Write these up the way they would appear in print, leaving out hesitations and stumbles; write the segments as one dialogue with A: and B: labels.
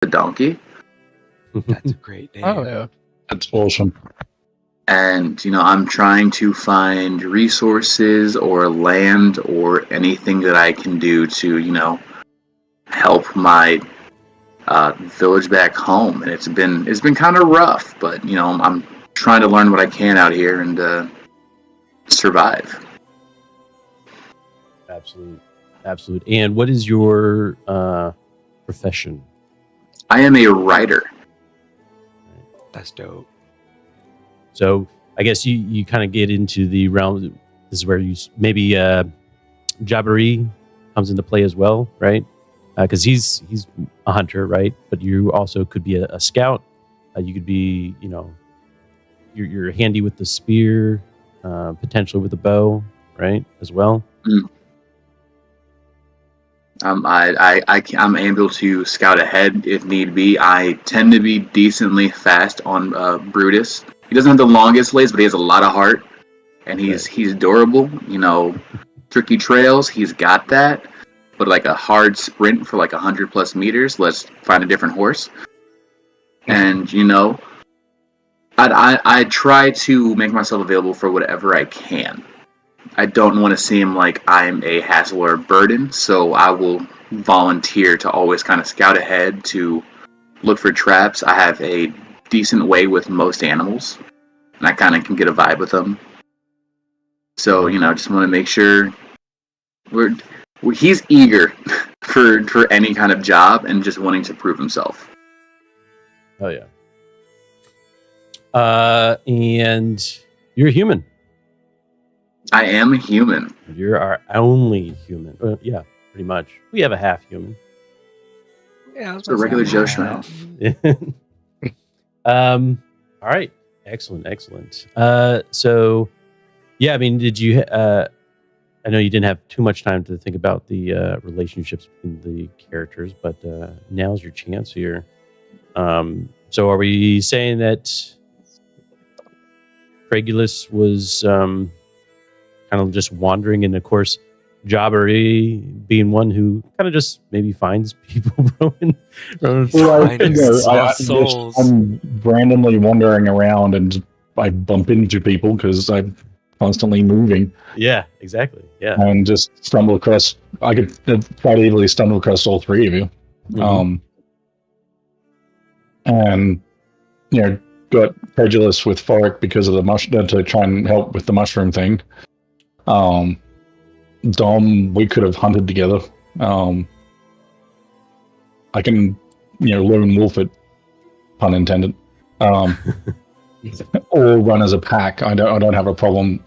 A: the donkey.
B: That's a great name.
C: Oh yeah,
D: That's awesome.
A: And, I'm trying to find resources or land or anything that I can do to, help my village back home. And it's been kind of rough, but, I'm trying to learn what I can out here and survive.
E: Absolute. And what is your profession?
A: I am a writer.
B: That's dope.
E: So I guess you kind of get into the realm. This is where you maybe Jabari comes into play as well, right? Because he's a hunter, right? But you also could be a scout. You could be, you're handy with the spear, potentially with the bow, right? As well.
A: I'm able to scout ahead if need be. I tend to be decently fast on Brutus. He doesn't have the longest legs, but he has a lot of heart, and he's durable. Tricky trails, he's got that. But like a hard sprint for like 100+ meters, let's find a different horse. And I try to make myself available for whatever I can. I don't want to seem like I'm a hassle or a burden, so I will volunteer to always kind of scout ahead to look for traps. I have a decent way with most animals, and I kind of can get a vibe with them. So, just want to make sure he's eager for any kind of job and just wanting to prove himself.
E: Oh yeah. And you're a human.
A: I am a human.
E: You're our only human. Yeah, pretty much. We have a half human.
B: Yeah,
A: it's a regular Joe Schmo.
E: All right. Excellent. So, yeah, I mean, did you... I know you didn't have too much time to think about the relationships between the characters, but now's your chance here. So are we saying that Craigulus was kind of just wandering, and of course, Jabari being one who kind of just maybe finds people roaming
B: souls.
D: I'm randomly wandering around and I bump into people because I'm constantly moving.
E: Yeah, exactly. Yeah.
D: And just stumble across. I could quite easily stumble across all three of you.
E: Mm-hmm.
D: And got credulous with Forik because of the mushroom to try and help with the mushroom thing. Dom, we could have hunted together. I can, lone wolf it, pun intended. Or run as a pack. I don't have a problem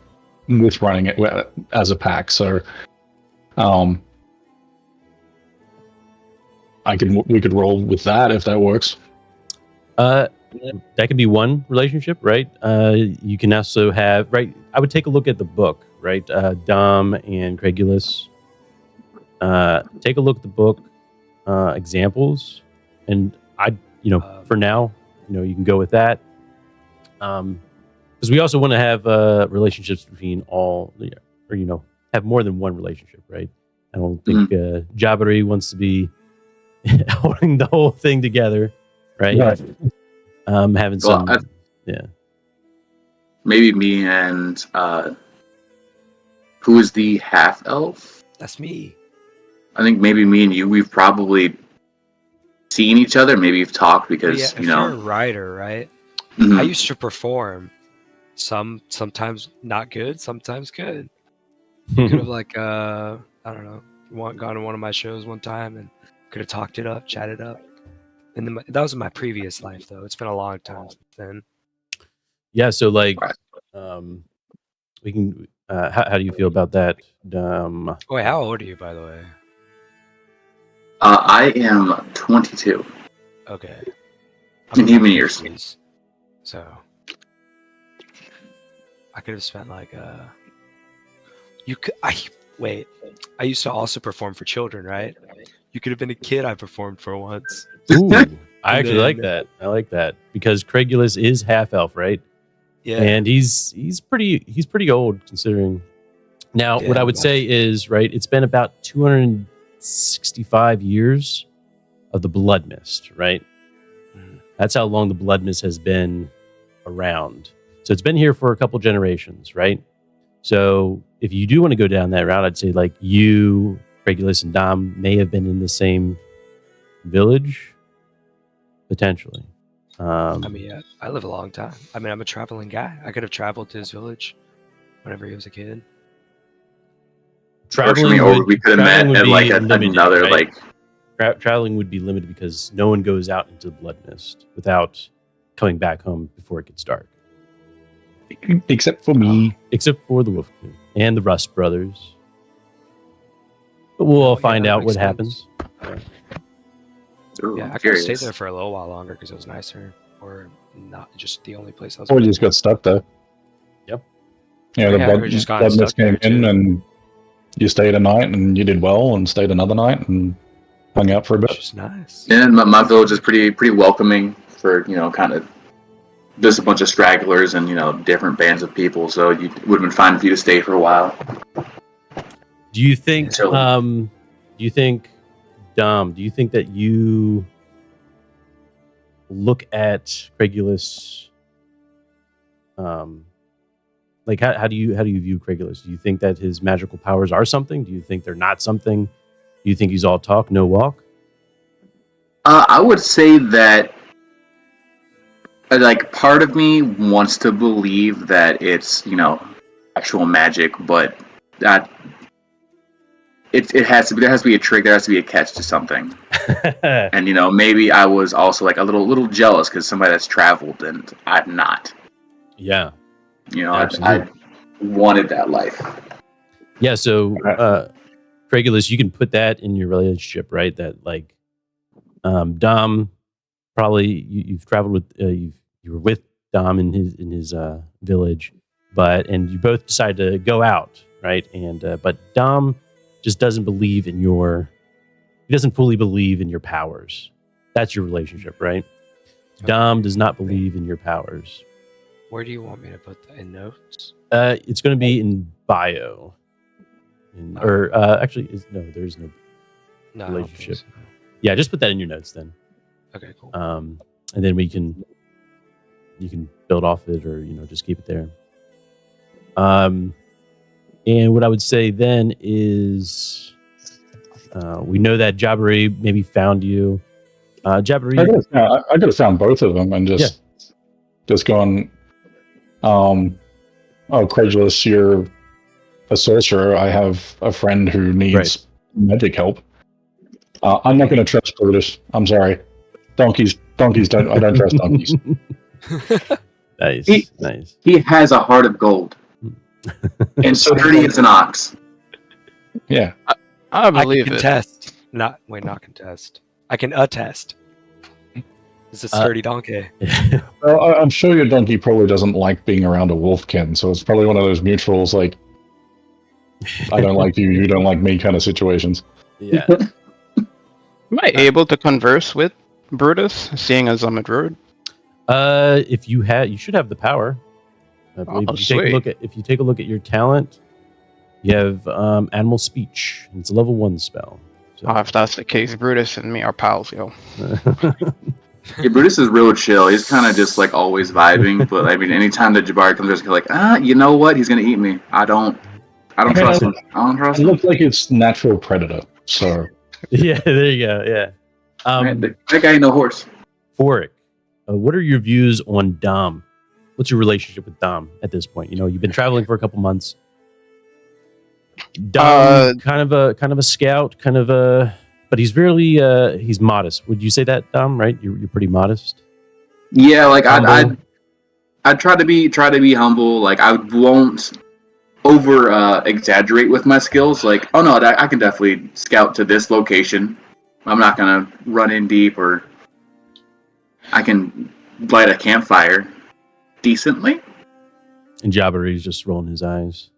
D: with running it as a pack. So, we could roll with that if that works.
E: That could be one relationship, right? You can also have, right? I would take a look at the book, right? Dom and Craigulus. Take a look at the book examples, and for now, you can go with that. Because we also want to have relationships between all, or have more than one relationship, right? I don't think Jabari wants to be holding the whole thing together, right? Having some,
A: maybe me and who is the half elf?
B: That's me.
A: I think maybe me and you, we've probably seen each other. Maybe you've talked because
B: if you're a writer, right?
A: Mm-hmm.
B: I used to perform. Sometimes not good, sometimes good. You could have I don't know, gone to one of my shows one time and could have talked it up, chatted up. And then that was in my previous life, though. It's been a long time since then.
E: Yeah, so we can. How do you feel about that?
B: Wait, how old are you, by the way?
A: I am 22.
B: Okay.
A: In human years.
B: So I could have spent I used to also perform for children, right? You could have been a kid I performed for once.
E: Ooh, I actually like that. I like that because Craigulus is half elf, right?
B: Yeah,
E: and he's pretty old considering. Now, what I would say is, right, it's been about 265 years of the blood mist, right?
B: Mhm.
E: That's how long the blood mist has been around. So it's been here for a couple generations, right? So if you do want to go down that route, I'd say like you, Regulus, and Dom may have been in the same village, potentially.
B: I mean, yeah, I live a long time. I mean, I'm a traveling guy. I could have traveled to his village whenever he was a kid.
E: traveling
A: or
E: would,
A: we could have
E: traveling
A: met
E: would
A: at like
E: be limited,
A: another
E: right?
A: like.
E: Traveling would be limited because no one goes out into the blood mist without coming back home before it gets dark,
D: Except for me.
E: except for the Wolf King and the Rust brothers. But we'll all
B: Yeah,
E: find
B: that
E: out
B: makes
E: what happens.
A: Ooh,
B: Yeah,
A: I'm
B: I could have stayed
A: curious.
B: there for a little while longer because it was nicer, or not just the only place I was.
D: Or you
B: gonna
D: just
B: go.
D: got stuck there.
E: Yep.
D: Yeah, the
B: Yeah,
D: blood,
B: or just got
D: blood mist
B: stuck there,
D: came in
B: too.
D: and you stayed a night and you did well and stayed another night and hung out for a
B: Which
D: bit.
B: is nice.
A: And my village is pretty welcoming for kind of just a bunch of stragglers and different bands of people. So it would have been fine for you to stay for a while.
E: Do you think?
A: Yeah.
E: Do you think, Dom? Do you think that you look at Craigulus? Like how do you view Craigulus? Do you think that his magical powers are something? Do you think they're not something? Do you think he's all talk, no walk?
A: I would say that like part of me wants to believe that it's actual magic, but that it has to be, there has to be a trick, there has to be a catch to something. And maybe I was also like a little jealous because somebody that's traveled and I'm not.
E: Yeah.
A: I
E: Absolutely.
A: wanted that life.
E: Yeah, so Craigulus, you can put that in your relationship, right? That like Dom, probably you've traveled with you were with Dom in his village, and you both decided to go out, right? And but Dom just doesn't believe in he doesn't fully believe in your powers. That's your relationship, right? Dom does not believe in your powers.
B: Where do you want me to put that in notes?
E: It's going to be in bio, actually, there's no
B: No, I don't think
E: relationship.
B: so.
E: Yeah, just put that in your notes then.
B: Okay, cool.
E: And then you can build off it, or just keep it there. And what I would say then is, we know that Jabari maybe found you. Jabari,
D: I could have found both of them and just gone. Oh, Craigulus, you're a sorcerer. I have a friend who needs magic help. I'm not going to trust Brutus. I'm sorry. Donkeys don't. I don't trust donkeys.
E: Nice.
A: He has a heart of gold, and sturdy as an ox.
D: Yeah,
C: I believe
B: can
C: it.
B: contest. Not contest. I can attest. It's a sturdy donkey.
D: well, I'm sure your donkey probably doesn't like being around a wolfkin, so it's probably one of those mutuals like, I don't like you, you don't like me kind of situations.
E: Yeah.
C: Am I able to converse with Brutus, seeing as I'm a druid?
E: If you should have the power. I believe
C: Oh,
E: if you take a look at your talent, you have animal speech. It's a level 1 spell. So.
C: Oh, if that's the case, Brutus and me are pals, yo.
A: Yeah, Brutus is real chill. He's kind of just like always vibing. But I mean, anytime that Jabari comes, he's like, you know what? He's gonna eat me. I don't trust him. I don't trust
D: It
A: him.
D: looks like it's natural predator. So
E: Yeah, there you go. Yeah.
A: Man, that guy ain't no horse.
E: Foric, what are your views on Dom? What's your relationship with Dom at this point? You've been traveling for a couple months. Dom, kind of a scout, but he's really he's modest. Would you say that, Dom? Right? You're pretty modest.
A: Yeah, like I try to be humble. Like I won't over exaggerate with my skills. Like, oh no, I can definitely scout to this location. I'm not gonna run in deep, or I can light a campfire decently.
E: And Jabari's just rolling his eyes.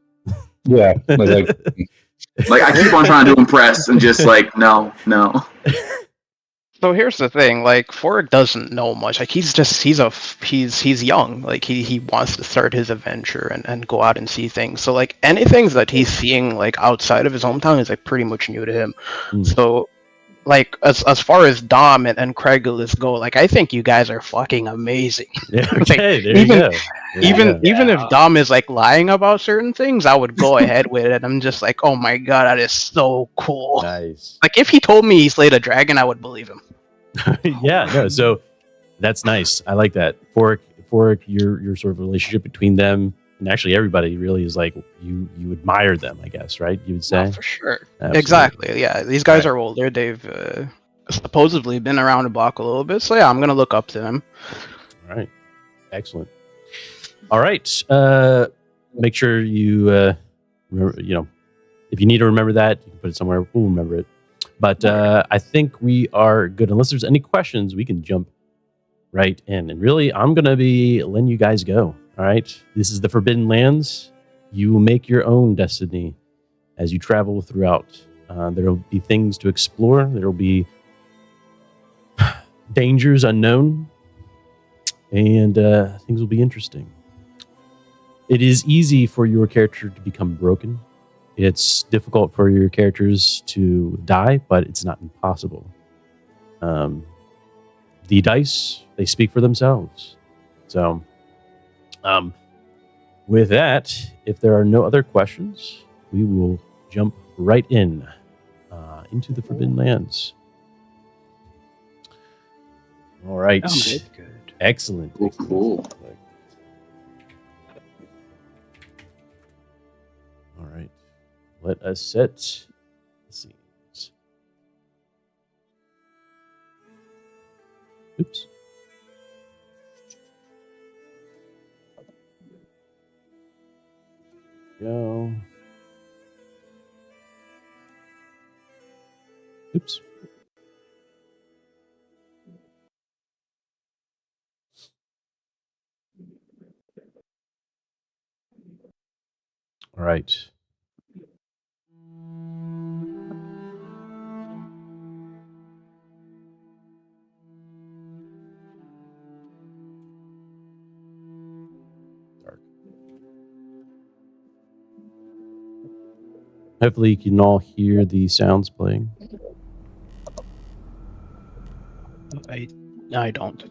D: yeah, like
A: Like I keep on trying to impress, and just like no.
C: So here's the thing, like Foric doesn't know much. Like he's young. Like he wants to start his adventure and go out and see things. So like anything that he's seeing like outside of his hometown is like pretty much new to him. So like as far as Dom and Craigslist go, like I think you guys are fucking amazing.
E: Yeah,
C: Like,
E: okay, there
C: even-
E: you go. There you go.
C: Even if Dom is like lying about certain things, I would go ahead with it. I'm just like, oh my god, that is so cool.
E: Nice.
C: Like if he told me he slayed a dragon, I would believe him.
E: Yeah, no, so that's nice. I like that. Fork, your sort of relationship between them and actually everybody really is like you admire them, I guess, right? You would say.
C: Oh, for sure.
E: Absolutely.
C: Exactly. Yeah, these guys
E: Right.
C: are older. They've supposedly been around the block a little bit. So yeah, I'm gonna look up to them.
E: All right. Excellent. All right. Make sure you remember, if you need to remember that, you can put it somewhere. We'll remember it. But I think we are good. Unless there's any questions, we can jump right in. And really, I'm going to be letting you guys go. All right. This is the Forbidden Lands. You will make your own destiny as you travel throughout. There will be things to explore. There will be dangers unknown. And things will be interesting. It is easy for your character to become broken. It's difficult for your characters to die, but it's not impossible. The dice, they speak for themselves. So, with that, if there are no other questions, we will jump right into the Forbidden Lands. All right.
B: Good.
E: Excellent.
A: Cool.
E: All right. Let us set the scenes. Oops. Go. Oops. All right. Dark. Hopefully you can all hear the sounds playing.
C: I don't.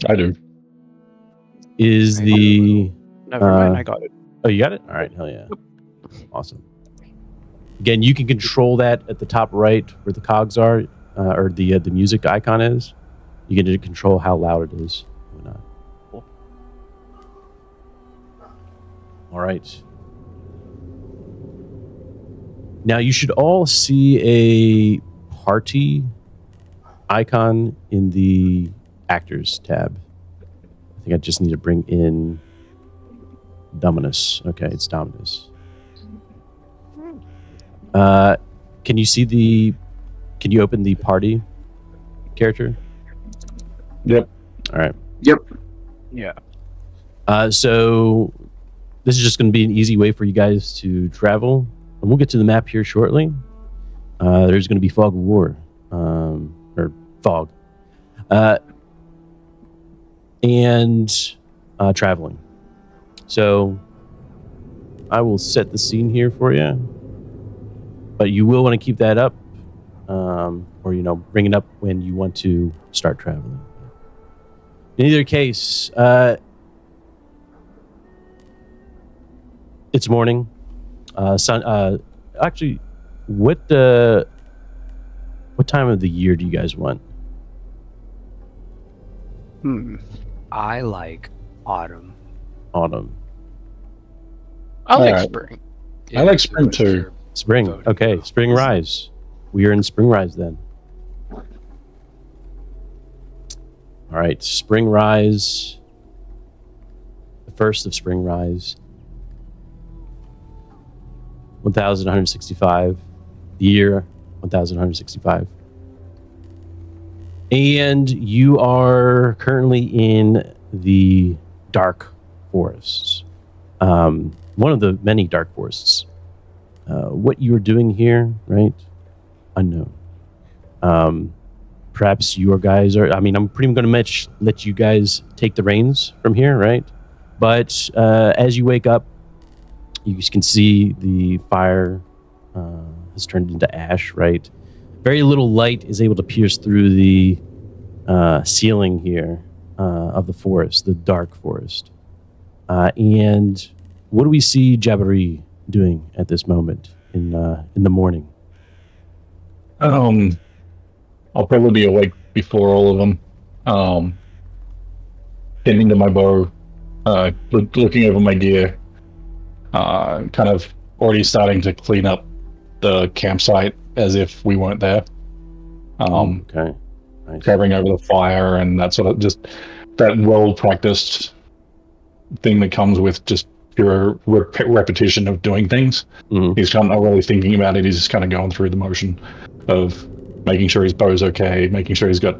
D: I do.
E: Is the
C: Never mind. I got it.
E: Oh, you got it? All right. Hell yeah. Awesome. Again, you can control that at the top right where the cogs are, or the music icon is. You can control how loud it is.
C: Cool.
E: All right. Now you should all see a party icon in the actors tab. I think I just need to bring in Dominus. Okay, it's Dominus. Can you see can you open the party character?
D: Yep.
E: All right.
A: Yep.
C: Yeah.
E: So this is just going to be an easy way for you guys to travel. And we'll get to the map here shortly. There's going to be fog of war, or fog. And traveling. So I will set the scene here for you. But you will want to keep that up, or bring it up when you want to start traveling. In either case, it's morning. Actually, what time of the year do you guys want?
B: I like autumn.
E: Autumn.
C: I like
D: Alright.
C: spring.
D: I like spring too.
E: Spring.
B: Voting
E: Okay,
B: for-
E: spring rise. We are in spring rise then. All right, spring rise. The first of spring rise. 1165. The year 1165. And you are currently in the dark forests. One of the many dark forests. What you're doing here, right? Unknown. Perhaps your guys are. I'm pretty going to let you guys take the reins from here, right? But as you wake up, you can see the fire has turned into ash, right? Very little light is able to pierce through the ceiling here of the forest, the dark forest. And what do we see Jabari doing at this moment in the morning?
D: I'll probably be awake before all of them. Tending to my bow, looking over my gear, kind of already starting to clean up the campsite as if we weren't there.
E: Okay. Nice.
D: Covering over the fire and that sort of just that well-practiced thing that comes with just pure repetition of doing things.
E: Mm-hmm.
D: He's kind of not really thinking about it. He's just kind of going through the motion of making sure his bow's okay, making sure he's got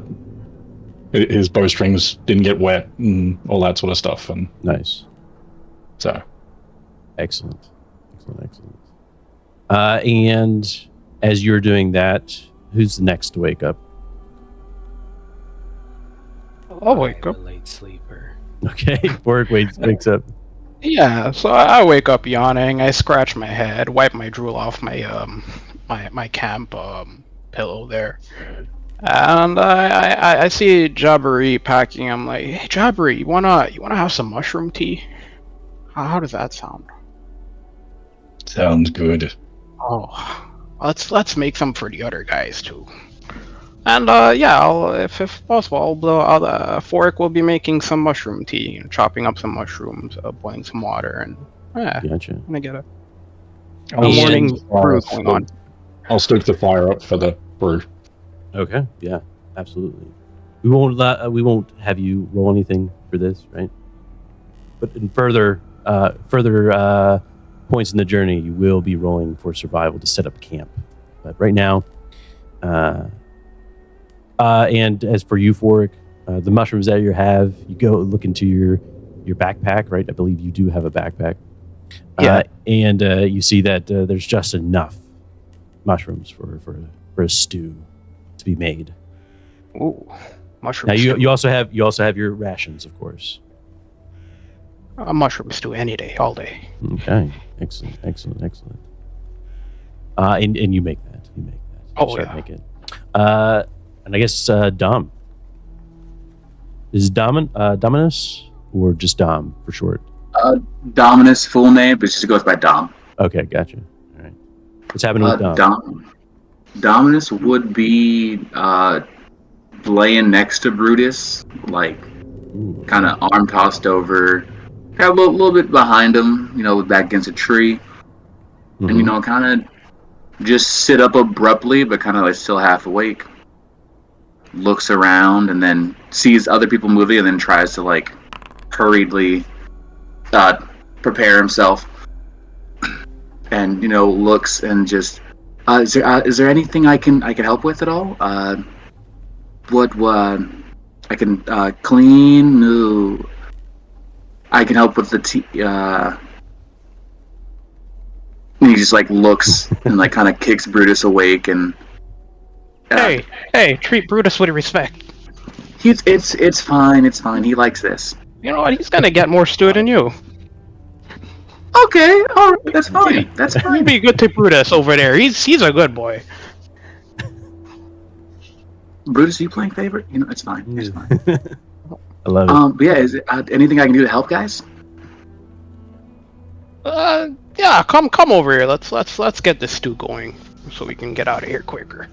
D: his bowstrings didn't get wet and all that sort of stuff. And
E: nice.
D: So
E: excellent. And as you're doing that, who's the next to wake up?
C: I'll wake up.
B: I'm a late sleeper.
E: Okay, Borg wakes up.
C: Yeah, so I wake up yawning. I scratch my head, wipe my drool off my my camp pillow there, and I see Jabari packing. I'm like, hey Jabari, you wanna have some mushroom tea? How does that sound?
D: sounds good.
C: Oh, let's make some for the other guys too. And yeah, if possible, Fork will be making some mushroom tea, chopping up some mushrooms, boiling some water, and
E: Gotcha.
C: I'm gonna get a
D: I'll
C: morning
D: stoke the
C: brew
D: fire-
C: going on.
D: I'll stoke the fire up for the brew.
E: Okay. Yeah. Absolutely. We won't have you roll anything for this, right? But in further points in the journey, you will be rolling for survival to set up camp. But right now, and as for euphoric, the mushrooms that you have, you go look into your backpack, right? I believe you do have a backpack.
C: Yeah.
E: And you see that there's just enough mushrooms for a stew to be made.
C: Ooh, mushroom
E: Now
C: stew.
E: you also have your rations, of course.
C: A mushroom stew any day, all day.
E: Okay, excellent. And you make that.
C: Oh,
E: Start
C: yeah.
E: Make it. And I guess Dom. Is Dominus or just Dom for short?
A: Dominus, full name, but it just goes by Dom.
E: Okay, gotcha. All right. What's happening with Dom?
A: Dominus would be laying next to Brutus, like kind of arm tossed over, kind of a little bit behind him, back against a tree, and kind of just sit up abruptly, but kind of like still half awake. Looks around and then sees other people moving, and then tries to like hurriedly prepare himself, and looks and just is there anything I can help with at all? What I can clean? No, I can help with the tea. And he just like looks and like kind of kicks Brutus awake and.
C: Hey, treat Brutus with respect.
A: It's fine. He likes this.
C: You know what? He's gonna get more stew than you.
A: Okay, all right, that's fine.
C: You be good to Brutus over there. He's a good boy.
A: Brutus, are you playing favorite? It's fine. It's fine.
E: I love it.
A: But yeah, is it, anything I can do to help, guys?
C: Yeah, come over here. Let's get this stew going so we can get out of here quicker.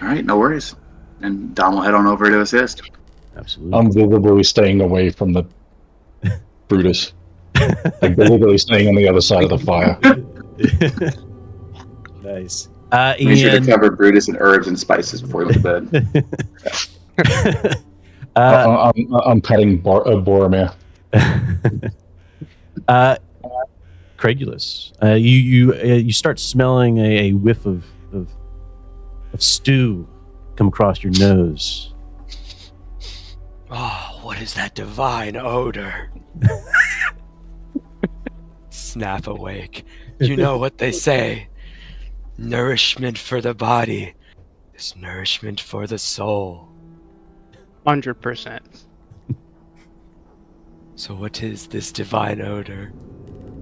A: All right, no worries. And Dom will head on over to assist.
E: Absolutely.
D: I'm visibly staying away from the Brutus. Like visibly staying on the other side of the fire.
E: Nice.
A: Make sure to cover Brutus in herbs and spices before he goes to bed.
D: I'm petting Boromir.
E: Craigulus, you start smelling a whiff of stew come across your nose.
B: Oh, what is that divine odor? Snap awake. You know what they say. Nourishment for the body is nourishment for the soul.
C: 100%.
B: So what is this divine odor?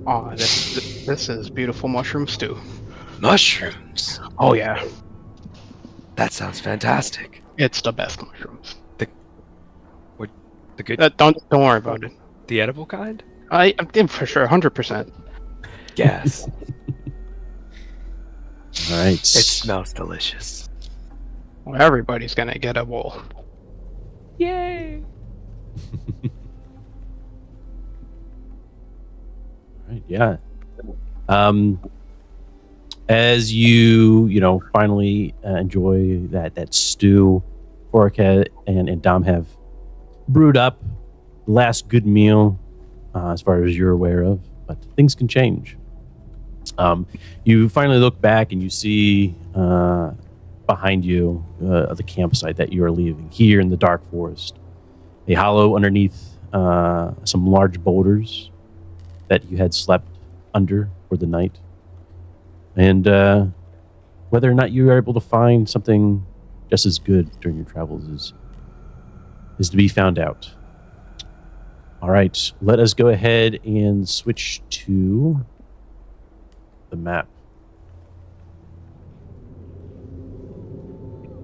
C: Oh, this is beautiful mushroom stew.
B: Mushrooms.
C: Oh yeah,
B: That sounds fantastic.
C: it's the best mushrooms.
B: The good,
C: Don't worry about it.
B: the edible kind?
C: I'm in for sure, 100%.
B: Yes.
E: All right.
B: It smells delicious.
C: Well, everybody's gonna get a bowl.
B: Yay!
E: Right, yeah. As you finally enjoy that stew, Orca and Dom have brewed up the last good meal, as far as you're aware of, but things can change. You finally look back and you see behind you the campsite that you are leaving here in the dark forest, a hollow underneath some large boulders that you had slept under for the night. And whether or not you are able to find something just as good during your travels is to be found out. All right, let us go ahead and switch to the map.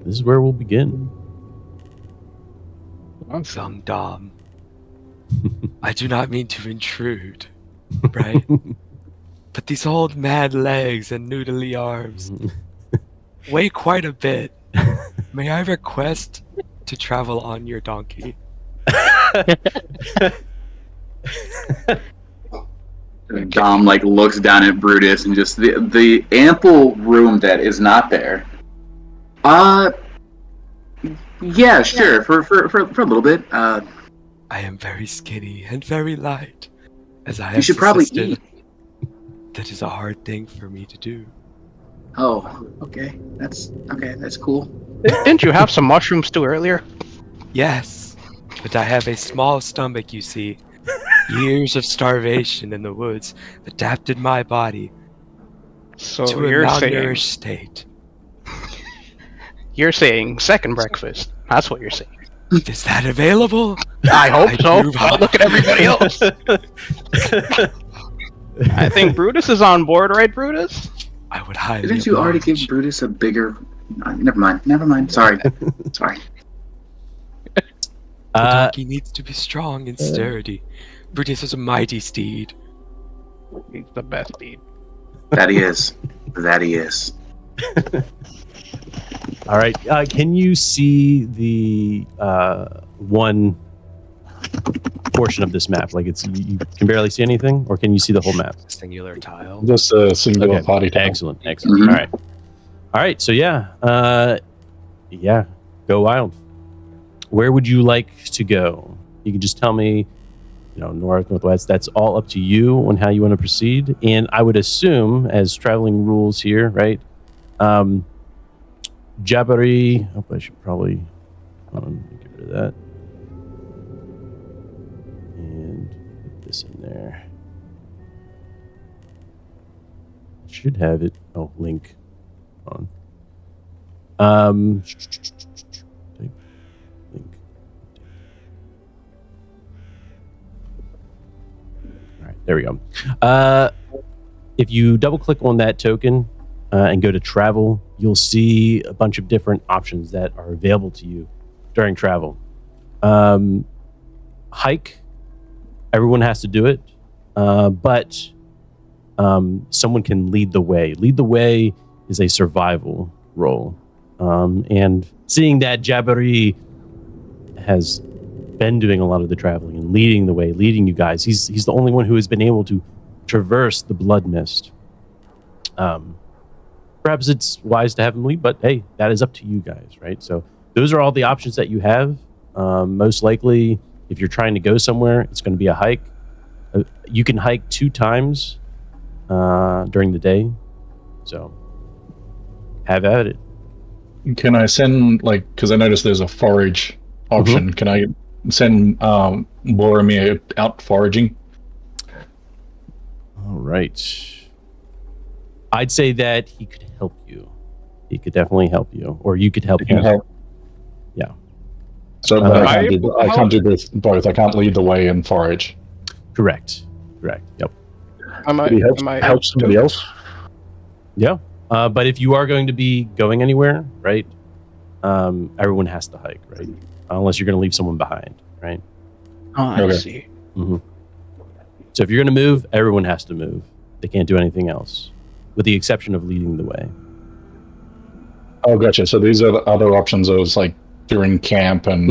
E: This is where we'll begin.
B: Young Dom. I do not mean to intrude, right? But these old mad legs and noodly arms weigh quite a bit. May I request to travel on your donkey?
A: Dom looks down at Brutus and just the ample room that is not there. Yeah, sure. For a little bit.
B: I am very skinny and very light, as I have
A: You should probably
B: assisted.
A: eat.
B: That is a hard thing for me to do.
A: Oh, okay. That's cool.
C: Didn't you have some mushroom stew earlier?
B: Yes, but I have a small stomach, you see. Years of starvation in the woods adapted my body
C: So
B: to a malnourished state.
C: You're saying second breakfast. That's what you're saying.
B: Is that available?
C: I hope so.
B: do
C: But look at everybody else. I think Brutus is on board, right, Brutus?
B: I would highly.
A: Didn't you already give
B: oblige.
A: Brutus a bigger? Never mind. Sorry.
B: The donkey needs to be strong and sturdy. Brutus is a mighty steed.
C: He's the best dude.
A: That he is.
E: All right. Can you see the one portion of this map? Like you can barely see anything, or can you see the whole map?
B: Singular tile.
D: Just a single potty towel.
E: Excellent.
A: Mhm.
E: All right. So yeah, go wild. Where would you like to go? You can just tell me, north, northwest. That's all up to you on how you want to proceed. And I would assume, as traveling rules here, right? Jabari. Oh, I should probably get rid of that and put this in there. Should have it. Oh, link on. Link. All right, there we go. If you double click on that token and go to travel, you'll see a bunch of different options that are available to you during travel. Hike, everyone has to do it, but someone can lead the way. Lead the way is a survival role. And seeing that Jabari has been doing a lot of the traveling and leading the way, leading you guys, he's the only one who has been able to traverse the blood mist. Perhaps it's wise to have him lead, but hey, that is up to you guys, right? So those are all the options that you have. Most likely, if you're trying to go somewhere, it's going to be a hike. You can hike 2 times during the day. So have at it.
D: Can I send, because I noticed there's a forage option. Can I send Boromir out foraging?
E: All right. I'd say that he could help you. He could definitely help you, or you could help him. Yeah.
D: So but I can't do both. I can't lead the way and forage.
E: Correct. Yep.
D: Did he help somebody else?
E: Yeah. But if you are going to be going anywhere, right? Everyone has to hike, right? Unless you're going to leave someone behind, right?
C: Oh, I see.
E: Mm-hmm. So if you're going to move, everyone has to move. They can't do anything else, with the exception of leading the way.
D: Oh, gotcha. So these are the other options. It was like during camp and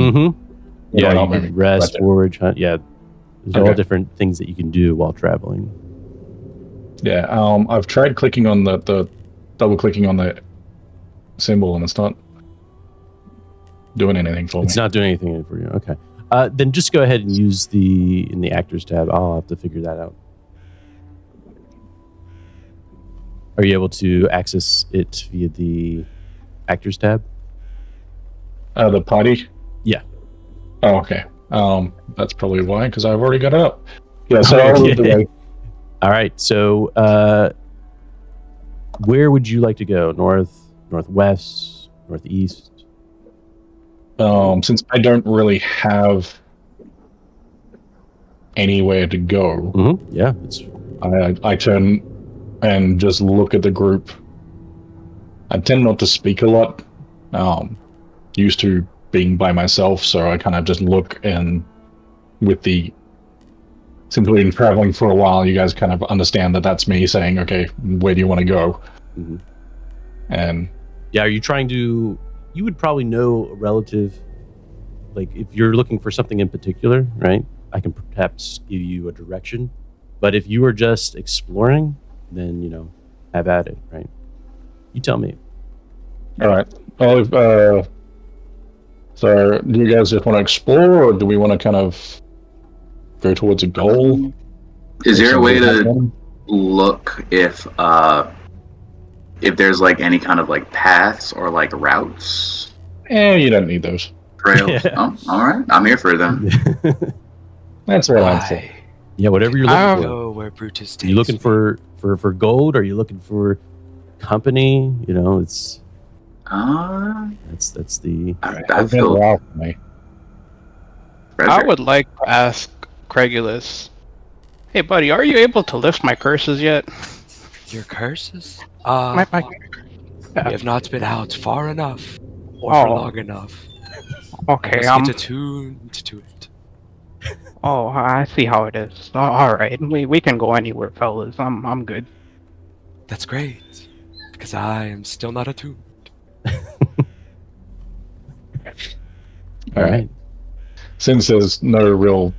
E: Yeah, you
D: maybe
E: can rest,
D: gotcha.
E: forage, hunt. Yeah, there's all
D: Okay.
E: different things that you can do while traveling.
D: Yeah, I've tried clicking on the double clicking on the symbol, and it's not doing anything for me.
E: It's not doing anything for you. Okay. Then just go ahead and use in the actors tab. I'll have to figure that out. Are you able to access it via the actors tab?
D: The party?
E: Yeah.
D: Oh, okay. That's probably why, because I've already got it up. Yeah, so I'll lead the way.
E: All right. So, where would you like to go? North, northwest, northeast?
D: Since I don't really have anywhere to go,
E: Mm-hmm. Yeah.
D: I turn and just look at the group. I tend not to speak a lot. Used to being by myself, so I kind of just look, and with the simply been traveling for a while, you guys kind of understand that that's me saying, okay, where do you want to go?
E: Mm-hmm.
D: And
E: yeah, are you trying to? You would probably know a relative. Like if you're looking for something in particular, right? I can perhaps give you a direction. But if you are just exploring, then have at it, right? You tell me.
D: all right. Well, so do you guys just want to explore, or do we want to kind of go towards a goal?
A: Is there a way to look if there's like any kind of like paths or like routes?
D: You don't need those.
A: Trails? Oh, all right. I'm here for them.
D: That's what I'm saying.
E: Yeah, whatever you're looking for.
B: Go where Brutus takes
E: Are you looking
B: me.
E: for gold? Are you looking for company? It's that's the.
A: I feel
D: wow for me.
C: I would like to ask Craigulus, hey buddy, are you able to lift my curses yet?
B: Your curses?
C: My
B: We have not been out far enough or for long enough.
C: Okay,
B: Let's get attuned to it.
C: Oh, I see how it is. All right, we can go anywhere, fellas. I'm good.
B: That's great, because I am still not attuned.
E: All right.
D: Since there's no real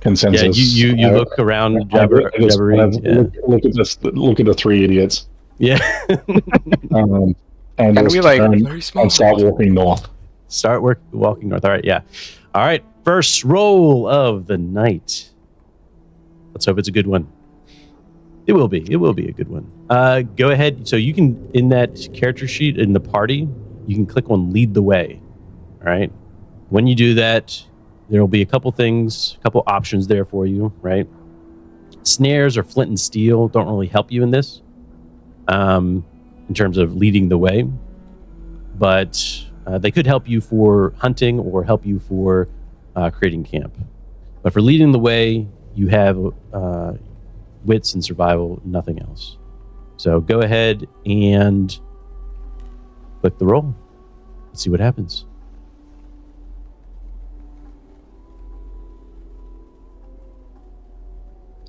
D: consensus,
E: Yeah, you look around Jabbery.
D: Look at the three idiots.
E: Yeah.
D: And
C: Can
D: just
C: we, like,
D: turn
B: very small.
D: and start walking north.
E: Start walking north. All right, yeah. All right, first roll of the night. Let's hope it's a good one. It will be. It will be a good one. Go ahead. So you can, in that character sheet in the party, you can click on lead the way. All right. When you do that, there will be a couple options there for you, right? Snares or flint and steel don't really help you in this, in terms of leading the way, but they could help you for hunting or help you for creating camp. But for leading the way, you have wits and survival, nothing else. So go ahead and click the roll. Let's see what happens.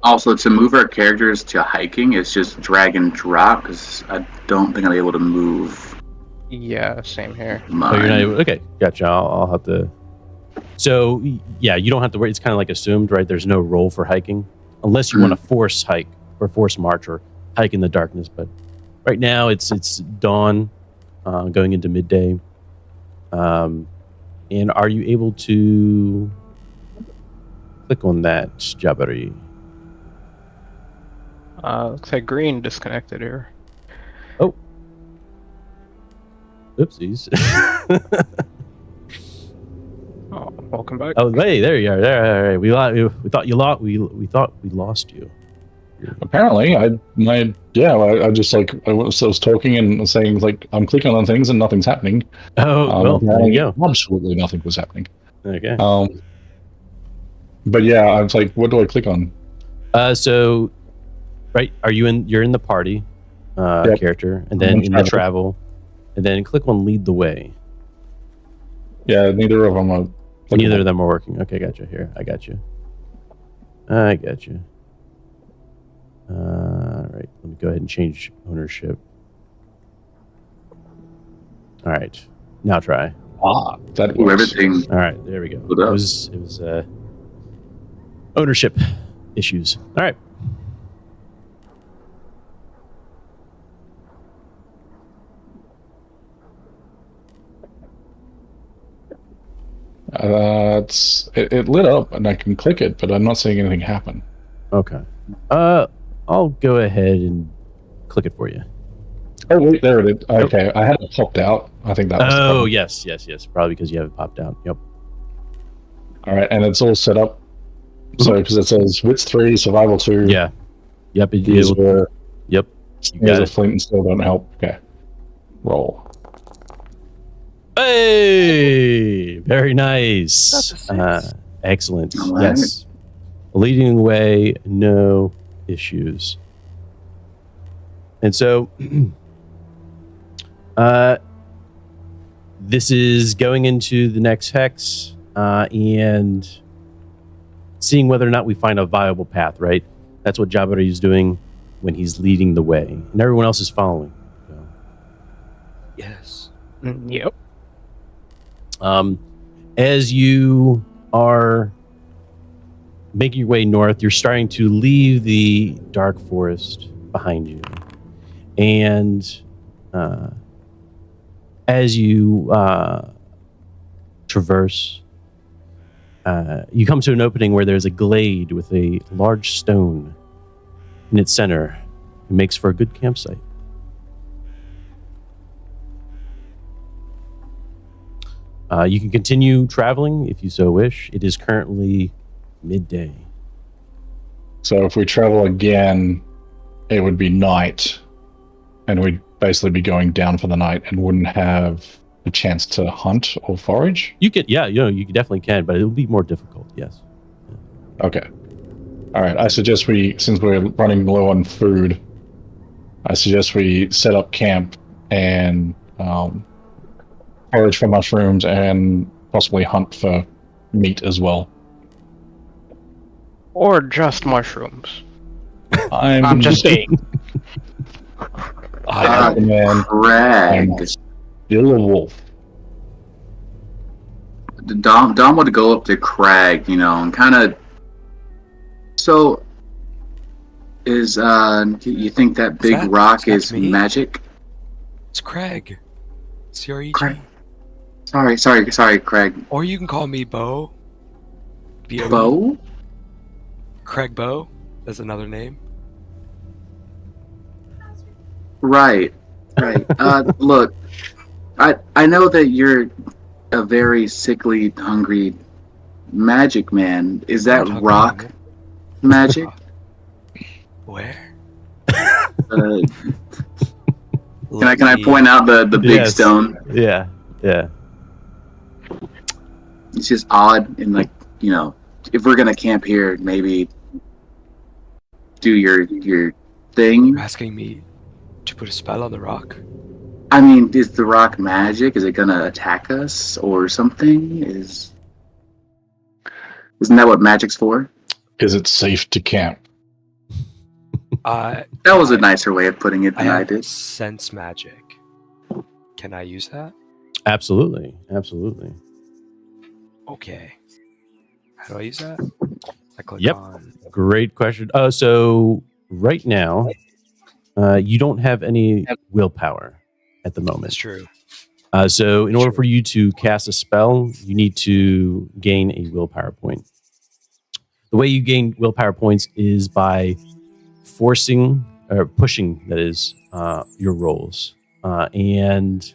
A: Also, to move our characters to hiking, it's just drag and drop, because I don't think I'm able to move
C: Yeah, same here.
A: mine.
E: Oh, you're not able. Okay, gotcha. I'll have to. So yeah, you don't have to worry. It's kind of like assumed, right? There's no roll for hiking, unless you want to force hike or force march or hike in the darkness. But right now, it's dawn, going into midday. And are you able to click on that, Jabari?
C: Looks like green disconnected here.
E: Oh, oopsies.
C: Oh, welcome back.
E: Oh, hey, there you are. There, all right. We thought you lost. We thought we lost you.
D: Apparently, I just I was talking and saying like I'm clicking on things and nothing's happening.
E: Oh, well, there you go.
D: Absolutely nothing was happening.
E: Okay.
D: But yeah, I was like, what do I click on?
E: So, right, you're in the party. character, and then in the travel, and then click on lead the way.
D: Yeah, neither of them are.
E: Neither of them are working. Okay, gotcha. Here, I got you. I got you. All right, let me go ahead and change ownership. All right, now try.
D: That works.
A: Everything.
E: All right, there we go. It was ownership issues. All right.
D: It lit up and I can click it, but I'm not seeing anything happen.
E: Okay. I'll go ahead and click it for you.
D: Oh wait, there it is. Okay, I had it popped out. I think that was the problem.
E: yes. Probably because you have it popped out. Yep.
D: All right, and it's all set up. So because it says wits 3, survival 2.
E: Yeah. Yep.
D: Yep.
E: You got
D: a
E: it.
D: flint and still don't help. Okay. Roll.
E: Hey, very nice. Excellent.
A: All right.
E: Yes. Leading the way, no issues. And so this is going into the next hex and seeing whether or not we find a viable path, right? That's what Jabari is doing when he's leading the way. And everyone else is following. So.
B: Yes.
C: Yep.
E: As you are making your way north, you're starting to leave the dark forest behind you. And as you traverse, you come to an opening where there's a glade with a large stone in its center. It makes for a good campsite. You can continue traveling if you so wish. It is currently midday.
D: So if we travel again, it would be night, and we'd basically be going down for the night and wouldn't have a chance to hunt or forage.
E: You could, you definitely can, but it will be more difficult. Yes.
D: Okay. All right. I suggest since we're running low on food, I suggest we set up camp and forage for mushrooms and possibly hunt for meat as well.
C: Or just mushrooms.
D: I'm
C: just saying.
D: Man,
A: Craig.
D: I'm still a wolf.
A: Dom would go up to Craig, and kind of. So, is you think that big rock is
B: me?
A: magic?
B: It's Craig. C-R-E-G.
A: Craig. Sorry, Craig.
B: Or you can call me Bo. B-O-E.
A: Bo?
B: Craig Bo. That's another name.
A: Right. Look, I know that you're a very sickly, hungry magic man. Is that
B: Not
A: rock
B: hungry.
A: magic?
B: Where?
A: Can I point out the big
E: Yes.
A: stone?
E: Yeah.
A: It's just odd, and if we're gonna camp here, maybe do your thing.
B: You're asking me to put a spell on the rock?
A: I mean, is the rock magic? Is it gonna attack us or something? Isn't that what magic's for?
D: Is it safe to camp?
A: That was a nicer way of putting it than I
B: have
A: did.
B: sense magic. Can I use that?
E: Absolutely.
B: Okay. How do I use that? I click
E: Yep.
B: on.
E: Great question. So right now, you don't have any willpower at the moment.
B: That's true.
E: So in order for you to cast a spell, you need to gain a willpower point. The way you gain willpower points is by forcing or pushing, that is, your rolls and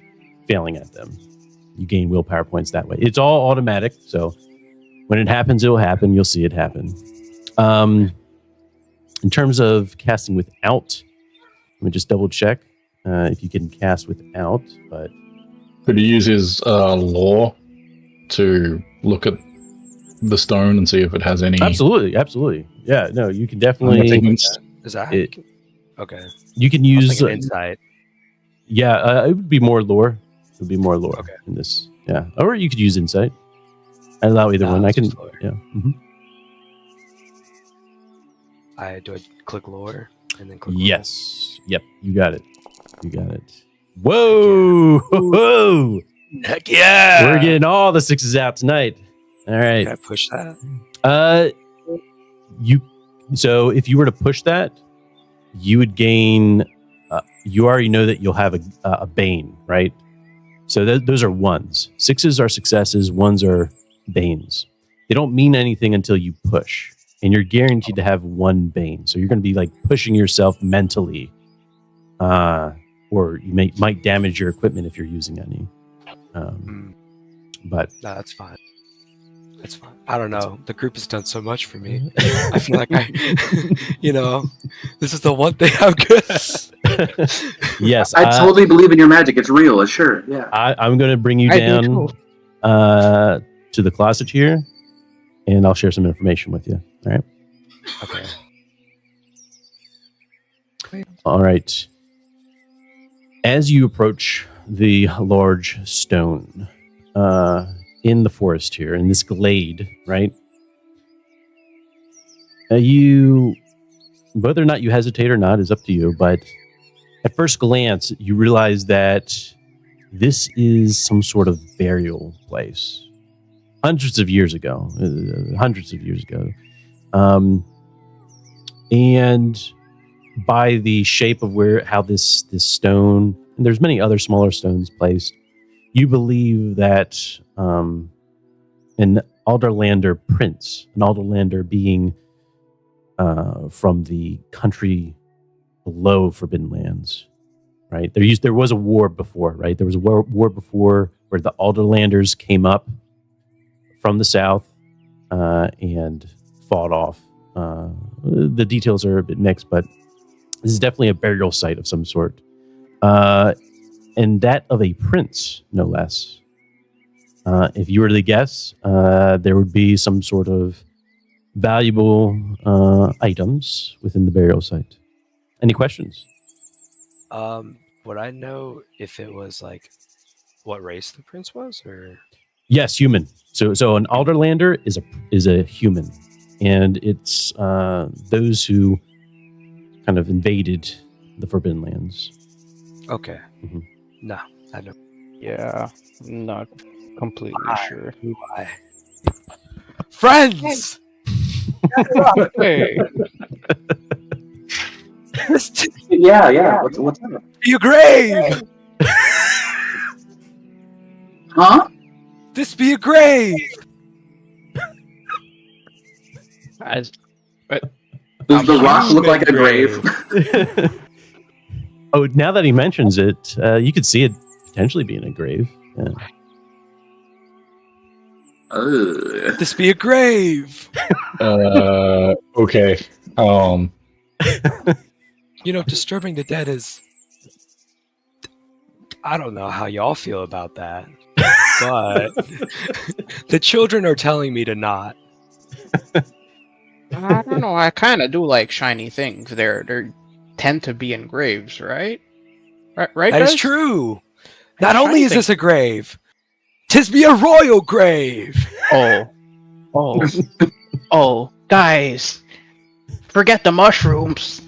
E: failing at them. You gain willpower points that way. It's all automatic, so when it happens, it'll happen. You'll see it happen. In terms of casting without, let me just double check if you can cast without. But
D: Could he use his lore to look at the stone and see if it has any?
E: absolutely. Yeah, no, you can definitely.
B: Is that?
E: It-
B: Okay.
E: You can
B: I was
E: use
B: thinking insight.
E: it would be more lore. It would be more lore
B: Okay.
E: in this. Yeah, or you could use insight. I allow either one. I
B: let's
E: can.
B: use lore.
E: Yeah. Mm-hmm.
B: I click lore and then click lore?
E: Yes. Yep. You got it. You got it. Whoa! Whoa!
B: Heck yeah!
E: We're getting all the 6s out tonight. All right.
B: Can I push that?
E: So if you were to push that, you would gain. You already know that you'll have a bane, right? So those are 1s. 6s are successes. 1s are banes. They don't mean anything until you push, and you're guaranteed to have 1 bane. So you're going to be like pushing yourself mentally, or you might damage your equipment if you're using any. But
B: No, that's fine. That's fine. I don't know. The group has done so much for me. I feel like this is the one thing I'm good at.
E: yes,
A: I totally believe in your magic. It's real. It's sure. Yeah.
E: I'm going to bring you down to the closet here, and I'll share some information with you. All right.
B: Okay.
E: All right. As you approach the large stone in the forest here, in this glade, right? Whether or not you hesitate or not is up to you, but at first glance, you realize that this is some sort of burial place. Hundreds of years ago. And by the shape of how this stone, and there's many other smaller stones placed, you believe that an Alderlander prince, an Alderlander being from the country below Forbidden Lands, right? There was a war before, right? There was a war before where the Alderlanders came up from the south and fought off. The details are a bit mixed, but this is definitely a burial site of some sort. And that of a prince, no less. If you were to guess, there would be some sort of valuable items within the burial site. Any questions?
B: Would I know if it was like what race the prince was, or?
E: Yes, human. So an Alderlander is a human, and it's those who kind of invaded the Forbidden Lands.
B: Okay.
E: Mm-hmm.
B: No, I don't.
C: Yeah, not completely sure.
B: Why? Friends!
C: Hey,
A: Yeah. What's up?
B: Your grave!
A: Huh?
B: This be a grave!
A: Does the rock look like a grave?
E: Oh, now that he mentions it, you could see it potentially being a grave. Yeah.
B: This be a grave!
D: Okay.
B: Disturbing the dead is... I don't know how y'all feel about that, but the children are telling me to not.
C: I don't know. I kind of do like shiny things. They tend to be in graves, right? Right.
B: That is
C: guys?
B: true. Not only is
C: thing.
B: this a grave, 'tis be a royal grave.
C: Oh, guys, forget the mushrooms.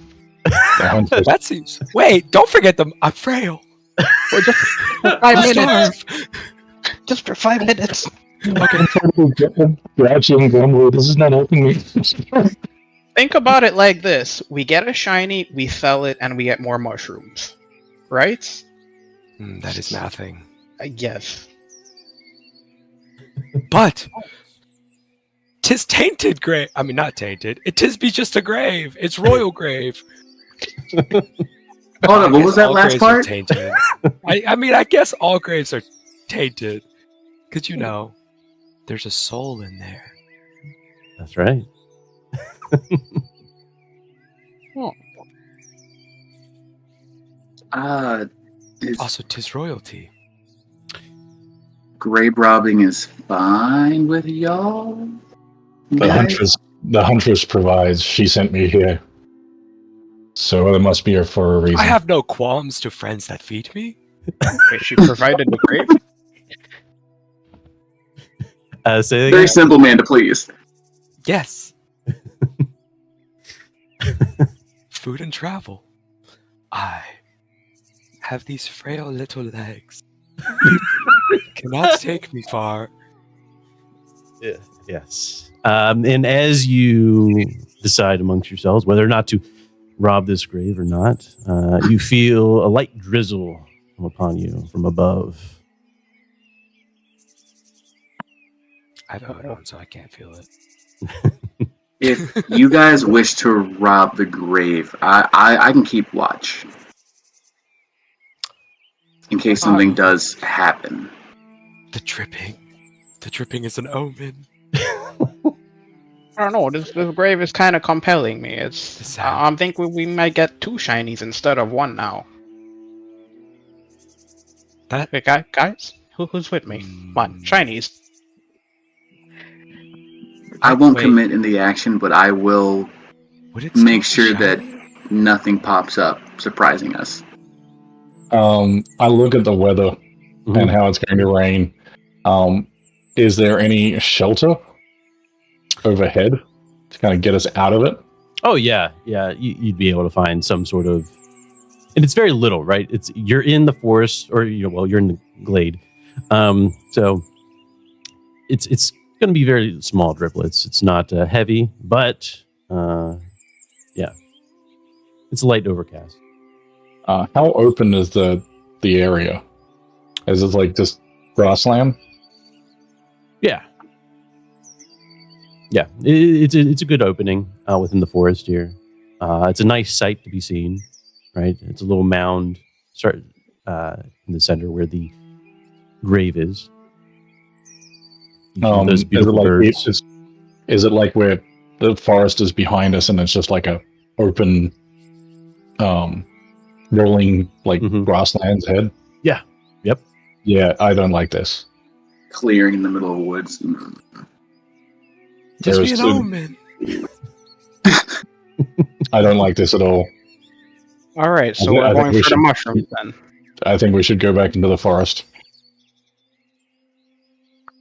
B: That seems. Wait, don't forget them. I'm frail.
C: Well, just for 5 minutes. Just for 5 minutes.
D: Grouchy grumbly. This is not helping me.
C: Think about it like this: we get a shiny, we sell it, and we get more mushrooms, right?
B: That is nothing.
C: Yes.
B: But 'tis tainted grave. I mean, not tainted. It 'tis be just a grave. It's royal grave.
A: Hold on, what was that last part?
B: Tainted. I mean, I guess all graves are tainted, because there's a soul in there.
E: That's right.
B: Also, 'tis royalty.
A: Grave robbing is fine with y'all?
D: The huntress provides. She sent me here. So it must be here for a reason.
B: I have no qualms to friends that feed me.
C: Wait, she provided the grave?
E: Say that
A: Very
E: again?
A: simple man to please.
B: Yes. Food and travel. I have these frail little legs. Cannot take me far.
E: Yeah. Yes. And as you decide amongst yourselves whether or not to rob this grave or not, you feel a light drizzle come upon you from above.
B: I have a hood on, so I can't feel it.
A: If you guys wish to rob the grave, I can keep watch. In case something does happen.
B: The dripping. The dripping is an omen.
C: I don't know. This grave is kind of compelling me.
B: The
C: I'm thinking we might get 2 shinies instead of 1 now.
B: That
C: Hey, guys, who's with me? Come on, shinies.
A: I won't
B: Wait.
A: commit in the action, but I will
B: would it
A: make
B: still
A: sure
B: be
A: that
B: shiny?
A: nothing pops up surprising us.
D: I look at the weather and how it's going to rain. Is there any shelter overhead to kind of get us out of it?
E: Oh yeah. You'd be able to find some sort of, and it's very little, right? You're in the forest, or you're in the glade, so it's going to be very small driplets. It's not heavy, but yeah, it's light overcast.
D: How open is the area? Is it like just grassland?
E: Yeah, it's a good opening within the forest here. It's a nice sight to be seen, right? It's a little mound in the center where the grave is. You hear those beautiful birds.
D: Is it like where the forest is behind us and it's just like a open, rolling like grasslands head?
E: Yeah. Yep.
D: Yeah, I don't like this.
A: Clearing in the middle of the woods.
B: Just be
D: There's
B: an
D: two-
B: omen.
D: I don't like this at all.
C: All right, so
D: I
C: we're
D: think
C: going
D: we
C: for the
D: should-
C: mushrooms then.
D: I think we should go back into the forest.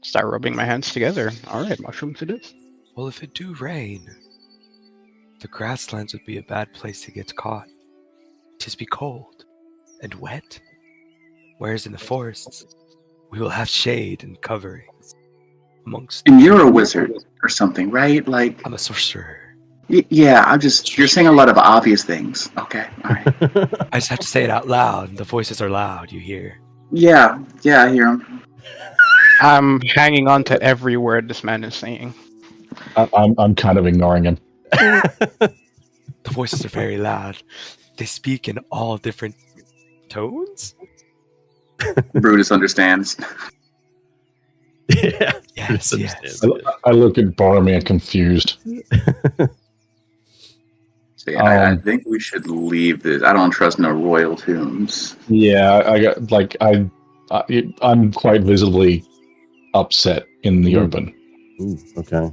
C: Start rubbing my hands together. All right, mushrooms it is.
B: Well, if it do rain, the grasslands would be a bad place to get caught. 'Tis be cold and wet. Whereas in the forests, we will have shade and coverings.
A: And you're a wizard or something, right? Like,
B: I'm a sorcerer.
A: yeah, you're saying a lot of obvious things. Okay, all right.
B: I just have to say it out loud. The voices are loud, you hear.
A: Yeah, I hear him.
C: I'm hanging on to every word this man is saying.
D: I'm kind of ignoring him.
B: The voices are very loud. They speak in all different tones?
A: Brutus understands.
E: Yeah.
B: Yes,
E: Brutus
B: yes.
E: understands.
D: I look at Boromir confused.
A: So yeah, I think we should leave this. I don't trust no royal tombs.
D: Yeah, I got like I'm quite visibly upset in the open.
E: Ooh, okay.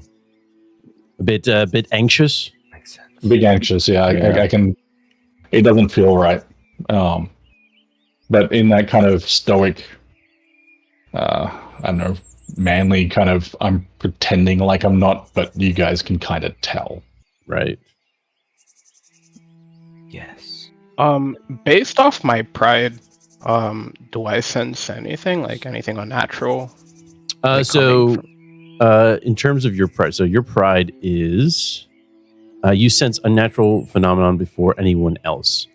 E: A bit anxious.
B: Makes sense.
D: Big anxious. Yeah,
E: Yeah.
D: I can. It doesn't feel right. But in that kind of stoic, I don't know, manly kind of, I'm pretending like I'm not, but you guys can kind of tell.
E: Right.
B: Yes.
C: Based off my pride, do I sense anything, like anything unnatural? Like
E: So,
C: coming
E: in terms of your pride, so your pride is you sense a natural phenomenon before anyone else.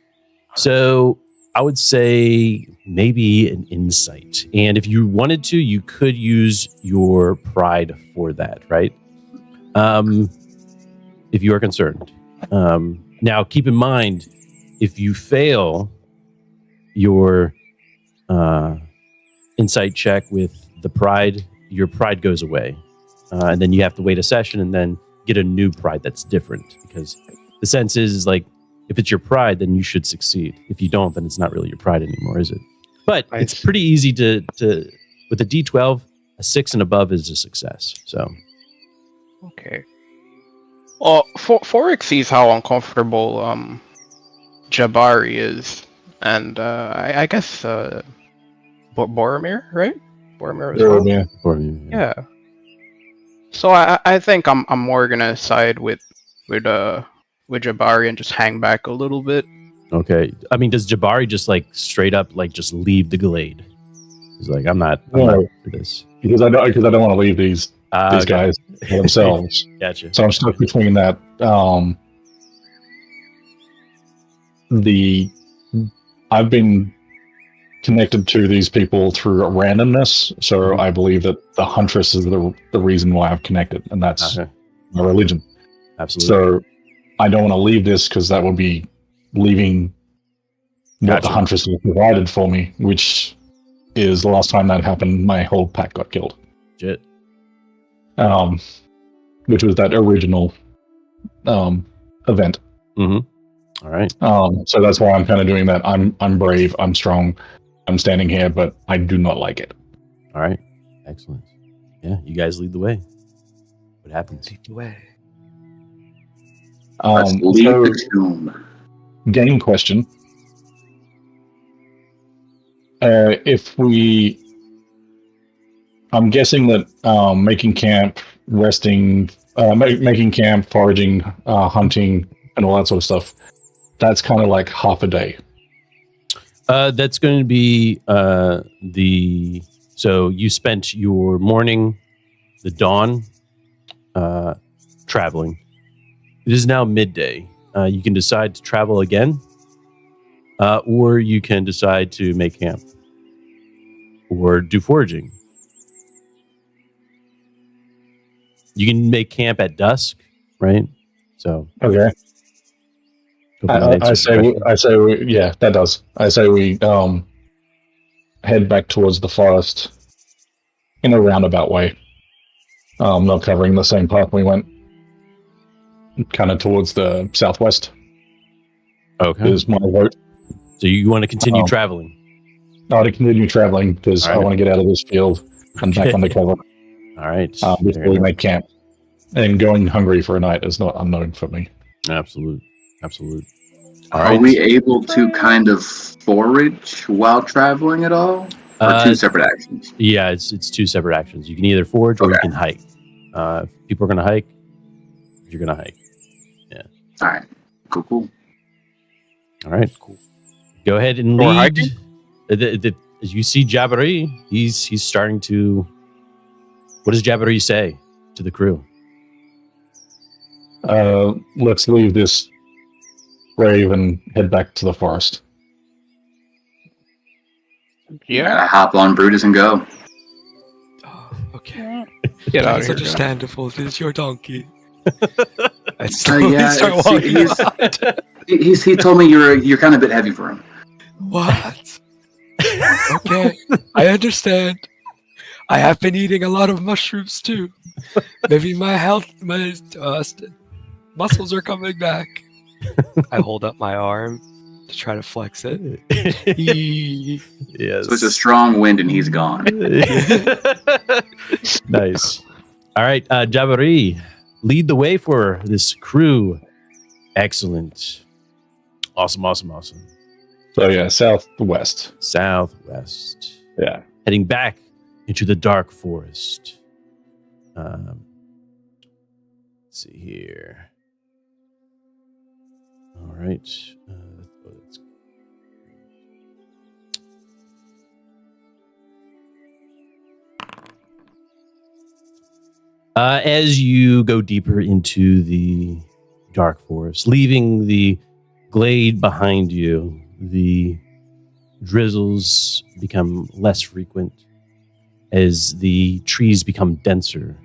E: So I would say maybe an insight. And if you wanted to, you could use your pride for that, right? If you are concerned. Now, keep in mind, if you fail your insight check with the pride, your pride goes away. And then you have to wait a session and then get a new pride that's different. Because the sense is like, if it's your pride, then you should succeed. If you don't, then it's not really your pride anymore, is it? But it's pretty easy to with a D12, a 6 and above is a success. So
C: Okay. Well, Forex sees how uncomfortable Jabari is, and I guess Boromir, right? Boromir as well.
D: Yeah.
C: Yeah. So I think I'm more gonna side with Jabari and just hang back a little bit.
E: Okay. I mean, does Jabari just like straight up like just leave the glade? He's like, I'm not
D: No,
E: for this.
D: because I don't want to leave these
E: Okay.
D: guys for themselves.
E: Gotcha.
D: So I'm stuck between that. I've been connected to these people through randomness, so
E: Mhm.
D: I believe that the huntress is the reason why I've connected, and that's
E: Okay.
D: my religion.
E: Absolutely.
D: So I don't want to leave this because that would be leaving what the
E: Gotcha.
D: huntress has provided for me, which is the last time that happened, my whole pack got killed.
E: Shit.
D: Which was that original event.
E: Mm-hmm. All right.
D: So that's why I'm kind of doing that. I'm brave. I'm strong. I'm standing here, but I do not like it.
E: All right. Excellent. Yeah, you guys lead the way. What happens?
B: Lead the way.
A: Let's leave
D: So
A: the tomb.
D: game question. I'm guessing that making camp, resting, making camp, foraging, hunting, and all that sort of stuff, that's kind of like half a day.
E: That's going to be so you spent your morning, the dawn, traveling. It is now midday. You can decide to travel again, or you can decide to make camp or do foraging. You can make camp at dusk, right? So
D: Okay. I say yeah, that does. I say we head back towards the forest in a roundabout way. Not covering the same path we went, kind of towards the southwest.
E: Okay.
D: Is my vote.
E: So you want to continue traveling?
D: I want to continue traveling because
E: All
D: I
E: right.
D: want to get out of this field and back undercover
E: All right.
D: before we make camp. And going hungry for a night is not unknown for me.
E: Absolute. All
A: Are
E: right.
A: we able to kind of forage while traveling at all? Or two separate actions?
E: Yeah, it's two separate actions. You can either forage or you can hike. If people are going to hike, you're going to hike. Yeah.
A: All right. Cool.
E: All right. Cool. Go ahead and
C: Or
E: lead.
C: hiking?
E: As you see Jabari, he's starting to. What does Jabari say to the crew?
D: Let's leave this grave and head back to the forest.
C: Yeah.
A: Hop on Brutus and go.
B: Oh, okay.
C: Get out of
B: That's
C: here.
B: understandable. This is your donkey. I
A: Yeah,
B: start walking out.
A: he told me you're kind of a bit heavy for him.
B: What? Okay, I understand. I have been eating a lot of mushrooms too. Maybe my muscles are coming back. I hold up my arm to try to flex it.
E: Yes.
A: So it's a strong wind and he's gone.
E: Nice. All right, Jabari, lead the way for this crew. Excellent. Awesome.
D: So yeah, southwest.
E: Southwest.
D: Yeah.
E: Heading back into the dark forest. Let's see here. All right. As you go deeper into the dark forest, leaving the glade behind you, the drizzles become less frequent as the trees become denser.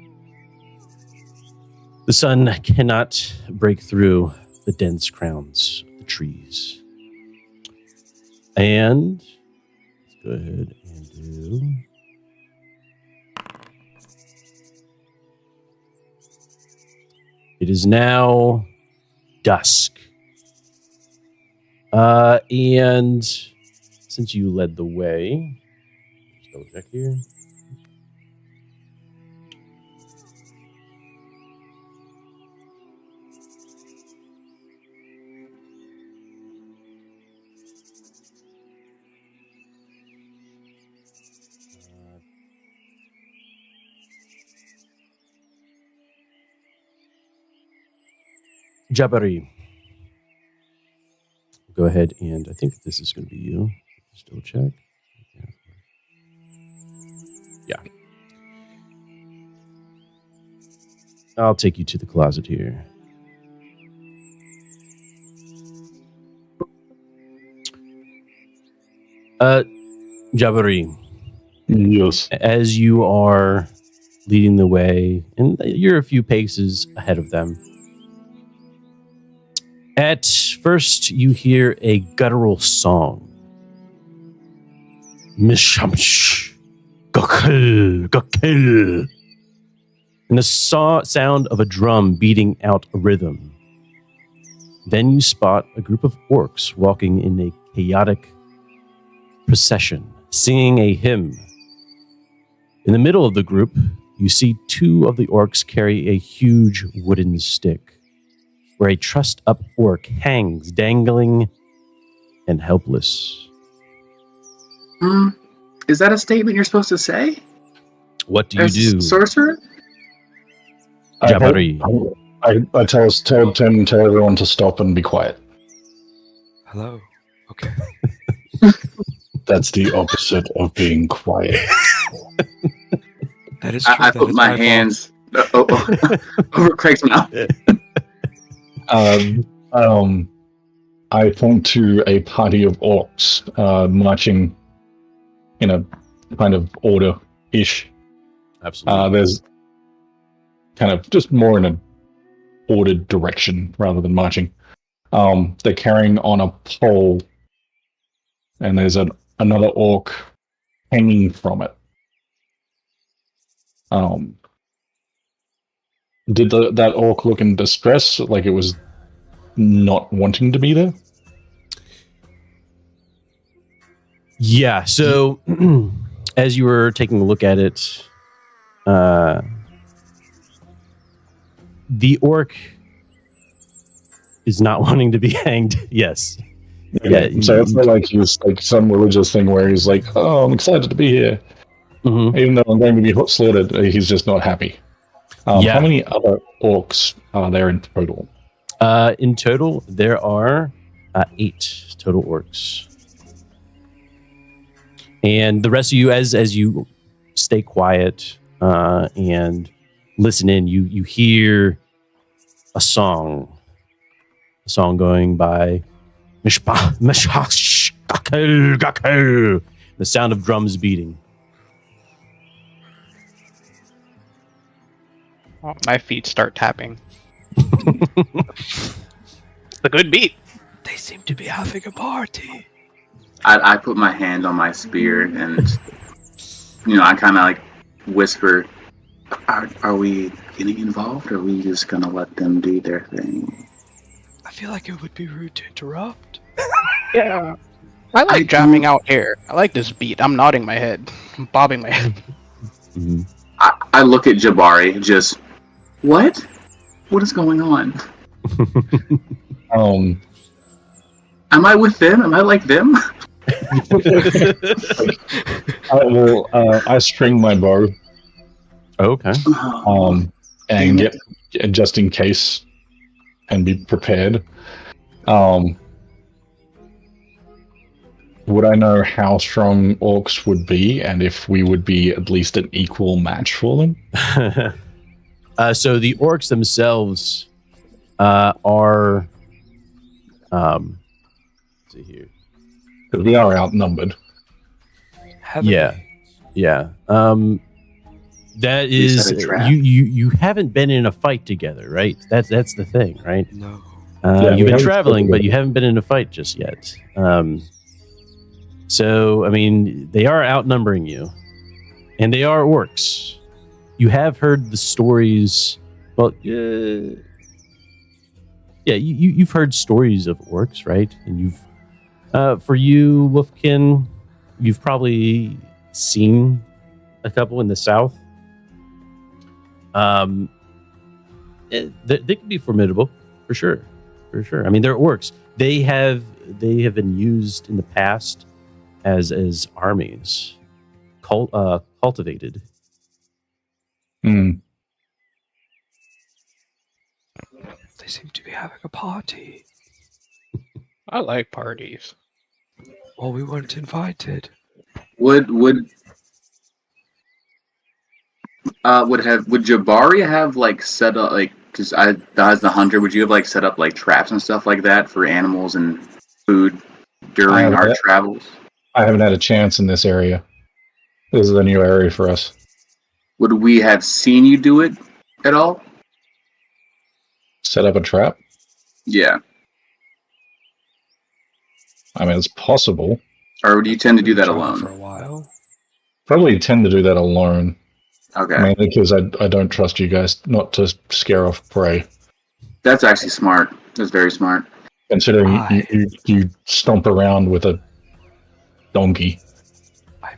E: The sun cannot break through the dense crowns of the trees. And let's go ahead and do... It is now dusk. And since you led the way, let's double check here. Jabari. Go ahead, and I think this is going to be you. Still check. Yeah. I'll take you to the closet here. Jabari.
D: Yes.
E: As you are leading the way, and you're a few paces ahead of them, at first you hear a guttural song. Mishamsh, gakil, gakil. And the sound of a drum beating out a rhythm. Then you spot a group of orcs walking in a chaotic procession, singing a hymn. In the middle of the group, you see two of the orcs carry a huge wooden stick, where a trussed-up orc hangs, dangling and helpless.
A: Is that a statement you're supposed to say?
E: What do you
A: As
E: do,
A: sorcerer?
E: Jabari?
D: I tell Tim, tell everyone to stop and be quiet.
B: Hello. Okay.
D: That's the opposite of being quiet.
B: That is true.
A: I put my hands over Craig's mouth.
D: I point to a party of orcs marching in a kind of order-ish.
E: Absolutely.
D: There's kind of just more in an ordered direction rather than marching. They're carrying on a pole, and there's another orc hanging from it. Did that orc look in distress, like it was not wanting to be there?
E: Yeah, so as you were taking a look at it, the orc is not wanting to be hanged. Yes.
D: Yeah. So it's not like he's like some religious thing where he's like, "Oh, I'm excited to be here, even though I'm going to be slaughtered." He's just not happy. How many other orcs are there in total?
E: In total, there are 8 total orcs. And the rest of you, as you stay quiet and listen in, you hear a song going by Mishhash Gakel Gakel. The sound of drums beating.
C: Oh, my feet start tapping. It's a good beat.
B: They seem to be having a party.
A: I put my hand on my spear and, I kind of like whisper, are we getting involved, or are we just going to let them do their thing?
B: I feel like it would be rude to interrupt.
C: Yeah. I like jamming out here. I like this beat. I'm nodding my head. I'm bobbing my head.
E: Mm-hmm.
A: I look at Jabari, just, what? What is going on? Am I with them? Am I like them?
D: I string my bow.
E: Okay.
D: And get just in case, and be prepared. Would I know how strong orcs would be, and if we would be at least an equal match for them?
E: So the orcs themselves are. Let's see here.
D: Because we are outnumbered.
E: Yeah. That is you haven't been in a fight together, right? That's the thing, right?
B: No.
E: You've been traveling, but you haven't been in a fight just yet. So I mean, they are outnumbering you, and they are orcs. You have heard the stories. Well, you've heard stories of orcs, right? And you've, for you, Wolfkin, you've probably seen a couple in the south. They can be formidable, for sure. I mean, they're orcs. They have been used in the past as armies, cultivated.
B: They seem to be having a party.
C: I like parties.
B: Well, we weren't invited.
A: Would Jabari have like set up like because as the hunter, would you have like set up like traps and stuff like that for animals and food during our travels?
D: I haven't had a chance in this area. This is a new area for us.
A: Would we have seen you do it at all?
D: Set up a trap?
A: Yeah.
D: I mean, it's possible.
A: Or do you tend to do that
B: For
A: alone?
B: a while.
D: Probably tend to do that alone.
A: Okay.
D: Mainly because I don't trust you guys not to scare off prey.
A: That's actually smart. That's very smart.
D: Considering you stomp around with a donkey.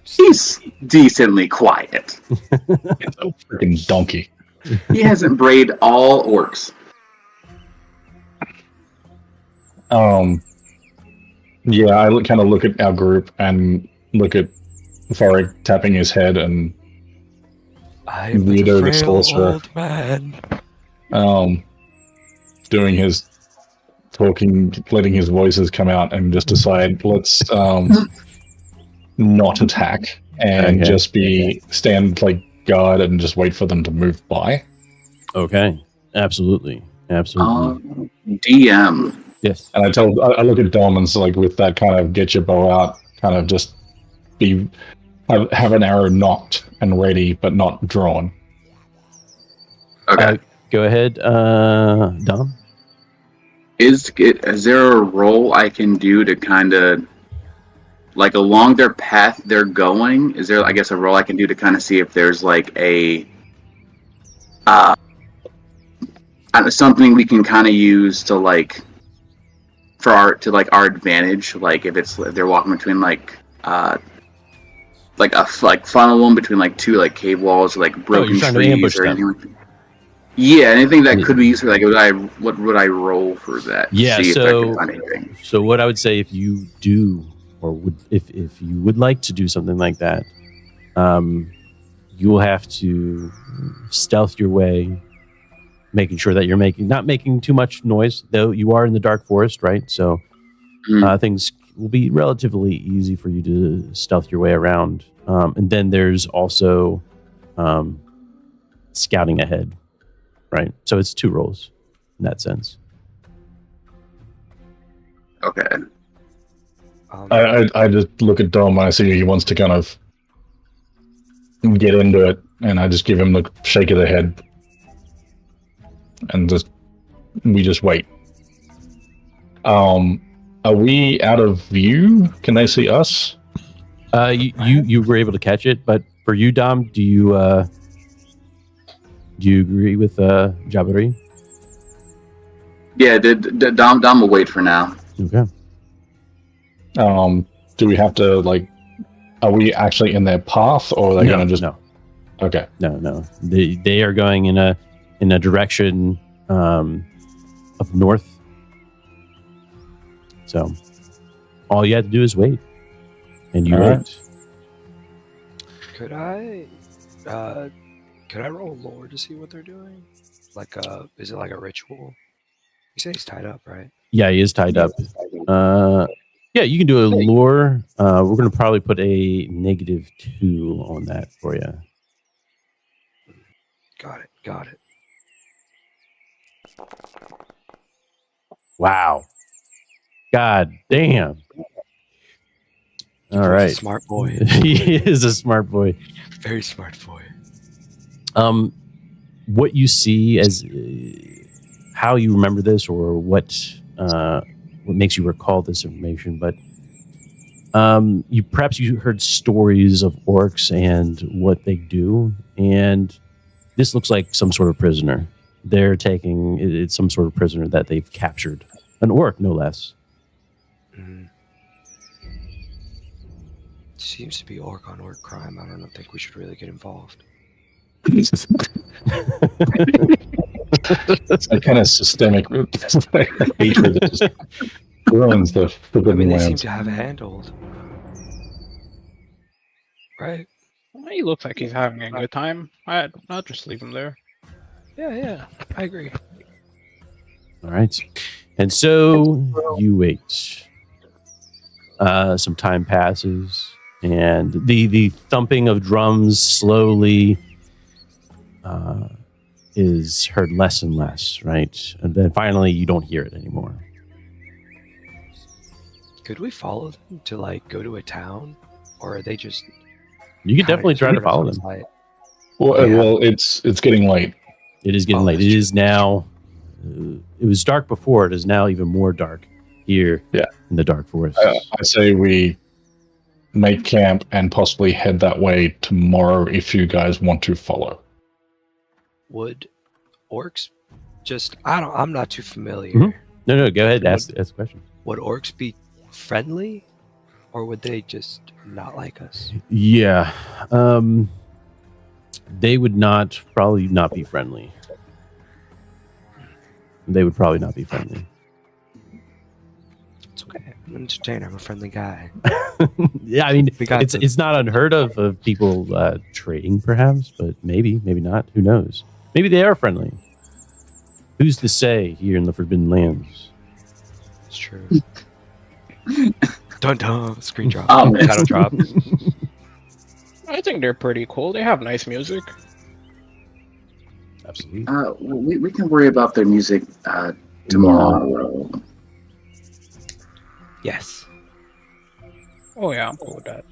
A: He's decently quiet.
D: It's a freaking donkey.
A: He hasn't brayed all orcs.
D: Yeah, I kind of look at our group and look at Farik tapping his head and
B: I'm
D: Guido the
B: the
D: sorcerer,
B: old man.
D: doing his talking, letting his voices come out, and just decide let's not attack and just stand like guard and just wait for them to move by.
E: Okay, absolutely.
A: DM.
E: Yes.
D: And I look at Dom and so like with that kind of get your bow out, kind of just have an arrow knocked and ready, but not drawn.
A: Okay.
E: Go ahead, Dom.
A: Is there a roll I can do to kind of like along their path they're going? Is there, I guess, a roll I can do to kind of see if there's like a something we can kind of use to like for our advantage? Like if they're walking between like funnel one between like two like cave walls or like broken trees or anything like that. Yeah, anything that could be useful. Like, what would I roll for that?
E: Yeah,
A: see if I can find
E: so
A: anything.
E: so what I would say if you do or would if you would like to do something like that, you will have to stealth your way, making sure that you're not making too much noise, though you are in the dark forest, right? So things will be relatively easy for you to stealth your way around. And then there's also scouting ahead, right? So it's 2 rolls in that sense.
A: Okay.
D: I just look at Dom and I see he wants to kind of get into it, and I just give him the shake of the head, and we just wait. Are we out of view? Can they see us?
E: You were able to catch it, but for you, Dom, do you agree with Jabari?
A: Yeah, Dom will wait for now.
E: Okay.
D: Do we have to like? Are we actually in their path, or are they going to just?
E: No.
D: Okay.
E: No. They are going in a direction of north. So all you have to do is wait, and you wait.
B: Could I roll lore to see what they're doing? Like is it like a ritual? You say he's tied up, right?
E: Yeah, he is tied up. Yeah, you can do a lore. We're going to probably put a -2 on that for you.
B: Got it.
E: Wow. God damn. All right.
B: Smart boy.
E: He is a smart boy.
B: Very smart boy.
E: What you see as how you remember this, or what makes you recall this information, but you heard stories of orcs and what they do, and this looks like some sort of prisoner. It's some sort of prisoner that they've captured, an orc no less.
B: Seems to be orc on orc crime. I don't think we should really get involved.
D: It's a kind of systemic hatred that just ruins the forbidden
B: they
D: lands.
B: seem to have it handled. Right?
C: He looks like he's having a good time. I'll just leave him there.
B: Yeah, I agree.
E: All right. And so you wait. Some time passes, and the thumping of drums slowly is heard less and less, right? And then finally you don't hear it anymore.
B: Could we follow them to like go to a town, or are they just?
E: You could
B: kinda
E: definitely
B: just
E: try to
B: leave us
E: follow
B: on
E: them.
B: site?
D: Well,
B: Yeah.
D: well, it's getting late.
E: It is getting
B: Oh,
E: late.
B: that's
E: It
B: true.
E: is now. It was dark before. It is now even more dark here.
D: Yeah.
E: In the dark forest.
D: I say we make camp and possibly head that way tomorrow if you guys want to follow.
B: Would orcs just? I'm not too familiar.
E: Mhm. No. Go ahead. Ask the question.
B: Would orcs be friendly, or would they just not like us?
E: Yeah. They would probably not be friendly. They would probably not be friendly.
B: It's okay. I'm an entertainer. I'm a friendly guy.
E: Yeah, I mean,
B: We got this.
E: it's not unheard of people trading, perhaps, but maybe not. Who knows? Maybe they are friendly. Who's to say here in the Forbidden Lands?
B: It's true. Dun dun. Screen drop.
A: Oh, man.
B: Shadow drop.
C: I think they're pretty cool. They have nice music.
E: Absolutely.
A: We can worry about their music tomorrow.
B: Yes.
C: Oh yeah, I'm cool with that.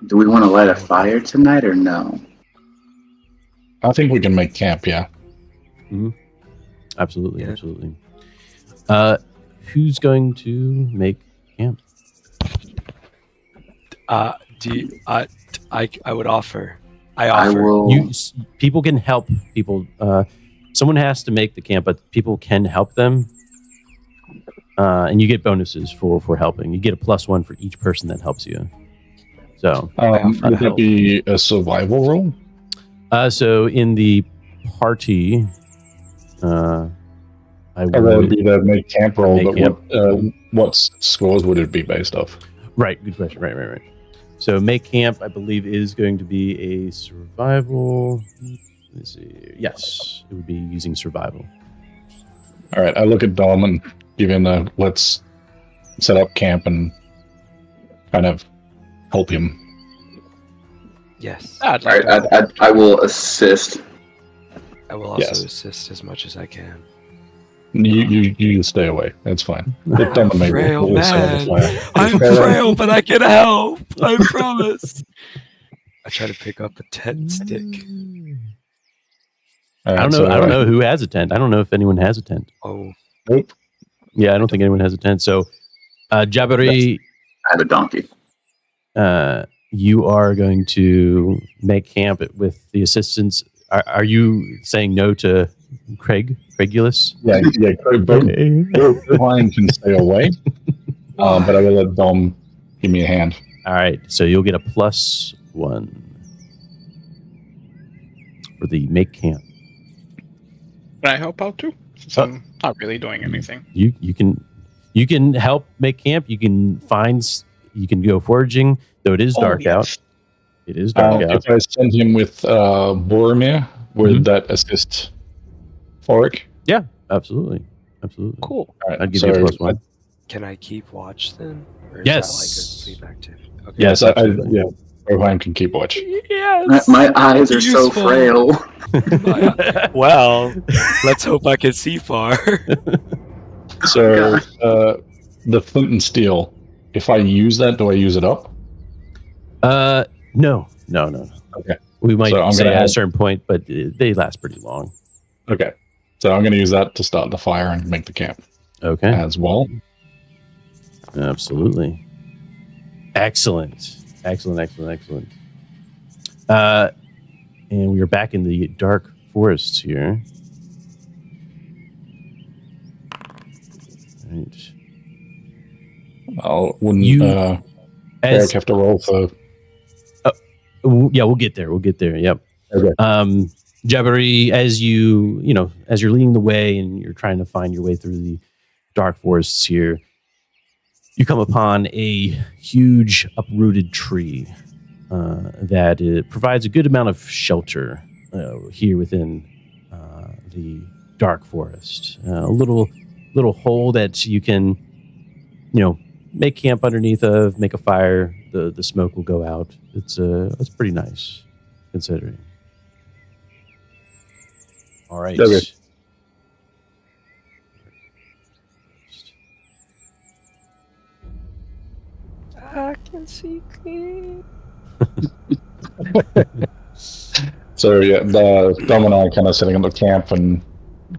A: Do we want to light a fire tonight or no?
D: I think we can make camp, yeah.
E: Absolutely.
B: Yeah.
E: Absolutely. Who's going to make camp?
B: Do you, I would offer. I
A: I
B: offer.
A: will.
E: People can help people. Someone has to make the camp, but people can help them. And you get bonuses for helping. You get a +1 for each person that helps you. So,
D: Would that be a survival roll?
E: so in the party, I
D: Or that would
E: would.
D: be the make camp roll,
E: Make
D: but
E: camp.
D: what scores would it be based off?
E: Right, good question. Right. So make camp, I believe, is going to be a survival. Let's see. Yes, it would be using survival.
D: All right, I look at Dom and give him a let's set up camp and kind of help him.
B: Yes.
C: I'd
A: All
C: like
A: right,
C: to help.
A: I will assist.
B: I will also
D: Yes.
B: assist as much as I can.
D: You stay away. That's fine. If Dom and Mabel
B: frail
D: will set up a
B: man.
D: fire.
B: I'm frail, but I can help. I promise. I try to pick up a tent stick.
D: All right,
E: I don't know.
D: so,
E: I don't know who has a tent. I don't know if anyone has a tent.
B: Oh,
D: Nope.
E: Yeah, I don't think anyone has a tent. So, Jabari,
A: I have a donkey.
E: you are going to make camp with the assistance. Are you saying no to Craigulus?
D: Yeah. Both line can stay away, but I will let Dom give me a hand.
E: All right. So you'll get a +1 for the make camp.
C: Can I help out too? Since I'm not really doing anything.
E: You can help make camp. You can you can go foraging, though it is dark out. It is dark out.
D: If I send him with Boromir, would that assist Forik?
E: Yeah, absolutely.
C: Cool.
D: All right,
E: I'd give you a +1.
B: can I keep watch then? Or is
E: Yes.
B: that like a sleep activity? Okay.
E: Yes, absolutely.
D: Rohan can keep watch.
B: Yes.
A: My eyes are so
B: Useful.
A: frail.
B: Well, let's hope I can see far.
D: So the flint and steel. If I use that, do I use it up?
E: No.
D: Okay.
E: We might
D: So I'm
E: say
D: gonna
E: at a
D: add-
E: certain point, but they last pretty long.
D: Okay. So I'm going to use that to start the fire and make the camp
E: Okay.
D: as well.
E: Absolutely. Excellent. And we are back in the dark forests here. Right.
D: Wouldn't Eric
E: As
D: have to roll for?
E: yeah, we'll get there. Yep.
D: Okay.
E: Jabari, as you're leading the way and you're trying to find your way through the dark forests here, you come upon a huge uprooted tree that provides a good amount of shelter here within the dark forest. A little hole that you can, make camp underneath of, make a fire. The smoke will go out. It's pretty nice, considering. All right.
D: Okay.
B: I can see clear.
D: So yeah, the Dom and I are kind of setting up the camp and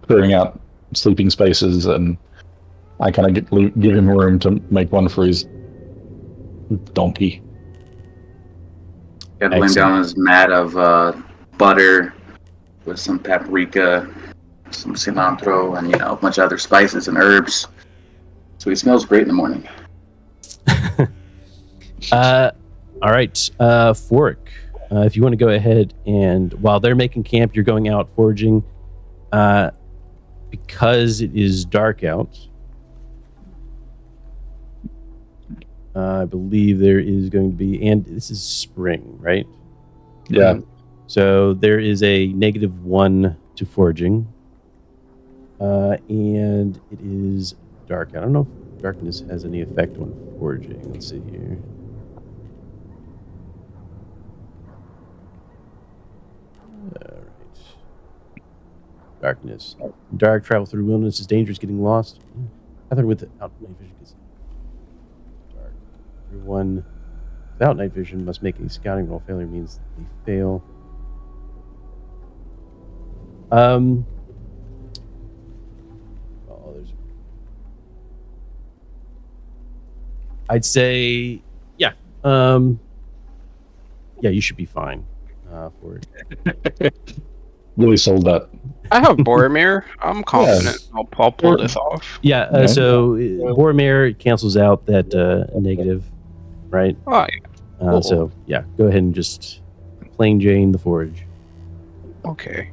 D: clearing out sleeping spaces, and I kind of give him room to make one for his donkey.
A: And laying down his mat of butter with some paprika, some cilantro, and a bunch of other spices and herbs. So he smells great in the morning.
E: All right, Fork. If you want to go ahead and while they're making camp, you're going out foraging. Because it is dark out, I believe there is going to be, and this is spring, right?
D: Yeah.
E: So there is a -1 to foraging, and it is dark. I don't know if darkness has any effect on foraging. Let's see here. All right. Darkness. Dark travel through wilderness is dangerous. Getting lost. I thought without night vision is dark. Everyone without night vision must make a scouting roll. Failure means they fail. Oh, there's. I'd say, yeah. Yeah, you should be fine for it.
D: Really sold that.
C: I have Boromir. I'm confident I'll pull this off.
E: Yeah, so Boromir cancels out that negative, right?
C: Oh, yeah.
E: So, yeah, go ahead and just plain Jane the forage.
C: Okay.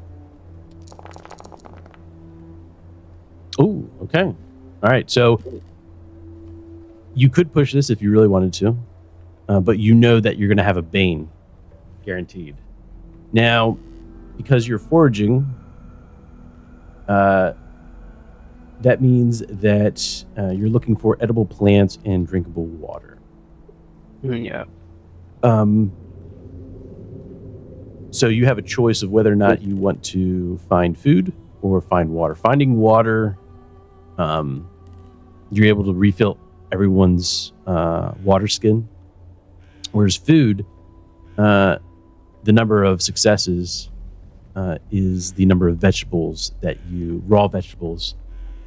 E: Oh, okay. All right, so you could push this if you really wanted to, but you know that you're going to have a Bane, guaranteed. Now, because you're foraging, that means that you're looking for edible plants and drinkable water.
C: Yeah.
E: So you have a choice of whether or not you want to find food or find water. Finding water, you're able to refill everyone's water skin, whereas food, the number of successes is the number of vegetables raw vegetables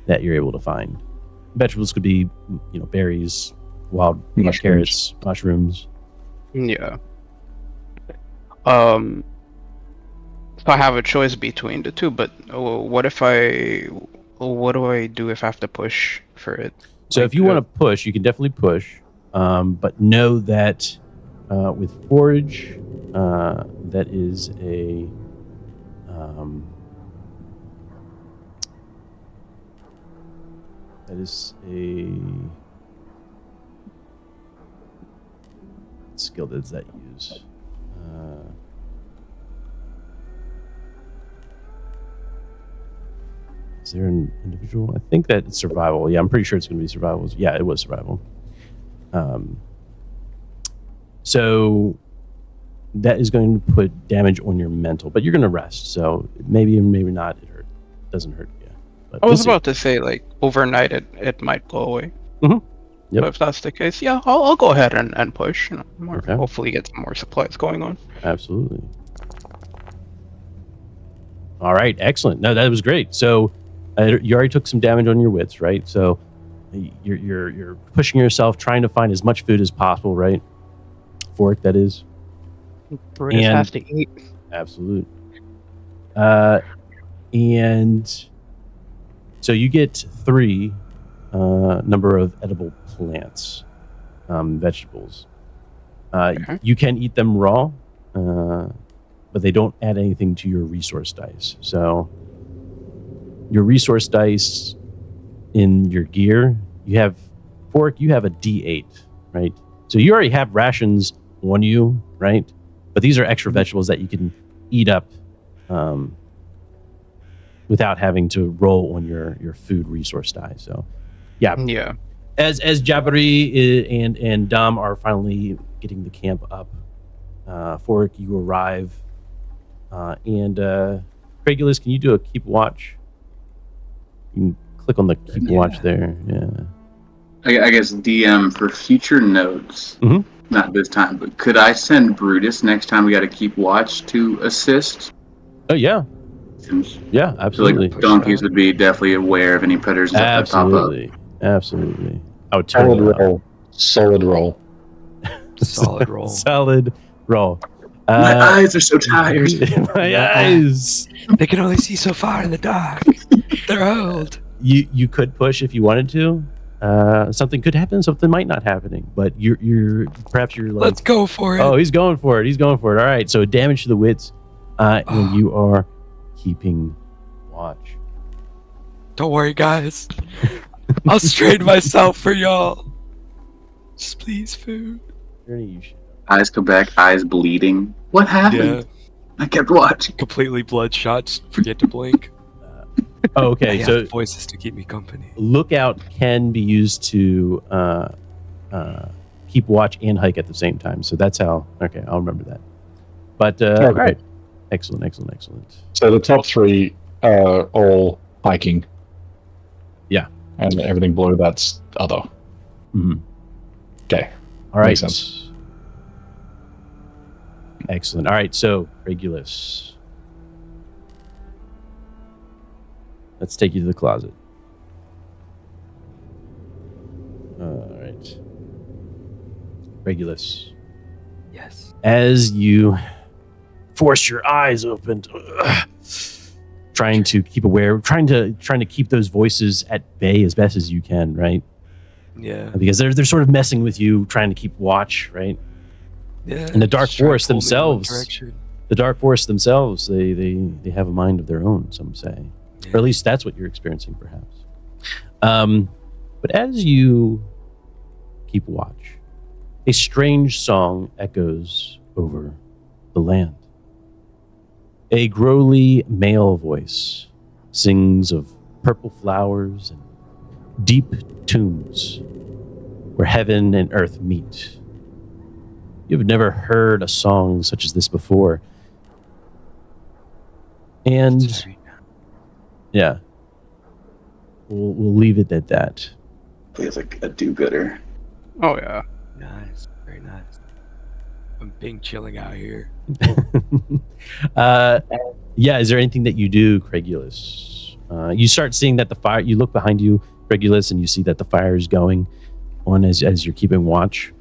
E: that you're able to find. Vegetables could be, berries, wild carrots, mushrooms.
C: Yeah. So I have a choice between the two, but what do I do if I have to push for it?
E: So if you want to push, you can definitely push, but know that with forage, that is a what skill does that use? Is there an individual? I think that it's survival. Yeah, I'm pretty sure it's going to be survival. Yeah, it was survival. So that is going to put damage on your mental, but you're going to rest. So maybe not. It doesn't hurt. Yeah. But
C: I was about to say, like, overnight it might go away.
E: Mm-hmm. Yep.
C: But if that's the case, yeah, I'll go ahead and push.
E: Okay.
C: Hopefully get some more supplies going on.
E: Absolutely. All right, excellent. No, that was great. So you already took some damage on your wits, right? So you're pushing yourself, trying to find as much food as possible, right? Fork, that is.
C: Brutus has to eat.
E: Absolute. And so you get 3 number of edible plants, vegetables. You can eat them raw, but they don't add anything to your resource dice. So your resource dice in your gear, you have Fork, you have a D8, right? So you already have rations on you, right? But these are extra vegetables that you can eat up without having to roll on your food resource die. So, yeah. As Jabari and Dom are finally getting the camp up, Forik, you arrive, and Craigulus, can you do a keep watch? You can click on the keep watch there. Yeah.
A: I guess DM for future notes. Not this time, but could I send Brutus next time we got to keep watch to assist?
E: Oh yeah. Yeah, absolutely.
A: Like donkeys would be definitely aware of any predators that pop up.
E: Absolutely. I would
D: solid roll. Solid roll.
B: Solid roll.
E: Solid roll.
A: My eyes are so tired.
E: My eyes.
B: They can only see so far in the dark. They're old.
E: You could push if you wanted to. Something could happen, something might not happening, but you're like,
B: let's go for it.
E: Oh, he's going for it. All right, so damage to the wits, and you are keeping watch.
B: Don't worry, guys. I'll strain myself for y'all. Just please, food.
A: Eyes come back, eyes bleeding. What happened?
B: Yeah.
A: I kept watching.
B: Completely bloodshot. Just forget to blink.
E: Okay, so
B: voices to keep me company.
E: Lookout can be used to keep watch and hike at the same time. So that's how. Okay, I'll remember that. But all right, excellent.
D: So the top three are all hiking.
E: Yeah,
D: and everything below that's other. Okay,
E: all right.
D: Makes sense.
E: Excellent. All right, so Regulus. Let's take you to the closet. All right. Regulus.
B: Yes.
E: As you force your eyes open, trying to keep aware, trying to keep those voices at bay as best as you can, right?
B: Yeah.
E: Because they're sort of messing with you, trying to keep watch, right?
B: Yeah.
E: And the Dark Forest themselves, they have a mind of their own, some say. Yeah. Or at least that's what you're experiencing, perhaps. But as you keep watch, a strange song echoes over the land. A growly male voice sings of purple flowers and deep tombs where heaven and earth meet. You've never heard a song such as this before. And yeah, we'll leave it at that.
A: Feels like a do-gooder.
C: Oh yeah.
B: Nice, very nice. I'm being chilling out here.
E: Yeah, is there anything that you do, Craigulus? You start seeing that the fire, you look behind you, Craigulus, and you see that the fire is going on as you're keeping watch.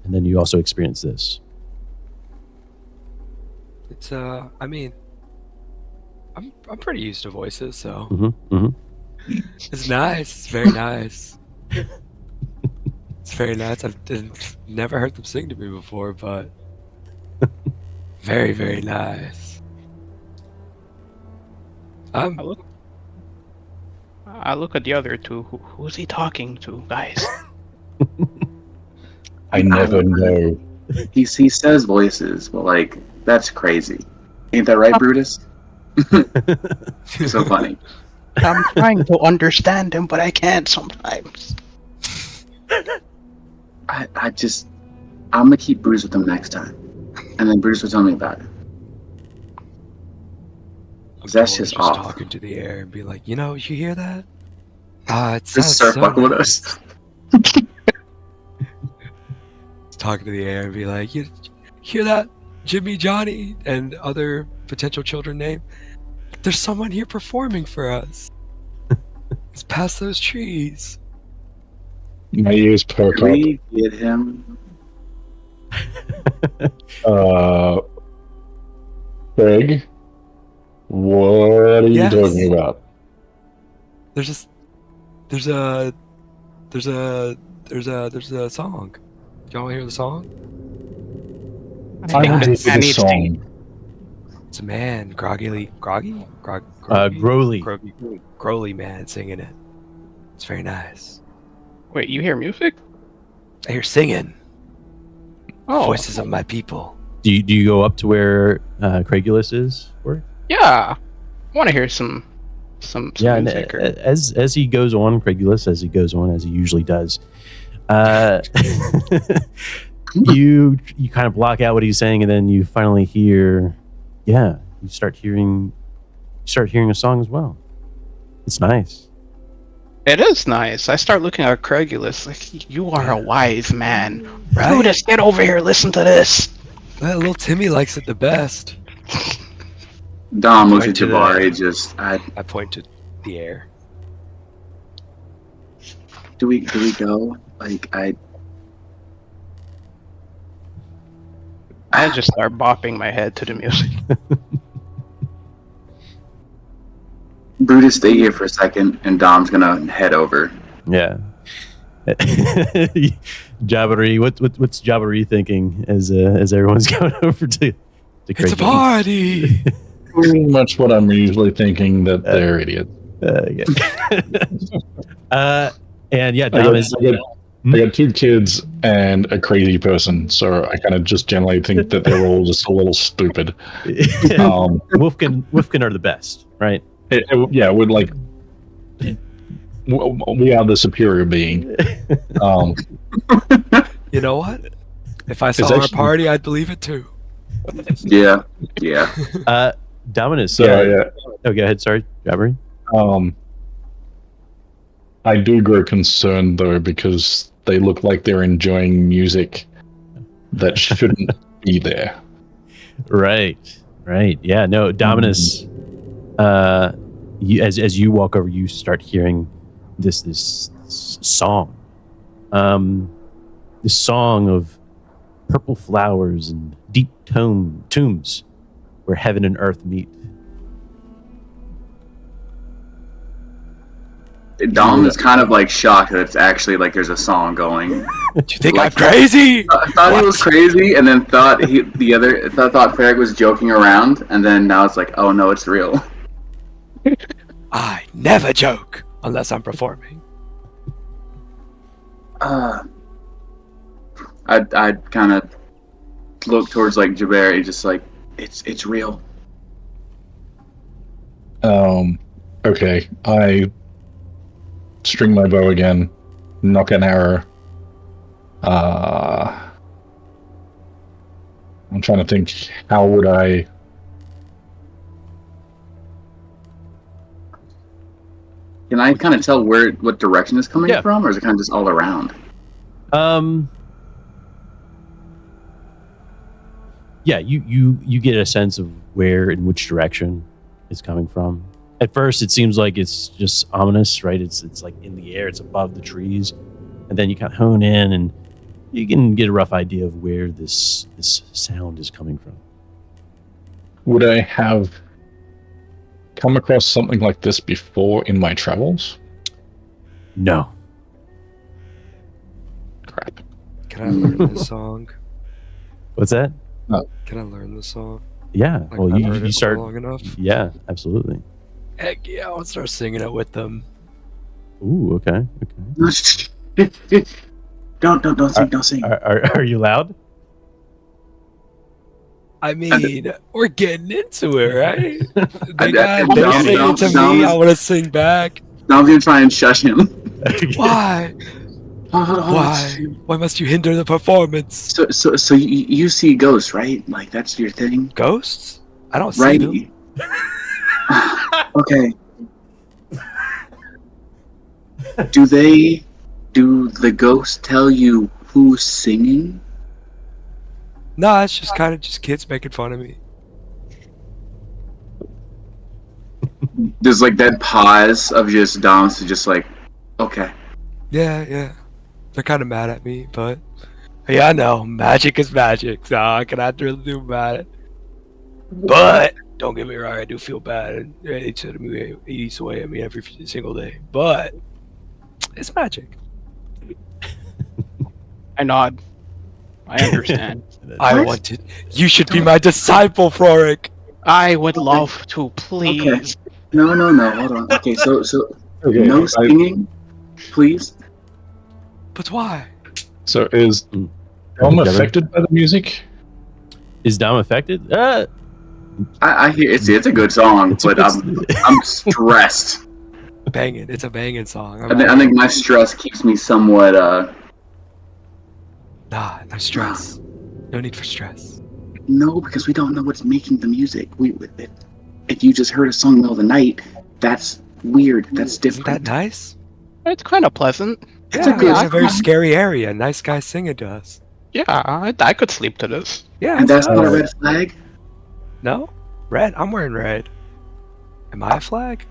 E: And then you also experience this.
B: It's I mean, I'm pretty used to voices, so it's nice. It's very nice. It's very nice. I've never heard them sing to me before, but very, very nice.
C: I look at the other two. Who's he talking to, guys?
D: I never know.
A: He says voices, but like that's crazy. Ain't that right, Brutus? So funny.
C: I'm trying to understand him, but I can't sometimes.
A: I'm gonna keep Bruce with him next time, and then Bruce will tell me about it. That's just off.
B: Talking to the air and be like, you hear that? It's
A: just start fucking with us.
B: Talking to the air and be like, you hear that, Jimmy, Johnny, and other potential children name? There's someone here performing for us. It's past those trees.
D: My ears perk up.
A: Can we get him?
D: Greg, what are you talking about?
B: There's a song. Do y'all want to hear the song?
D: I want to hear the song.
B: It's a man, Groggy, man singing it. It's very nice.
C: Wait, you hear music?
B: I hear singing.
C: Oh,
B: voices of my people.
E: Do you go up to where Craigulus is? Or?
C: Yeah. want to hear some
E: Yeah, and
C: music.
E: as he goes on, Craigulus, as he goes on, as he usually does, you kind of block out what he's saying, and then you finally hear, you start hearing a song as well. It's nice.
C: It is nice. I start looking at Craigulus like, you are a wise man.
B: Right?
C: Brutus, get over here. Listen to this.
B: Well, little Timmy likes it the best.
A: Dom looks at
B: Point to
A: Jabari.
B: I point to the air.
A: Do we go? Like
C: I just start bopping my head to the music.
A: Brutus, stay here for a second, and Dom's gonna head over.
E: Yeah. Jabari, what's Jabari thinking as everyone's going over to
B: It's a party.
D: Pretty much what I'm usually thinking, that they're idiots.
E: And yeah, Dom is.
D: I got 2 kids and a crazy person, so I kind of just generally think that they're all just a little stupid.
E: Wolfkin are the best, right?
D: We're like, we are the superior being.
B: You know what? If I saw our party, I'd believe it too.
A: Yeah.
E: Dominus.
D: Yeah.
E: Oh, go ahead. Sorry, Jabari.
D: I do grow concerned though, because they look like they're enjoying music that shouldn't be there.
E: Right. Yeah. No, Dominus. As you walk over, you start hearing this song. This song of purple flowers and deep tombs where heaven and earth meet.
A: Dom is kind of like shocked that it's actually like there's a song going.
B: Do you think I'm crazy?
A: I thought he was crazy, and then thought Farag was joking around, and then now it's like, oh no, it's real.
B: I never joke unless I'm performing.
A: I'd kind of look towards like Jabari, just like it's real.
D: Okay. I string my bow again, knock an arrow. I'm trying to think, how would I...
A: Can I kind of tell what direction it's coming from, or is it kind of just all around?
E: Yeah, you get a sense of where and which direction it's coming from. At first, it seems like it's just ominous, right? It's like in the air, it's above the trees, and then you kind of hone in, and you can get a rough idea of where this sound is coming from.
D: Would I have come across something like this before in my travels?
E: No.
D: Crap.
B: Can I learn this song?
E: What's that?
B: Can I learn this song?
E: Yeah.
B: Like,
E: well,
B: I've heard
E: you
B: it
E: start.
B: long enough.
E: Yeah, absolutely.
B: Heck yeah! I'll start singing it with them.
E: Ooh, okay.
A: Don't sing.
E: Are you loud?
B: I mean, we're getting into it, right? They
A: Dom-
B: sing it to
A: Dom
B: me.
A: is-
B: I want to sing back.
A: Now I'm gonna try and shush him.
B: Why? Why? Why must you hinder the performance?
A: So you see ghosts, right? Like that's your thing,
B: Ghosts? I don't see
A: right?
B: them.
A: Okay. Do the ghosts tell you who's singing?
B: No, it's just kind of just kids making fun of me.
A: There's like that pause of just Dom to just like, okay.
B: Yeah. They're kind of mad at me, but yeah, I know magic is magic, so I cannot really do about it. But don't get me wrong, I do feel bad. It eats away at me every single day. But it's magic.
C: I nod. I understand.
B: I wanted. You should be my disciple, Florik.
C: I would love to, please.
A: Okay. No, hold on. Okay, so
D: Okay,
A: no singing, please.
B: But why?
D: So is Dom affected by the music?
E: Is Dom affected?
A: I hear it's a good song,
E: It's a
A: but
E: good
A: I'm stressed.
B: Banging. It's a banging song.
A: I think my stress keeps me somewhat
B: Nah, no stress. No need for stress.
A: No, because we don't know what's making the music. If you just heard a song in the middle of the night, that's weird. That's
B: Isn't
A: different.
B: that nice?
C: It's kind of pleasant.
A: It's
B: Yeah,
A: a good
B: it's a very
A: song.
B: scary area. Nice guy singing to us.
C: Yeah, I could sleep to this.
B: Yeah,
A: And that's not a
B: nice.
A: red flag.
B: No? Red? I'm wearing red. Am I a flag?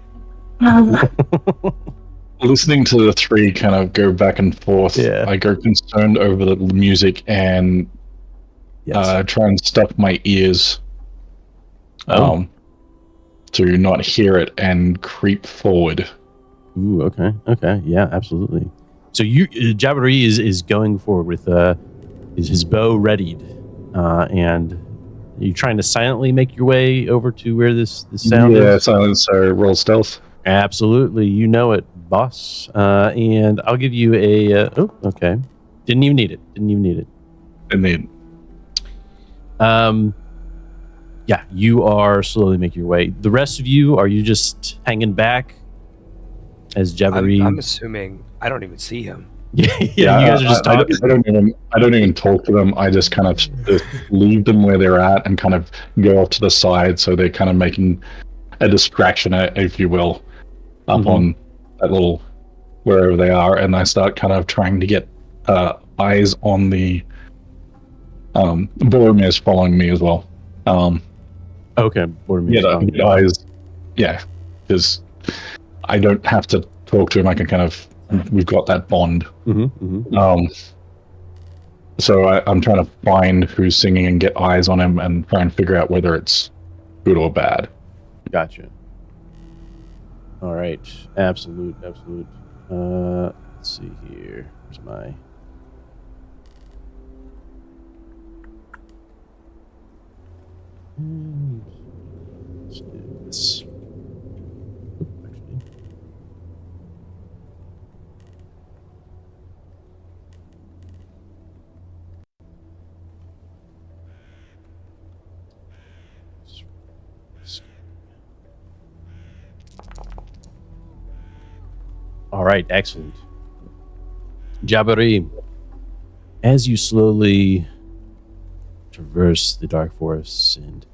D: Listening to the three kind of go back and forth,
E: Yeah.
D: I go concerned over the music and
E: Yes.
D: try and stuff my ears
E: Oh.
D: to not hear it and creep forward.
E: Ooh, okay. Okay. Yeah, absolutely. So Jabari is going forward with his bow readied, and you're trying to silently make your way over to where this sound
D: Yeah,
E: is.
D: silence. So roll stealth.
E: Absolutely, you know it, boss. And I'll give you a. Oh, okay. Didn't even need it.
D: And then
E: Yeah, you are slowly making your way. The rest of you, are you just hanging back as Jabari?
B: I'm assuming I don't even see him.
E: yeah, you guys are just talking.
D: I don't even talk to them. I just kind of just leave them where they're at and kind of go off to the side, so they're kind of making a distraction, if you will, up on that little wherever they are, and I start kind of trying to get eyes on the Boromir's following me as well.
E: Okay,
D: Get eyes. Yeah, because I don't have to talk to him. I can kind of. We've got that bond. So I'm trying to find who's singing and get eyes on him and try and figure out whether it's good or bad.
E: Gotcha. All right, absolute. Let's see here. Where's my? Let's do this. Actually. All right, excellent. Jabari, as you slowly traverse the dark forests and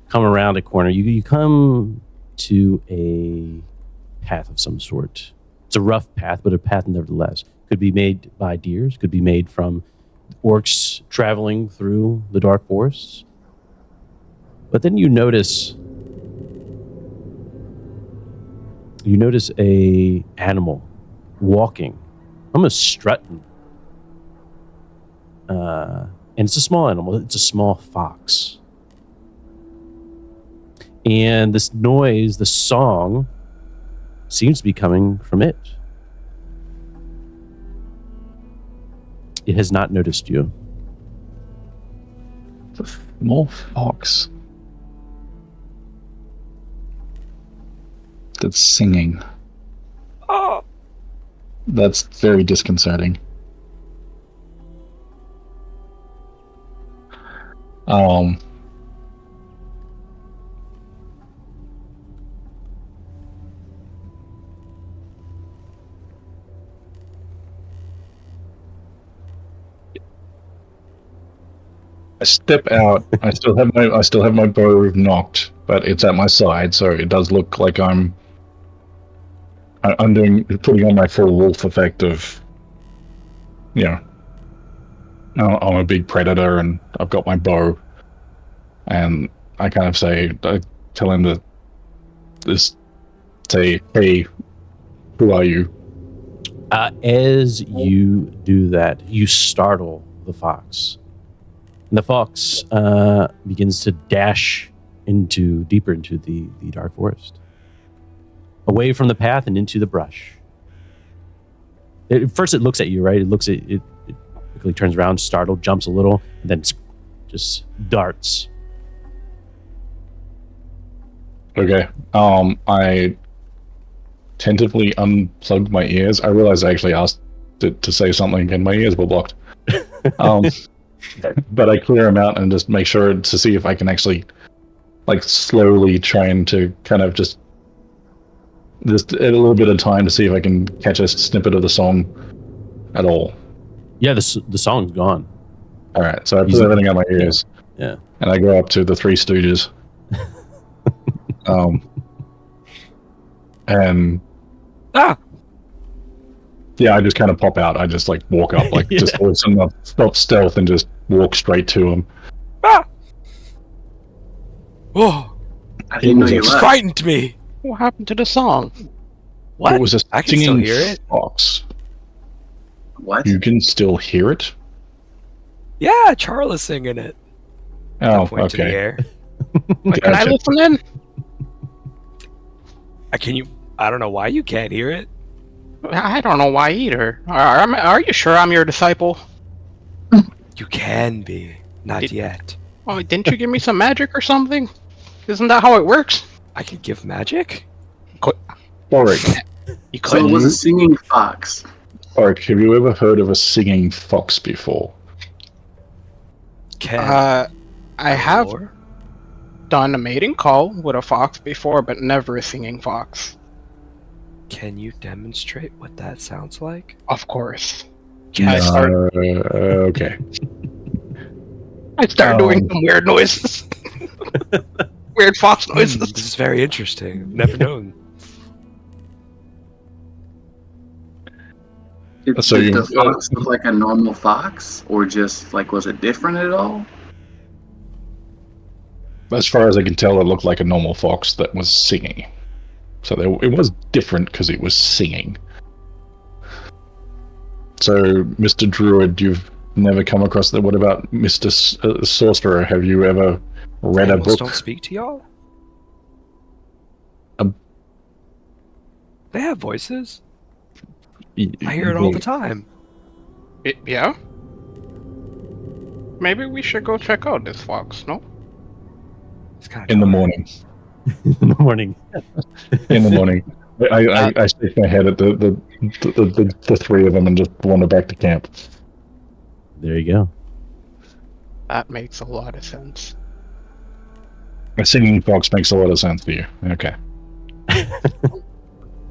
E: come around a corner, you come to a path of some sort. It's a rough path, but a path nevertheless. Could be made by deers, could be made from orcs traveling through the dark forests. But then you notice a animal walking, almost strutting. And it's a small animal. It's a small fox. And this noise, the song, seems to be coming from it. It has not noticed you.
D: The small fox that's singing.
B: Oh.
D: That's very disconcerting. I step out. I still have my bow knocked, but it's at my side, so it does look like I'm putting on my full wolf effect of, I'm a big predator and I've got my bow, and I kind of tell him to just say, "Hey, who are you?"
E: As you do that, you startle the fox. And the fox begins to dash deeper into the dark forest, away from the path and into the brush. First, it looks at you, right? It quickly turns around, startled, jumps a little, and then just darts.
D: Okay. I tentatively unplugged my ears. I realized I actually asked it to say something, and my ears were blocked. But I clear them out and just make sure to see if I can actually like slowly trying to kind of just a little bit of time to see if I can catch a snippet of the song at all.
E: Yeah, the song's gone.
D: All right, so I put everything on my ears.
E: Yeah.
D: And I go up to the Three Stooges. And yeah, I just kind of pop out. I just like walk up, like just stop stealth and just walk straight to him.
B: Oh,
A: I didn't know you left.
B: frightened me.
C: What happened to the song?
B: What?
D: It was a
B: I can still
D: singing
B: hear it.
D: fox.
A: What?
D: You can still hear it?
B: Yeah, Charla's singing it.
D: Oh,
B: Point to the
D: okay.
B: air.
C: Can I listen in?
B: Can you? I don't know why you can't hear it.
C: I don't know why either. Are you sure I'm your disciple?
B: You can be. Not yet.
C: Oh, didn't you give me some magic or something? Isn't that how it works?
B: I can give magic?
D: Warwick,
C: You
A: So it
C: couldn't.
A: was a singing fox.
D: Warwick, have you ever heard of a singing fox before?
B: Can.
C: I have
B: Or?
C: done a mating call with a fox before, but never a singing fox.
B: Can you demonstrate what that sounds like?
C: Of course.
B: Yes.
D: Okay.
C: I started doing some weird noises. Weird fox noises.
B: This is very interesting. I've never known.
A: Did
D: So
A: the
D: you-
A: fox look like a normal fox, or just like was it different at all?
D: As far as I can tell, it looked like a normal fox that was singing. So it was different because it was singing. So, Mr. Druid, you've never come across that. What about Mr. Sorcerer? Have you ever read a
B: Animals
D: book?
B: don't speak to y'all?
D: Um,
B: They have voices. I hear it all the time.
C: Yeah? Maybe we should go check out this fox, no?
B: It's kind
D: In the morning.
E: In the morning.
D: In the morning. I stick my head at the three of them and just wander back to camp.
E: There you go.
C: That makes a lot of sense.
D: A singing fox makes a lot of sense to you. Okay.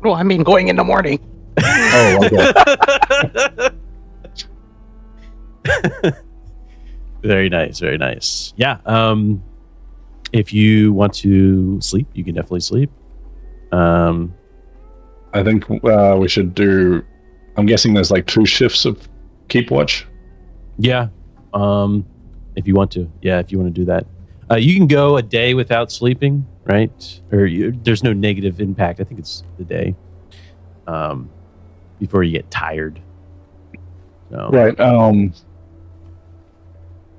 C: No, I mean going in the morning.
D: Oh, okay.
E: Very nice, very nice. Yeah. If you want to sleep, you can definitely sleep.
D: I think we should do. I'm guessing there's like 2 shifts of keep watch.
E: Yeah. If you want to. Yeah, if you want to do that. You can go a day without sleeping, right? Or there's no negative impact. I think it's the day. Before you get tired. So.
D: Right.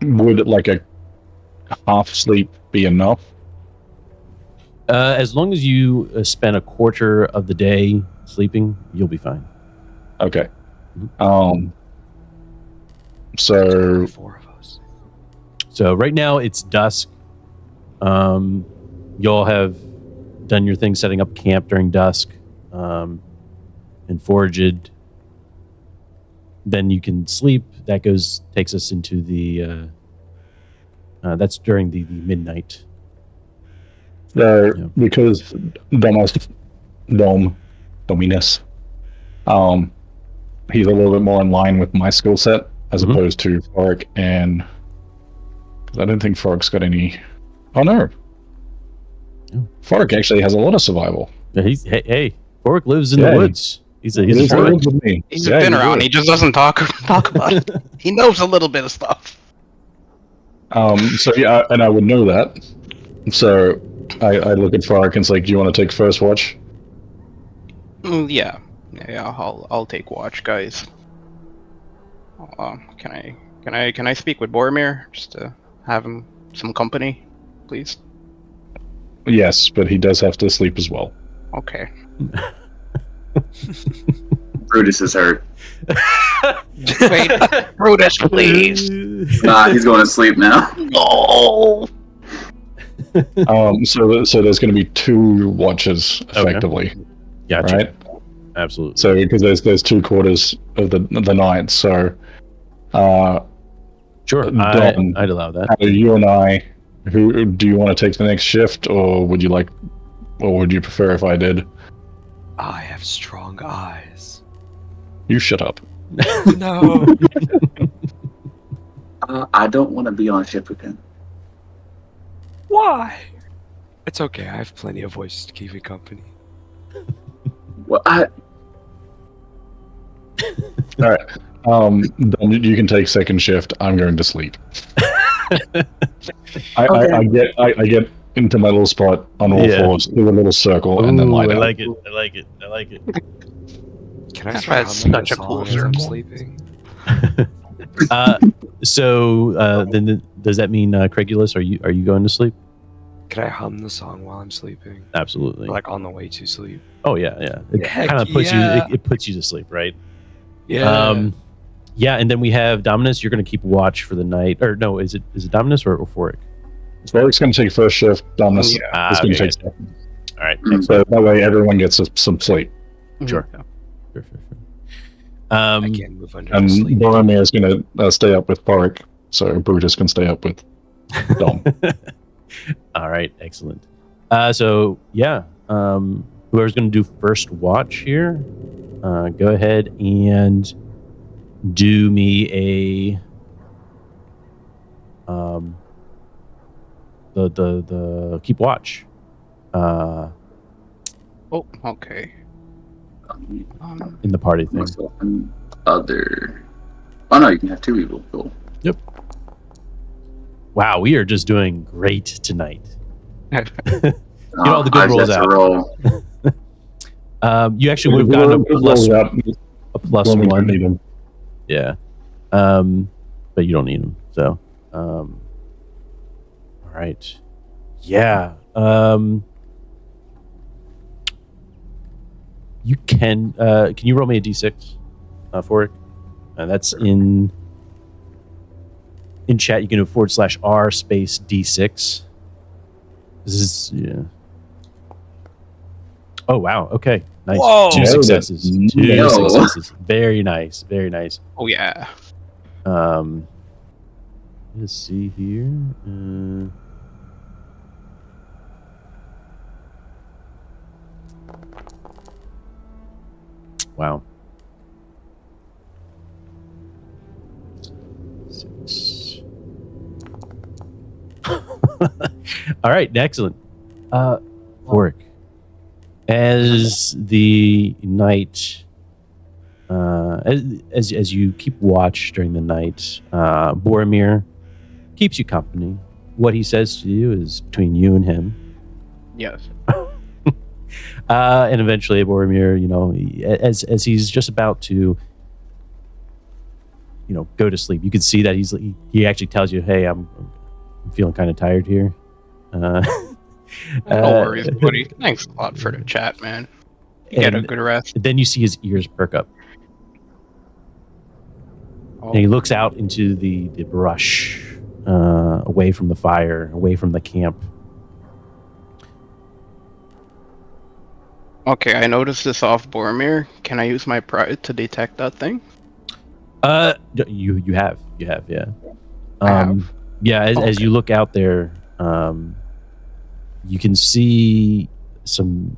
D: Would like a half sleep be enough?
E: As long as you spend a quarter of the day sleeping, you'll be fine.
D: Okay. So
B: 4 of us.
E: So right now it's dusk. Y'all have done your thing setting up camp during dusk, and foraged. Then you can sleep. That takes us into the. That's during the midnight.
D: because Dominus, he's a little bit more in line with my skill set as opposed to Forik, and I don't think Forik's got any. Oh no, Forik actually has a lot of survival.
E: Yeah, hey, Forik lives in the woods. He's a druid.
D: with me.
C: He's been around. He just doesn't talk about it. He knows a little bit of stuff.
D: So yeah, and I would know that. So I look at Forik and it's like, "Do you want to take first watch?"
C: Yeah. I'll take watch, guys. Can I speak with Boromir just to have him some company, please?
D: Yes, but he does have to sleep as well.
C: Okay.
A: Brutus is hurt.
C: Wait, Brutus, please.
A: Nah, he's going to sleep now.
C: No.
D: So there's going to be 2 watches effectively,
E: Gotcha.
D: right?
E: Absolutely.
D: So because there's 2 quarters of the night, so
E: Sure,
D: Dom,
E: I'd allow that.
D: you and I Who do you want to take the next shift, or would you prefer if I did?
B: I have strong eyes.
D: You shut up.
B: No.
A: I don't want to be on ship again.
B: Why? It's okay. I have plenty of voices to keep me company.
A: Well,
D: All right. Then you can take second shift. I'm going to sleep. I get into my little spot on all fours, do a little circle, and then lie
E: I
D: down.
E: like it. I like it. I like it.
B: Can I
C: That's
B: start
C: such
B: humming
C: a
B: a
C: cool
B: song as I'm
C: circle.
B: sleeping?
E: So then, does that mean Craigulus? Are you going to sleep?
B: Can I hum the song while I'm sleeping?
E: Absolutely.
B: Like on the way to sleep?
E: Oh yeah. It
B: Heck
E: kind of puts
B: yeah.
E: you. It puts you to sleep, right?
B: Yeah.
E: Yeah, and then we have Dominus. You're going to keep watch for the night, or no? Is it Dominus or Euphoric?
D: Forik's going to take first shift. Dominus is going to take second.
E: All right.
D: So that way everyone gets some sleep.
E: Sure. Sure.
B: I can't move under
D: And
B: the sleep.
D: Boromir is going to stay up with Forik, so Brutus can stay up with Dom.
E: All right, excellent. So yeah, whoever's going to do first watch here, go ahead and do me a the keep watch.
C: Oh, okay.
E: In the party thing.
A: Other. Oh no, you can have two people. Cool.
E: Yep. Wow, we are just doing great tonight. Get all the good rolls out. You actually would have gotten a plus
D: When we don't
E: one.
D: need them.
E: Yeah. But you don't need them. So, all right. Yeah. You can you roll me a d6 for it? That's in chat. You can do /r space d6. This is Oh wow. Okay. Nice.
B: Whoa.
E: Two successes. Two
A: No.
E: successes. Very nice. Very nice.
C: Oh yeah.
E: Let's see here. Wow. 6. All right, excellent. Warwick, as the night, as you keep watch during the night, Boromir keeps you company. What he says to you is between you and him.
C: Yes.
E: And eventually, Boromir, as he's just about to, go to sleep, you can see that he actually tells you, "Hey, I'm feeling kind of tired here."
C: No worries, buddy. Thanks a lot for the chat, man. You get a good rest.
E: Then you see his ears perk up,
C: Oh.
E: and he looks out into the brush, away from the fire, away from the camp.
C: Okay, I noticed this off Boromir. Can I use my pride to detect that thing?
E: You have, yeah.
C: I have?
E: Yeah, as you look out there, you can see some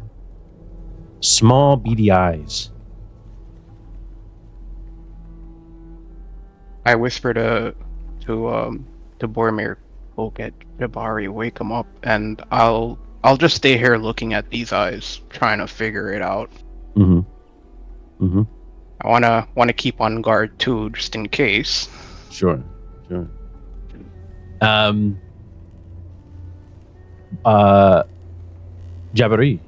E: small beady eyes.
C: I whisper to Boromir, "Go get Jabari, wake him up, and I'll just stay here looking at these eyes, trying to figure it out.
E: Mm-hmm.
C: I wanna keep on guard too, just in case."
E: Sure. Jabari,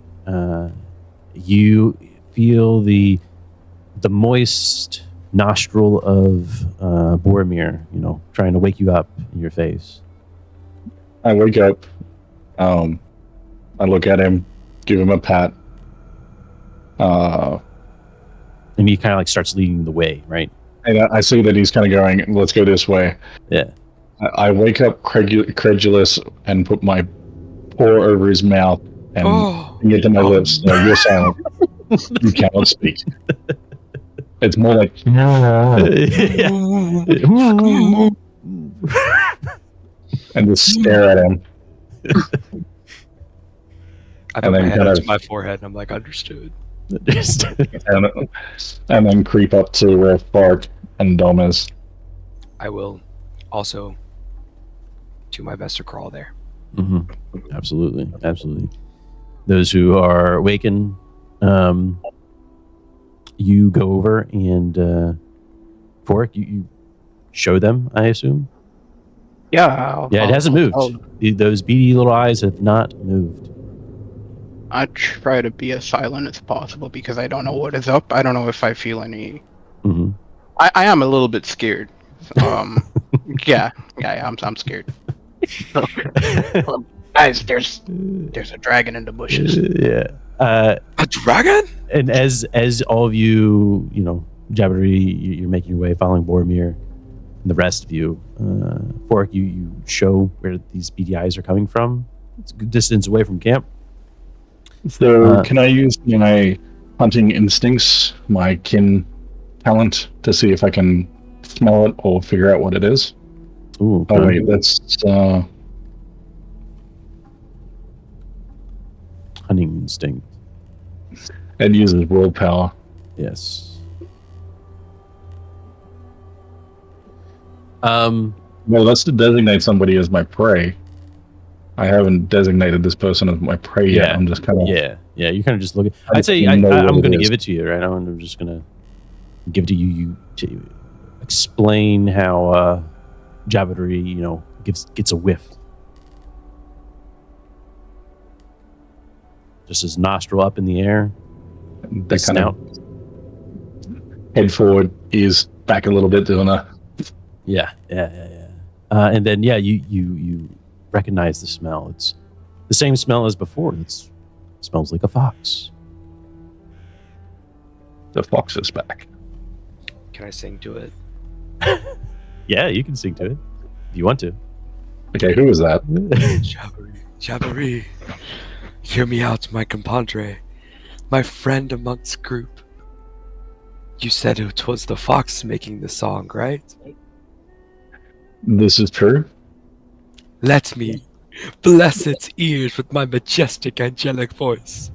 E: you feel the moist nostril of Boromir, trying to wake you up in your face.
D: I wake up. I look at him, give him a pat.
E: And he kind of starts leading the way, right?
D: And I see that he's kind of going, "Let's go this way."
E: Yeah.
D: I wake up credulous and put my paw over his mouth and get to my lips. No, you're silent. You cannot speak. It's more like, and just stare at him.
B: I put
D: And
B: my
D: then
B: head
D: kind
B: up to
D: of-
B: my forehead and I'm like, understood.
D: and then creep up to where Fark and Dom is.
B: I will also do my best to crawl there.
E: Absolutely. Those who are awakened, you go over and Fork, you show them, I assume?
C: Yeah.
E: Yeah, it hasn't moved. Those beady little eyes have not moved.
C: I try to be as silent as possible because I don't know what is up. I don't know if I feel any.
E: Mm-hmm.
C: I am a little bit scared. Yeah, I'm scared. Guys, there's a dragon in the bushes.
E: Yeah.
B: A dragon?
E: And as all of you, Jabbery, you're making your way, following Boromir, and the rest of you, Fork, you show where these beady eyes are coming from. It's a good distance away from camp.
D: So can I use my hunting instincts, my kin talent, to see if I can smell it or figure out what it is?
E: Ooh,
D: Oh wait, that's
E: hunting instinct.
D: it uses willpower.
E: Yes.
D: Well, that's to designate somebody as my prey. I haven't designated this person as my prey yet.
E: Yeah.
D: I'm just kind of
E: Yeah. You're kind of just looking.
D: I
E: I'd say
D: don't know
E: I'm
D: what it
E: going to
D: is.
E: give it to you right now, and I'm just going to give it to you to explain how Jabbery, gets a whiff. Just his nostril up in the air,
D: they
E: his
D: kind
E: snout.
D: of head forward, ears back a little bit, doing a
E: Yeah. And then you recognize the smell. It's the same smell as before. It smells like a fox.
D: the fox is back.
B: Can I sing to it?
E: Yeah, you can sing to it if you want to.
D: Okay, who is that?
B: Jabbery, hear me out, my compadre, my friend amongst group. You said it was the fox making the song, right?
D: This is true.
B: Let me bless its ears with my majestic angelic voice.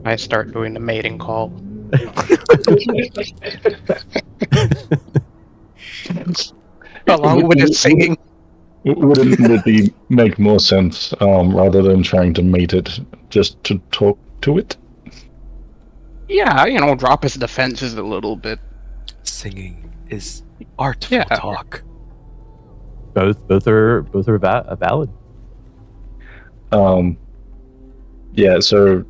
C: I start doing the mating call. Along with the singing.
D: Wouldn't it make more sense rather than trying to mate it, just to talk to it?
C: Yeah, drop his defenses a little bit.
B: Singing is artful
C: Yeah.
B: talk.
E: Both are valid.
D: Yeah, so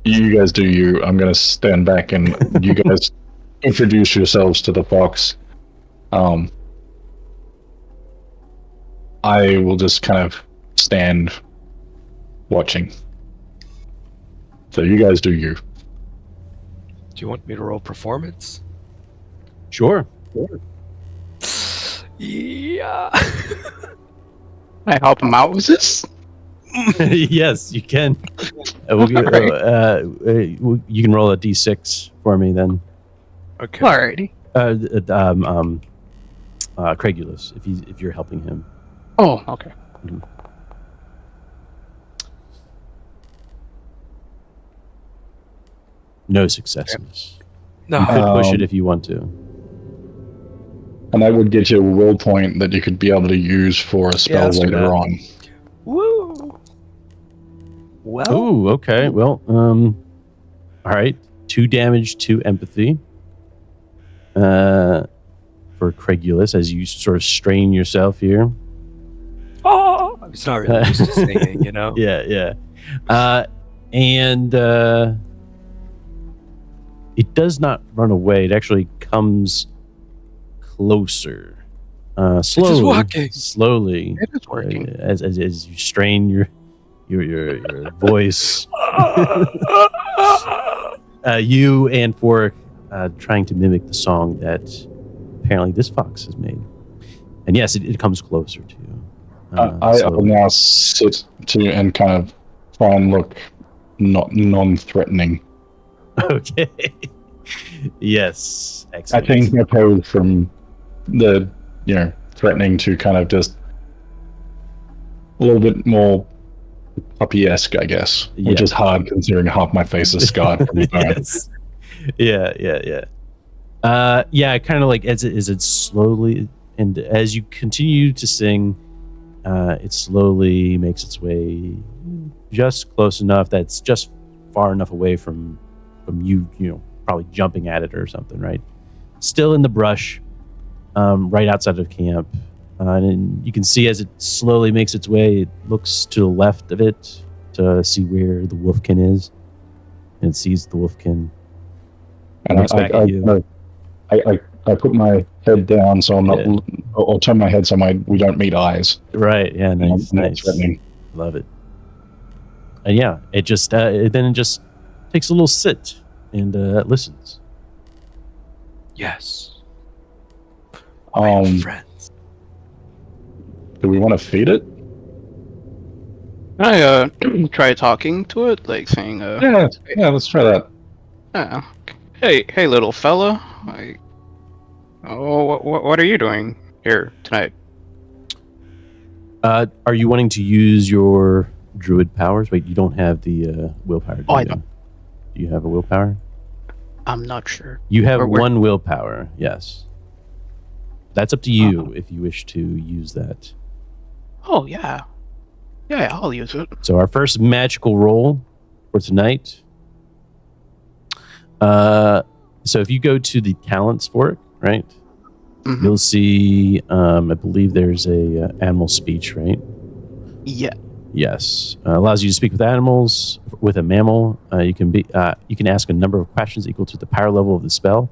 D: you guys do you. I'm going to stand back and you guys introduce yourselves to the fox. I will just kind of stand watching. So you guys do you.
B: Do you want me to roll performance?
E: Sure.
B: Yeah.
C: I help him out with this.
E: Yes, you can. You can roll a d6 for me then.
B: Okay.
C: Alrighty.
E: Craigulus, if you're helping him.
C: Oh, okay.
E: No successes.
B: No.
E: You could push it
D: Um,
E: if you want to.
D: And I would get you a will point that you could be able to use for a spell
E: let's do
D: later
E: that.
D: on.
B: Woo. Well.
E: Oh, okay. Well, all right. 2 damage, 2 empathy. For Craigulus, as you sort of strain yourself here.
B: Oh, it's not really used to singing, you know.
E: Yeah. And it does not run away. It actually comes closer, slowly.
B: walking.
E: Slowly,
C: It is working.
E: as you strain your voice. You and Fork trying to mimic the song that apparently this fox has made, and yes, it comes closer to you.
D: I
E: slowly.
D: will now sit to and kind of try and look not non-threatening.
E: Okay. Yes.
D: I
E: Excellent.
D: changed my pose from the threatening to kind of just little bit more puppy-esque, I guess, which
E: Yeah.
D: is hard considering half my face is scarred from the burn.
E: Yes. Yeah. Kind of like as it slowly, and as you continue to sing, it slowly makes its way just close enough that's just far enough away from you, probably jumping at it or something, right? Still in the brush, right outside of camp. And you can see as it slowly makes its way, it looks to the left of it to see where the wolfkin is. And it sees the wolfkin.
D: And I put my head down so I'm not, or turn my head so we don't meet eyes.
E: Right, yeah, nice.
D: Threatening.
E: Love it. And yeah, it just takes a little sit and listens.
B: Yes. We have friends.
D: Do we want to feed it?
C: I try talking to it, like saying,
D: Yeah, let's try that.
C: Hey, little fella. What are you doing here tonight?
E: Are you wanting to use your druid powers? Wait, you don't have the willpower, do you?
C: I don't.
E: Do you have a willpower?
C: I'm not sure.
E: You have one willpower, yes. That's up to you if you wish to use that.
C: Oh, yeah. Yeah, I'll use it.
E: So our first magical roll for tonight. So if you go to the talents for it, right?
C: Mm-hmm.
E: You'll see, I believe there's a animal speech, right?
C: Yeah.
E: Yes. Allows you to speak with animals. With a mammal, you can ask a number of questions equal to the power level of the spell.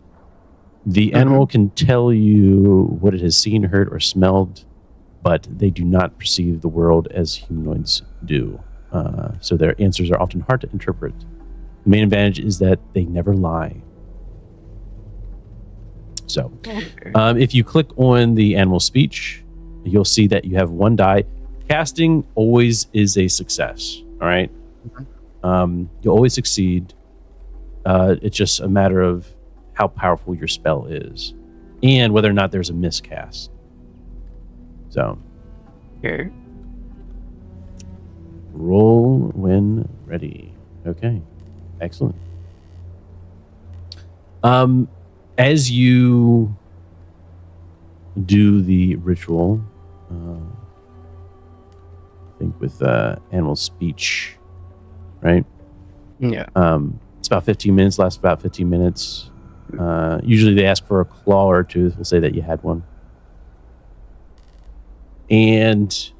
E: The animal can tell you what it has seen, heard, or smelled, but they do not perceive the world as humanoids do. So their answers are often hard to interpret. The main advantage is that they never lie. So, if you click on the animal speech, you'll see that you have one die. Casting always is a success. All right, you'll always succeed. It's just a matter of how powerful your spell is, and whether or not there's a miscast. So,
C: Okay.
E: Roll when ready. Okay, excellent. As you do the ritual, I think with animal speech, right?
C: Yeah.
E: It's about 15 minutes, lasts about 15 minutes. Usually they ask for a claw or a tooth. We'll say that you had one. And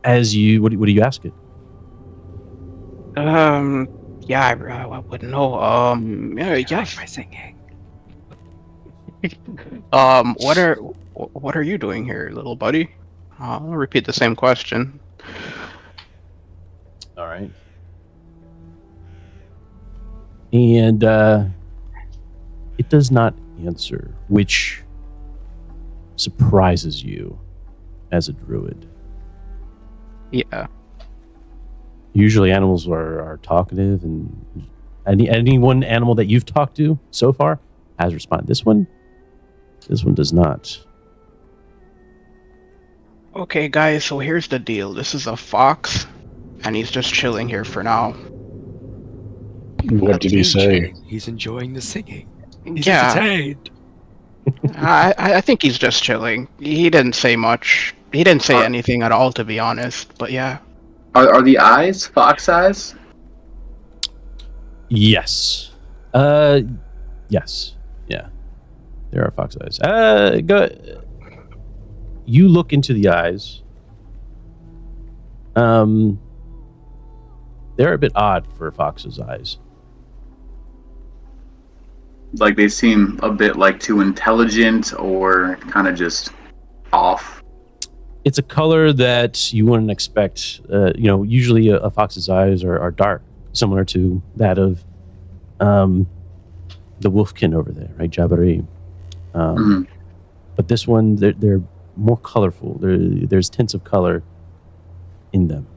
E: as you, what do you ask it?
C: Yeah, I wouldn't know. Yeah.
B: My singing.
C: What are you doing here, little buddy? I'll repeat the same question.
E: All right. And it does not answer, which surprises you as a druid.
C: Yeah.
E: Usually animals are talkative, and any one animal that you've talked to so far has responded. This one does not.
C: Okay, guys, so here's the deal. This is a fox, and he's just chilling here for now.
D: What did he say?
B: He's enjoying the singing. He's
C: Yeah.
B: entertained.
C: I think he's just chilling. He didn't say much. He didn't say anything at all, to be honest, but yeah.
A: Are the eyes fox eyes?
E: Yes. Yes. Yeah. There are fox eyes. You look into the eyes. They're a bit odd for a fox's eyes.
A: Like they seem a bit like too intelligent or kind of just off.
E: It's a color that you wouldn't expect. Usually a fox's eyes are dark, similar to that of the wolfkin over there, right? Jabari. But this one, they're more colorful. There's tints of color in them.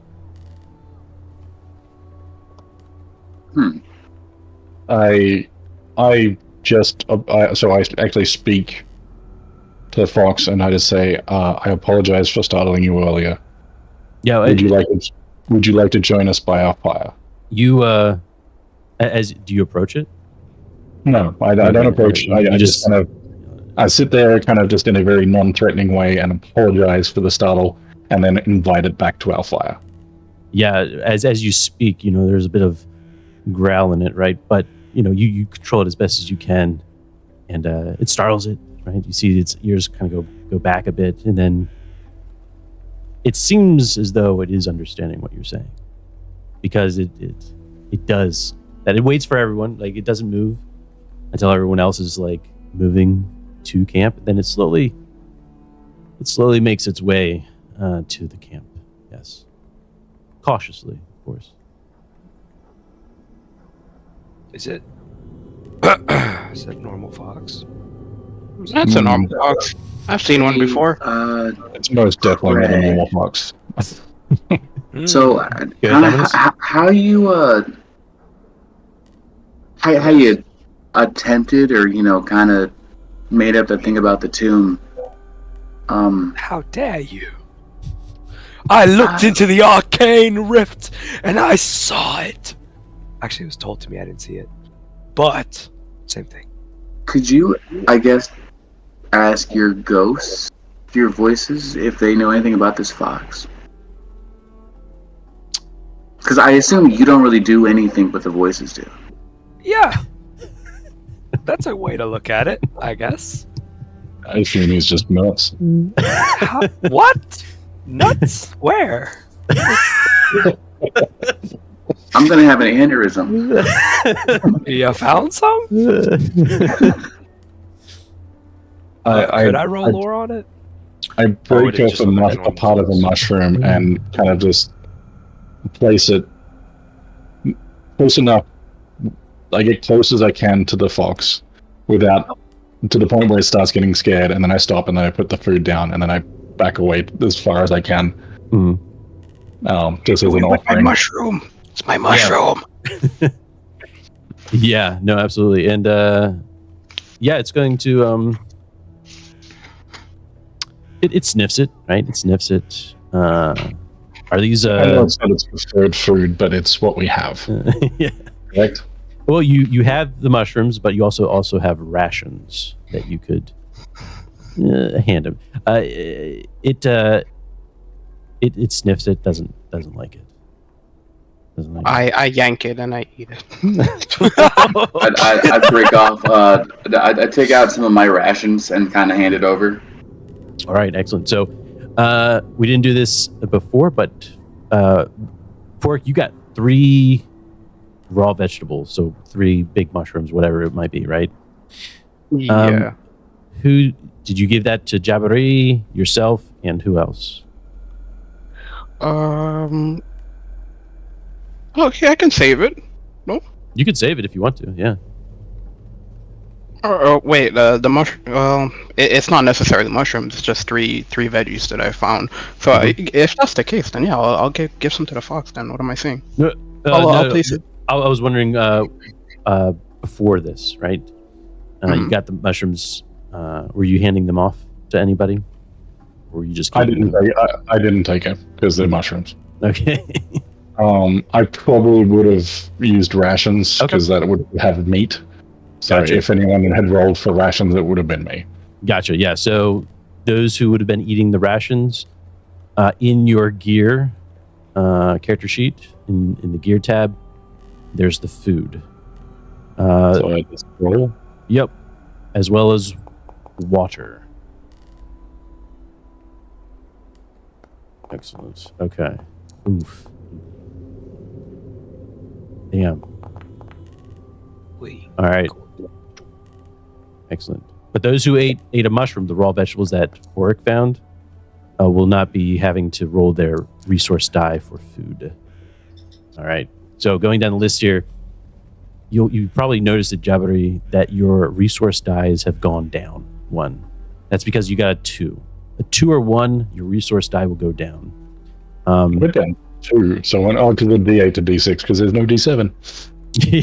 D: I actually speak to the fox and I just say, I apologize for startling you earlier.
E: Yeah.
D: Would you like to join us by our fire?
E: You do you approach it?
D: No, I don't approach.
E: Right.
D: I just kind of I sit there, kind of just in a very non-threatening way, and apologize for the startle, and then invite it back to our fire.
E: Yeah, as you speak, there's a bit of growl in it, right? But you control it as best as you can, and it startles it, right? You see its ears kind of go back a bit, and then it seems as though it is understanding what you're saying, because it does that. It waits for everyone, like it doesn't move until everyone else is like moving to camp. Then it slowly makes its way to the camp. Yes, cautiously, of course.
B: Is it? Is that normal fox?
C: That's a normal fox. I've seen one before.
D: It's most definitely not a normal fox.
A: So, how you how you attempted or kind of made up the thing about the tomb?
B: How dare you? I looked into the arcane rift and I saw it. Actually, it was told to me. I didn't see it, but same thing.
A: Could you, I guess, ask your ghosts, your voices, if they know anything about this fox? Because I assume you don't really do anything but the voices do.
B: Yeah. That's a way to look at it, I guess.
D: I assume he's just nuts.
B: What? Nuts? Where?
A: I'm gonna have an aneurysm.
B: You found some? Could I roll lore on it?
D: I break off a part of a mushroom and kind of just place it close enough. I get close as I can to the fox without to the point where it starts getting scared, and then I stop, and then I put the food down, and then I back away as far as I can. Just as an offering.
C: My mushroom. It's my mushroom.
E: Yeah, no, absolutely. And it's going to it sniffs it, right? It sniffs it. Are these
D: I know it's not its preferred food, but it's what we have.
E: Yeah.
D: Correct?
E: Well, you have the mushrooms, but you also have rations that you could hand him. It sniffs it, doesn't like it.
C: I yank it and I eat it.
A: I break off. I take out some of my rations and kind of hand it over.
E: All right, excellent. So we didn't do this before, but Fork, you got 3 raw vegetables, so 3 big mushrooms, whatever it might be, right?
C: Yeah.
E: Who did you give that to? Jabari, yourself, and who else?
C: Okay, I can save it. No?
E: You could save it if you want to, yeah.
C: Wait, the mushroom. It's not necessarily the mushrooms. It's just three veggies that I found. So if that's the case, then yeah, I'll give some to the fox. Then what am I saying?
E: No,
C: I'll place it.
E: I was wondering before this, right? You got the mushrooms. Were you handing them off to anybody, or were you just?
D: I didn't take it because they're mushrooms.
E: Okay.
D: I probably would have used rations because that would have meat. So
E: Gotcha.
D: If anyone had rolled for rations, it would have been me.
E: Gotcha. Yeah. So those who would have been eating the rations, in your gear character sheet in the gear tab, there's the food.
D: So I just roll.
E: Yep. As well as water. Excellent. Okay. Oof. Damn. All right. Excellent. But those who ate a mushroom, the raw vegetables that Oric found, will not be having to roll their resource die for food. All right. So going down the list here, you probably noticed at Jabari that your resource dies have gone down 1. That's because you got a 2. A 2 or 1, your resource die will go down.
D: Went down 2. So because of D8 to D6 because there's no D7.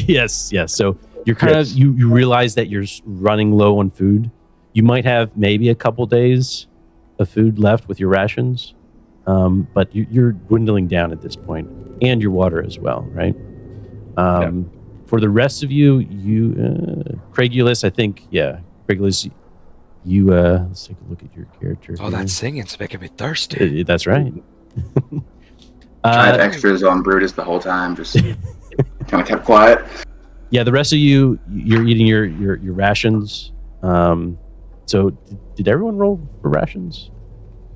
E: Yes. So you're kind of you realize that you're running low on food. You might have maybe a couple days of food left with your rations, but you're dwindling down at this point, and your water as well, right? For the rest of you, Craigulus, I think, Craigulus, you let's take a look at your character.
B: Oh,
E: here.
B: that singing's making me thirsty.
E: That's right.
A: I have extras on Brutus the whole time, just kind of kept quiet.
E: Yeah, the rest of you're eating your rations. So did everyone roll for rations?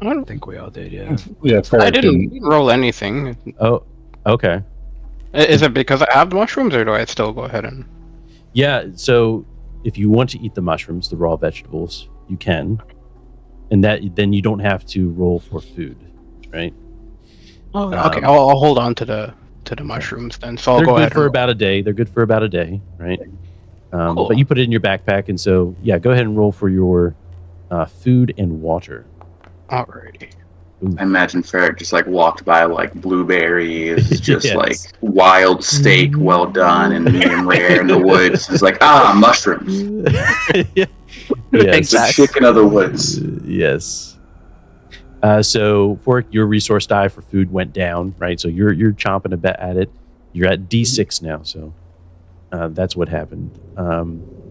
B: I don't think we all did. Yeah.
D: Yeah,
C: I didn't roll anything.
E: Oh, okay.
C: Is it because I have the mushrooms, or do I still go ahead and?
E: Yeah. So if you want to eat the mushrooms, the raw vegetables, you can, and then you don't have to roll for food, right?
C: Oh, okay. I'll hold on to the mushrooms then. So I'll go ahead.
E: They're good for about a day. They're good for about a day, right?
C: Cool.
E: But you put it in your backpack, and so go ahead and roll for your food and water.
C: Alrighty.
A: I imagine Ferric just like walked by like blueberries, just
E: Yes.
A: like wild steak, well done and medium rare in the woods. It's like mushrooms.
E: Yes.
A: It's the chicken of the woods.
E: Yes. So for your resource die for food went down, right? So you're chomping a bit at it. You're at D6 now, so that's what happened.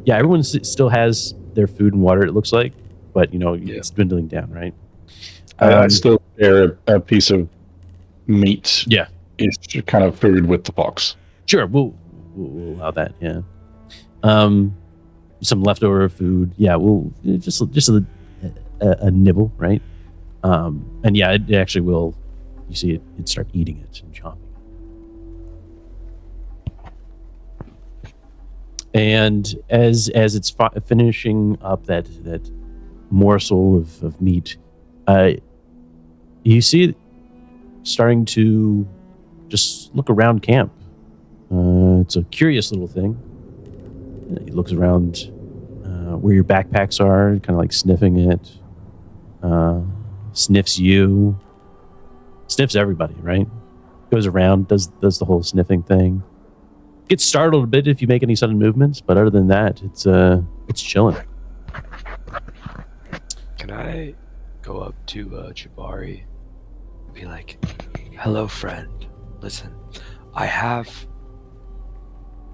E: Everyone still has their food and water, it looks like, but it's dwindling down, right?
D: I still share a piece of meat.
E: Yeah,
D: is kind of food with the fox.
E: Sure, we'll allow that. Yeah, some leftover food. Yeah, we'll just a nibble, right? And it actually will. You see it start eating it and chomping. And as it's finishing up that morsel of meat, you see it starting to just look around camp. It's a curious little thing. He looks around where your backpacks are, kind of like sniffing it. Sniffs you. Sniffs everybody, right? Goes around, does the whole sniffing thing. Gets startled a bit if you make any sudden movements, but other than that, it's chilling.
B: Can I go up to Jabari and be like, "Hello, friend. Listen, I have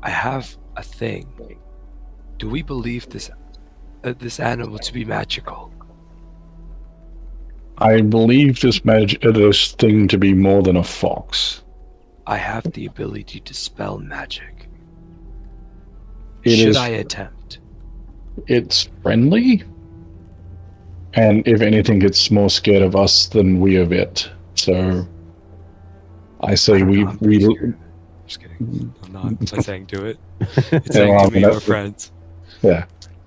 B: a thing. Do we believe this animal to be magical?"
D: I believe this thing to be more than a fox.
B: I have the ability to spell magic.
D: It
B: Should
D: is-
B: I attempt?
D: It's friendly, and if anything, it's more scared of us than we of it. So I say
B: I'm
D: we
B: scared. Just kidding. I'm not. It's not saying do it. It's
D: Yeah,
B: saying
D: well,
B: to me,
D: that's-
B: we're friends.
D: yeah.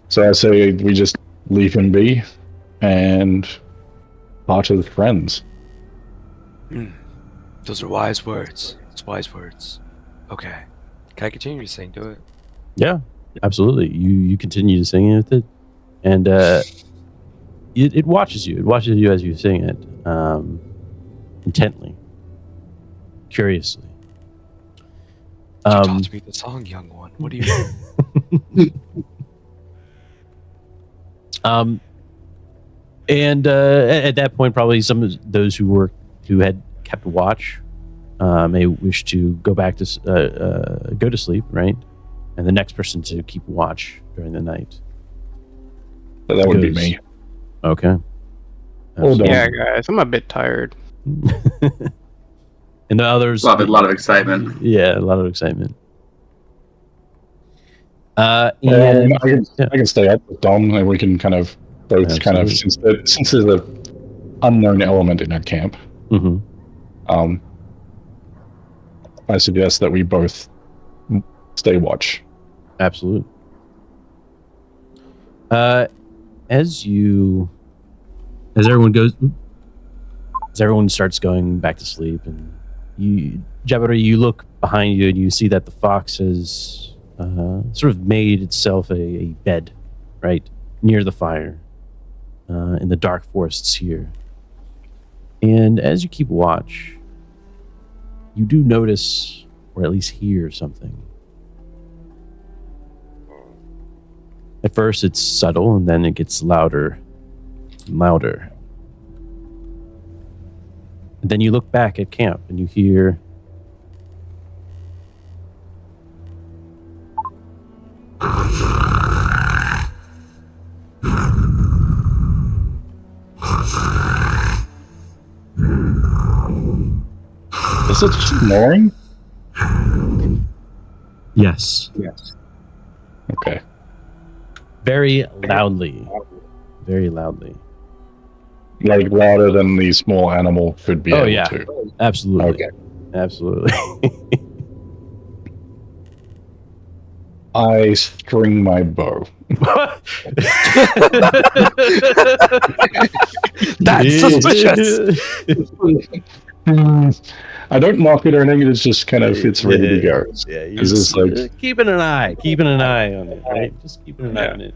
D: So I say we just leave him be, and part of the friends.
B: Those are wise words. It's wise words. Okay. Can I continue to saying do it?
E: Yeah, absolutely. You continue to sing with it, and it watches you. It watches you as you sing it, intently, curiously.
B: You taught me the song, young one. What do you mean?
E: And at that point, probably some of those who had kept watch may wish to go back to go to sleep, right? And the next person to keep watch during the night.
D: So that would be
E: Goes-
D: me.
E: Okay.
D: Hold on.
C: Yeah, guys, I'm a bit tired.
E: And the others,
A: A lot of excitement.
E: Yeah, a lot of excitement.
D: I
E: And
D: can stay up with Dom, and we can kind of both
E: Absolutely.
D: since there's a unknown element in our camp.
E: Mhm.
D: I suggest that we both stay watch.
E: Absolutely. As everyone starts going back to sleep, and Jabari, you look behind you and you see that the fox has sort of made itself a bed, right near the fire, in the dark forests here. And as you keep watch, you do notice, or at least hear something. At first it's subtle, and then it gets louder and louder. And then you look back at camp and you hear
D: Is it snoring?
E: yes,
D: Okay.
E: very loudly, very loudly.
D: Like louder than the small animal could be able to.
E: Absolutely.
D: Okay.
E: Absolutely.
D: I string my bow.
B: That's suspicious.
D: I don't mark it or anything. It's just kind of it's ready to go.
E: Yeah, you're
D: Is this like
E: keeping an eye on it, right? Just keeping an eye on it.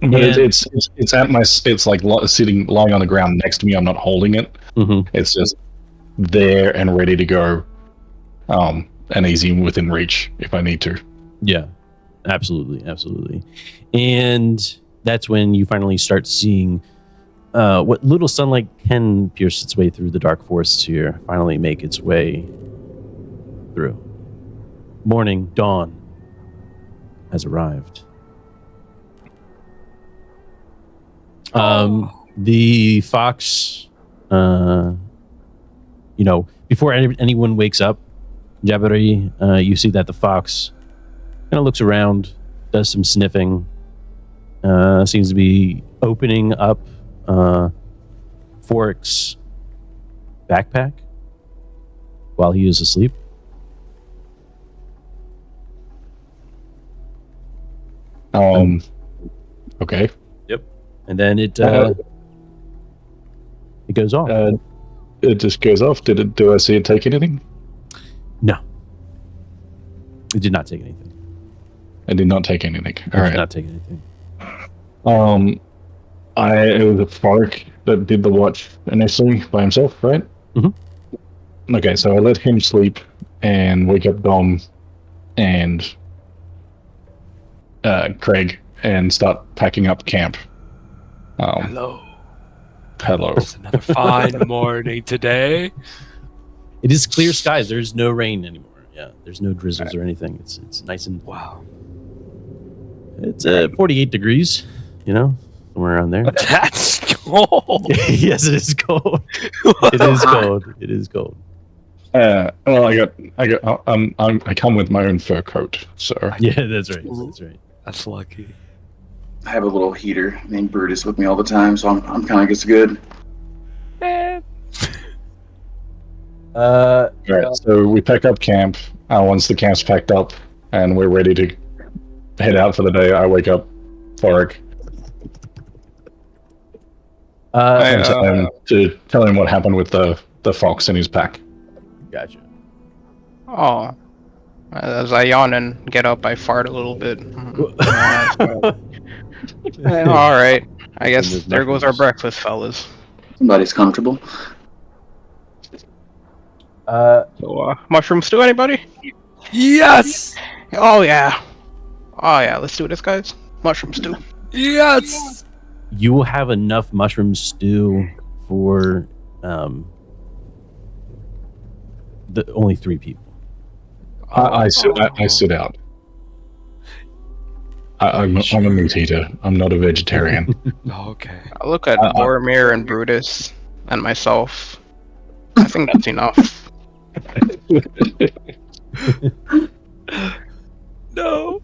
D: But
E: And-
D: it's at my it's like lying on the ground next to me. I'm not holding it.
E: Mm-hmm.
D: It's just there and ready to go, and easy within reach if I need to.
E: Yeah, absolutely. And that's when you finally start seeing what little sunlight can pierce its way through the dark forests here, finally make its way through. Morning, dawn has arrived. The fox, before anyone wakes up, Jabari, you see that the fox kind of looks around, does some sniffing, seems to be opening up Forik's backpack while he is asleep.
D: Okay.
E: Yep. And then it goes off.
D: It just goes off. Do I see it take anything?
E: No. It did not take anything.
D: I did not take anything. All
E: It
D: right.
E: did not take anything.
D: It was a Farik that did the watch initially by himself, right?
E: Mm-hmm.
D: Okay, so I let him sleep and wake up Dom and Craig and start packing up camp.
B: Hello.
D: Hello.
B: It's another fine morning today.
E: It is clear skies. There's no rain anymore. Yeah, there's no drizzles or anything. It's nice and
B: Wow.
E: It's 48 degrees, somewhere around there.
B: That's cold.
E: Yes, it is cold. It is cold.
D: Well, I come with my own fur coat, so
E: Yeah, that's right.
B: That's lucky.
A: I have a little heater named Brutus with me all the time, so I'm kind of just good.
D: all right. So we pack up camp. Once the camp's packed up and we're ready to head out for the day, I wake up Farik and tell him what happened with the fox in his pack.
E: Gotcha.
C: Oh. As I yawn and get up, I fart a little bit. Alright. I guess there goes our breakfast, fellas.
A: Somebody's comfortable.
C: So, mushroom stew, anybody?
B: Yes.
C: Oh, yeah. Let's do this, guys. Mushroom stew.
B: Yes.
E: You will have enough mushroom stew for the only 3 people.
D: I sit out. I'm a meat eater. I'm not a vegetarian.
B: Okay.
C: I look at Boromir and Brutus and myself. I think that's enough.
B: No.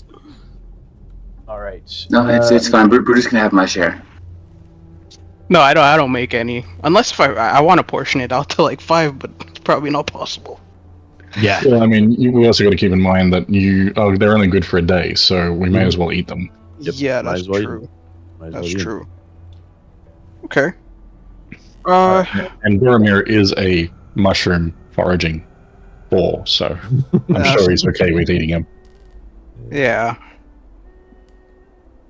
E: All right.
A: No, it's fine. Brutus can have my share.
C: No, I don't make any. Unless if I want to portion it out to like 5, but it's probably not possible.
E: Yeah.
D: Well, I mean, we also got to keep in mind that they're only good for a day, so we may as well eat them.
E: Yep,
C: Yeah,
E: might
C: that's
E: as well eat
C: true.
E: Might as well
C: That's
E: eat.
C: true. Okay.
D: And Boromir is a mushroom foraging boar, so I'm sure he's okay with eating them.
C: Yeah.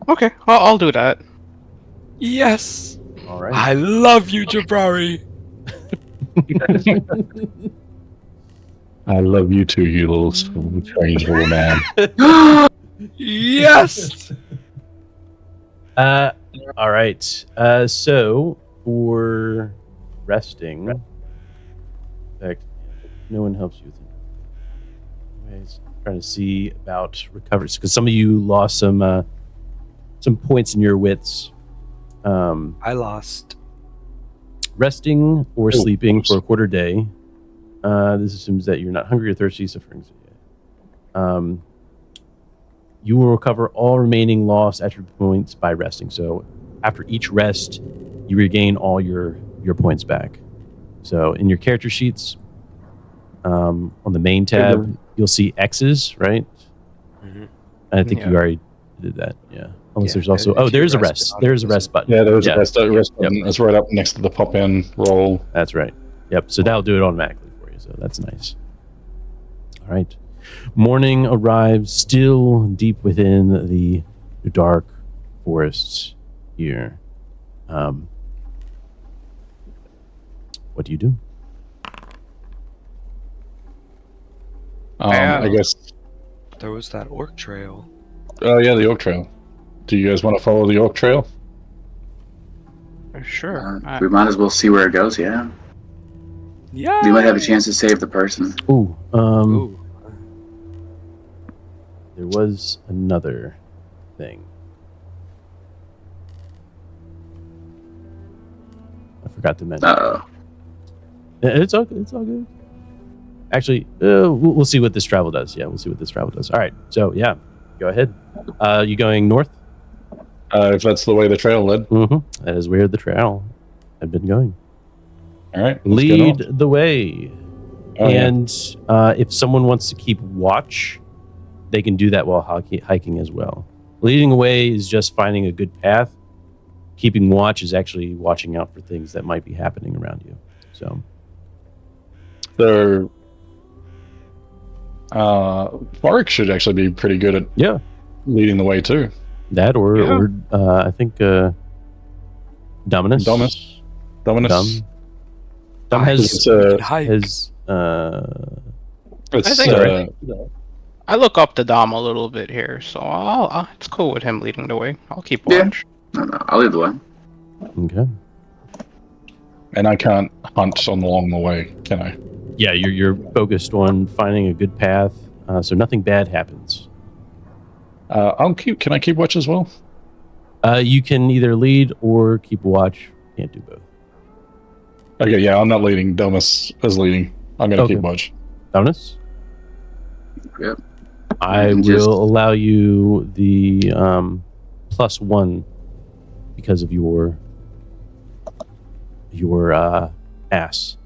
C: Okay, I'll do that.
B: Yes.
E: All right.
B: I love you, Jabari.
D: I love you too, you little strange little man.
B: Yes.
E: All right. So for resting, No one helps you with it. Anyways, trying to see about recovery because some of you lost some points in your wits.
B: I lost.
E: Resting or sleeping for a quarter day. This assumes that you're not hungry or thirsty, suffering. You will recover all remaining lost attribute points by resting. So after each rest, you regain all your points back. So in your character sheets, on the main tab, you'll see X's, right?
B: Mm-hmm.
E: I think you already did that. Yeah. Unless there's also there's a rest. There's a rest button.
D: Yeah, there's a rest button. Yep. It's right up next to the pop in roll.
E: That's right. Yep. So that'll do it automatically for you. So that's nice. All right. Morning arrives, still deep within the dark forests here. What do you do?
D: I guess.
B: There was that orc trail.
D: Oh yeah, the orc trail. Do you guys want to follow the orc trail?
C: Sure.
A: We might as well see where it goes. Yeah.
B: Yeah.
A: We might have a chance to save the person.
E: Ooh.
B: Ooh.
E: There was another thing. I forgot to mention.
A: Uh-oh.
E: It's all good. Actually, we'll see what this travel does. Yeah, we'll see what this travel does. All right. So, yeah, go ahead. You going north?
D: If that's the way the trail led.
E: Mm-hmm. That is where the trail had been going.
D: All right.
E: Lead the way.
D: Oh,
E: and if someone wants to keep watch, they can do that while hiking as well. Leading the way is just finding a good path. Keeping watch is actually watching out for things that might be happening around you. So,
D: Varric should actually be pretty good at leading the way too.
E: That or I think Dominus.
D: Dominus.
C: I look up to Dom a little bit here, so it's cool with him leading the way. I'll keep watch.
A: No, I'll lead the way.
E: Okay.
D: And I can't hunt along the way, can I?
E: Yeah, you're focused on finding a good path, so nothing bad happens.
D: Can I keep watch as well?
E: You can either lead or keep watch. Can't do both.
D: Okay, yeah, I'm not leading. Domus is leading. I'm gonna keep watch.
E: Dominus?
A: Yep.
E: I will allow you the +1 because of your ass.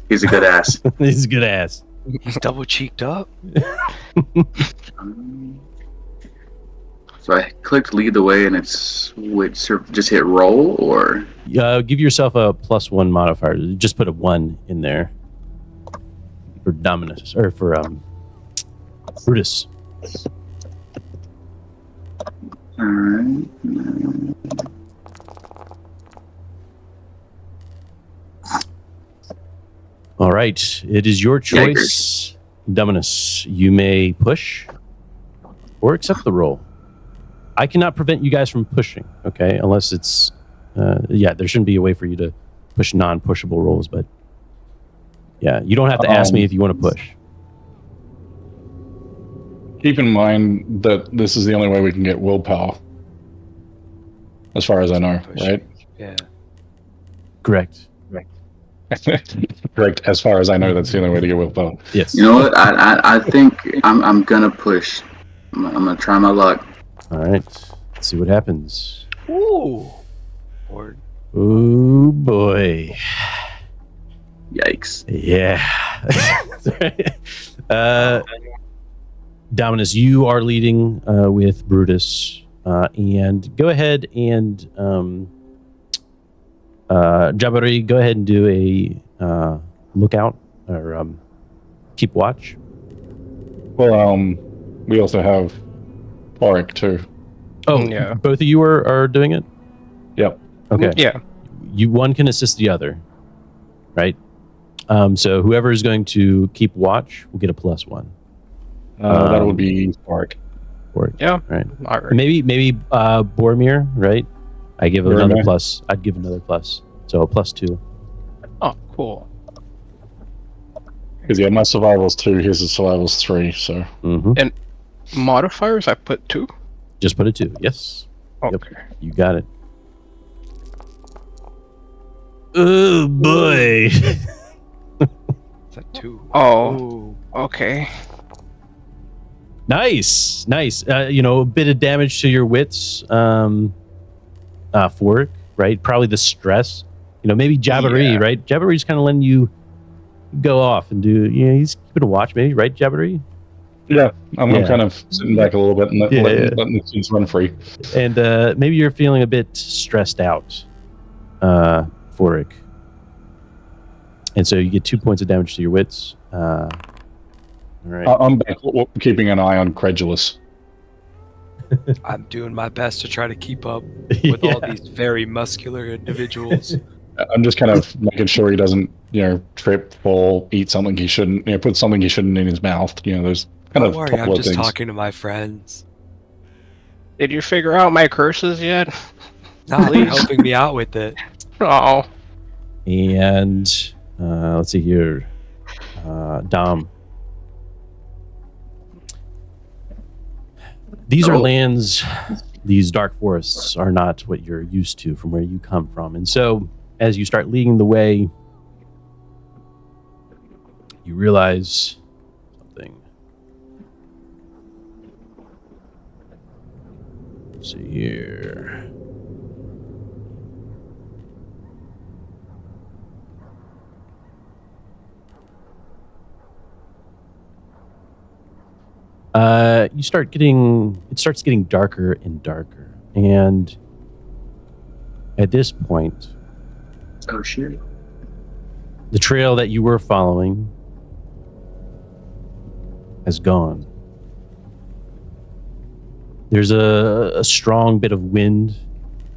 A: He's a good ass.
E: He's a good ass.
B: He's double cheeked up.
A: So I clicked lead the way, and it's just hit roll, or
E: give yourself a +1 modifier. Just put a 1 in there for Dominus or for Brutus.
A: All right.
E: All right, it is your choice, Dominus. You may push or accept the roll. I cannot prevent you guys from pushing, okay? Unless it's, there shouldn't be a way for you to push non-pushable rolls, but yeah, you don't have to ask me if you want to push.
D: Keep in mind that this is the only way we can get willpower, as far as I know, right?
B: Yeah.
E: Correct.
D: Correct. As far as I know, that's the only way to get willpower.
E: Yes.
A: You know what? I think I'm gonna push. I'm gonna try my luck.
E: All right. Let's see what happens.
B: Ooh. Bored.
E: Oh boy.
A: Yikes.
E: Yeah. Dominus, you are leading with Brutus, and go ahead and Jabari, go ahead and do a lookout or keep watch.
D: Well, we also have Varric too.
E: Oh, yeah. Both of you are doing it?
D: Yep.
E: Okay.
C: Yeah.
E: One can assist the other, right? So whoever is going to keep watch will get a +1.
D: That would be Varric.
C: Yeah.
E: Right. Maybe Boromir, right? I give another plus. I'd give another plus. So a +2.
C: Oh, cool.
D: Because yeah, my survival's 2, his survival's 3. So
C: Modifiers, I put 2.
E: Just put it 2. Yes.
C: Okay.
E: Yep. You got it. Oh boy.
B: Is that 2?
C: Oh. Okay.
E: Nice. A bit of damage to your wits. For it, right? Probably the stress. Maybe Jabberee, right? Jabberee's kind of letting you go off and do. He's keeping a watch, maybe, right, Jabberee?
D: Yeah, I'm kind of sitting back a little bit and letting the kids run free.
E: And maybe you're feeling a bit stressed out, Forik. And so you get 2 points of damage to your wits. All right.
D: I'm back, keeping an eye on Credulous.
B: I'm doing my best to try to keep up with all these very muscular individuals.
D: I'm just kind of making sure he doesn't, trip, fall, eat something he shouldn't, put something he shouldn't in his mouth. There's kind
B: Don't
D: of
B: worry,
D: couple
B: I'm
D: of
B: just
D: things.
B: talking to my friends.
C: Did you figure out my curses yet?
B: Nah, they're helping me out with it.
C: Oh.
E: And let's see here. Dom. These are lands, these dark forests are not what you're used to from where you come from. And so, as you start leading the way, you realize something. Let's see here. It starts getting darker and darker. And at this point,
A: Oh shit.
E: the trail that you were following has gone. There's a strong bit of wind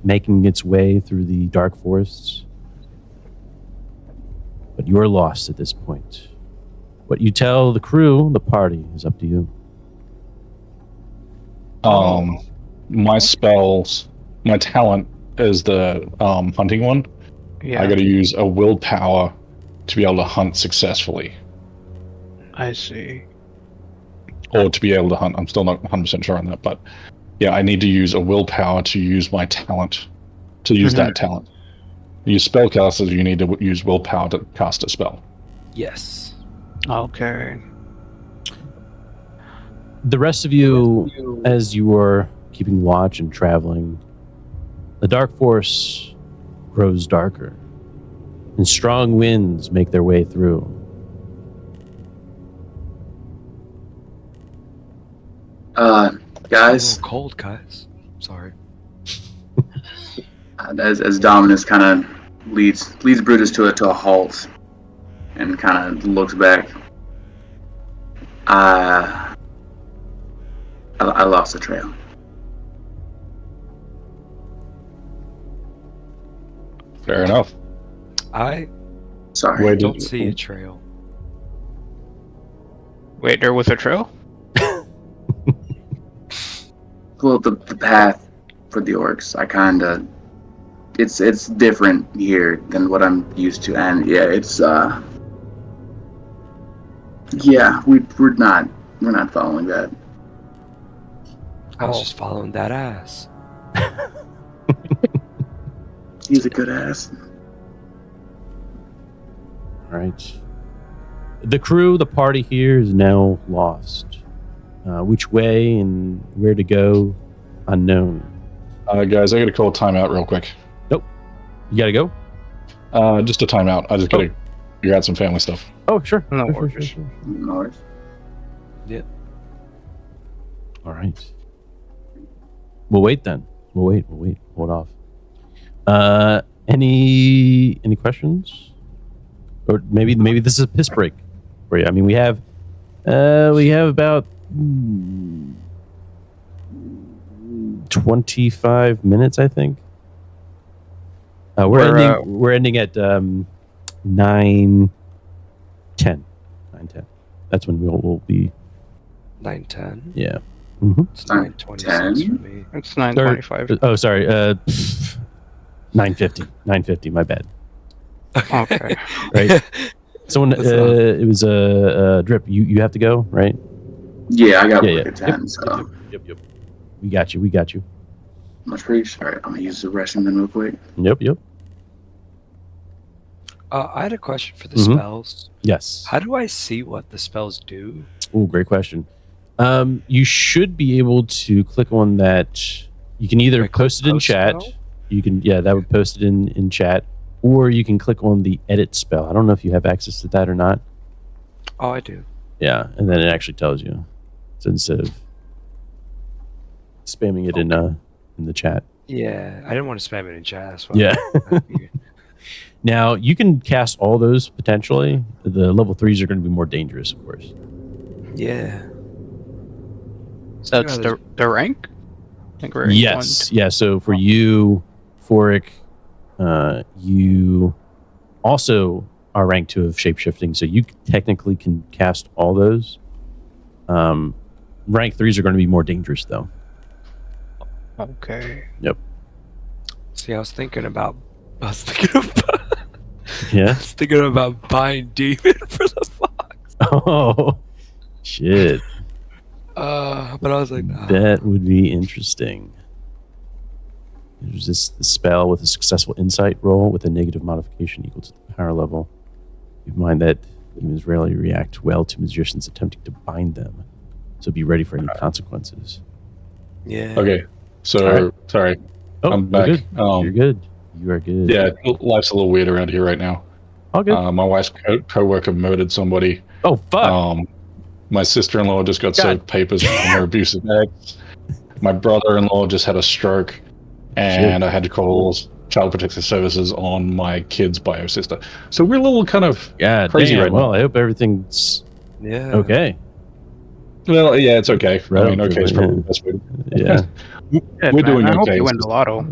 E: making its way through the dark forests. But you are lost at this point. What you tell the crew, the party, is up to you.
D: My spells, my talent is the hunting one.
C: Yeah.
D: I got to use a willpower to be able to hunt successfully,
C: I see.
D: or to be able to hunt. I'm still not 100% sure on that, but yeah, I need to use a willpower to use my talent, to use that talent. You spellcasters, you need to use willpower to cast a spell.
B: Yes.
C: Okay.
E: The rest of you, as you are keeping watch and traveling, the dark force grows darker, and strong winds make their way through.
B: A
A: Guys,
B: little cold, guys. Sorry.
A: as Dominus kind of leads Brutus to a halt and kind of looks back. I lost the trail.
D: Fair enough.
B: I
A: Sorry.
D: Wait,
B: don't see a trail.
C: Wait, there was a trail?
A: Well, the path for the orcs, I kind of, it's different here than what I'm used to, and yeah, it's yeah, we're not following that.
B: I was just following that ass.
A: He's a good ass.
E: All right. The crew, the party here is now lost. Which way and where to go, unknown.
D: Guys, I got to call a timeout real quick.
E: Nope. You gotta go?
D: Just a timeout. I just got to figure out some family stuff.
E: Oh, sure.
C: No
E: Sure.
C: worries.
A: No worries.
B: Yep.
E: All right. We'll wait then. We'll wait. Hold off. Any questions? Or maybe this is a piss break for you. I mean, we have about 25 minutes, I think. We're ending at 9:10. 9:10. That's when we'll be.
B: 9:10.
E: Yeah. Mm-hmm.
B: It's 9:26 for me.
C: It's 9:25.
E: Oh, sorry. 9:50. 9:50. My bad.
C: Okay.
E: Right. Someone, it was a Drip. You have to go, right?
A: Yeah, I got work at 10, so.
E: Yep. We got you.
A: Much appreciated. All right, I'm gonna use the restroom then real quick.
E: Yep.
B: I had a question for the spells.
E: Yes.
B: How do I see what the spells do?
E: Oh, great question. You should be able to click on that. You can either post it in chat.
B: Spell?
E: You can, that would post it in chat, or you can click on the edit spell. I don't know if you have access to that or not.
B: Oh, I do.
E: Yeah, and then it actually tells you. So instead of spamming it in the chat.
B: Yeah, I didn't want to spam it in chat. That's why.
E: Yeah. Now you can cast all those potentially. The level 3s are going to be more dangerous, of course.
B: Yeah.
C: That's the rank? I think we're
E: yes. Yeah. So for you, Forik, you also are rank 2 of shapeshifting, so you technically can cast all those. Rank 3s are going to be more dangerous, though.
C: Okay.
E: Yep.
B: See, I was thinking about
E: Yeah.
B: I was thinking about buying demon for the fox.
E: Oh, shit.
B: But I was like, nah.
E: That would be interesting. There's this spell with a successful insight roll with a negative modification equal to the power level. Keep in mind that demons rarely react well to magicians attempting to bind them, so be ready for any consequences.
B: Yeah.
D: Okay, so sorry,
E: Oh,
D: I'm back.
E: Good. You're good. You are good.
D: Yeah, life's a little weird around here right now.
E: All good.
D: My wife's co-worker murdered somebody.
E: Oh, fuck.
D: My sister-in-law just got served papers from her abusive ex. My brother-in-law just had a stroke, and I had to call Child Protective Services on my kid's bio sister. So we're a little kind of crazy right now.
E: Well, I hope everything's okay.
D: Well, yeah, it's okay.
E: Right,
D: I mean, okay is probably the best way.
E: Yeah.
D: We're doing
C: I
D: okay.
C: hope you win the lotto.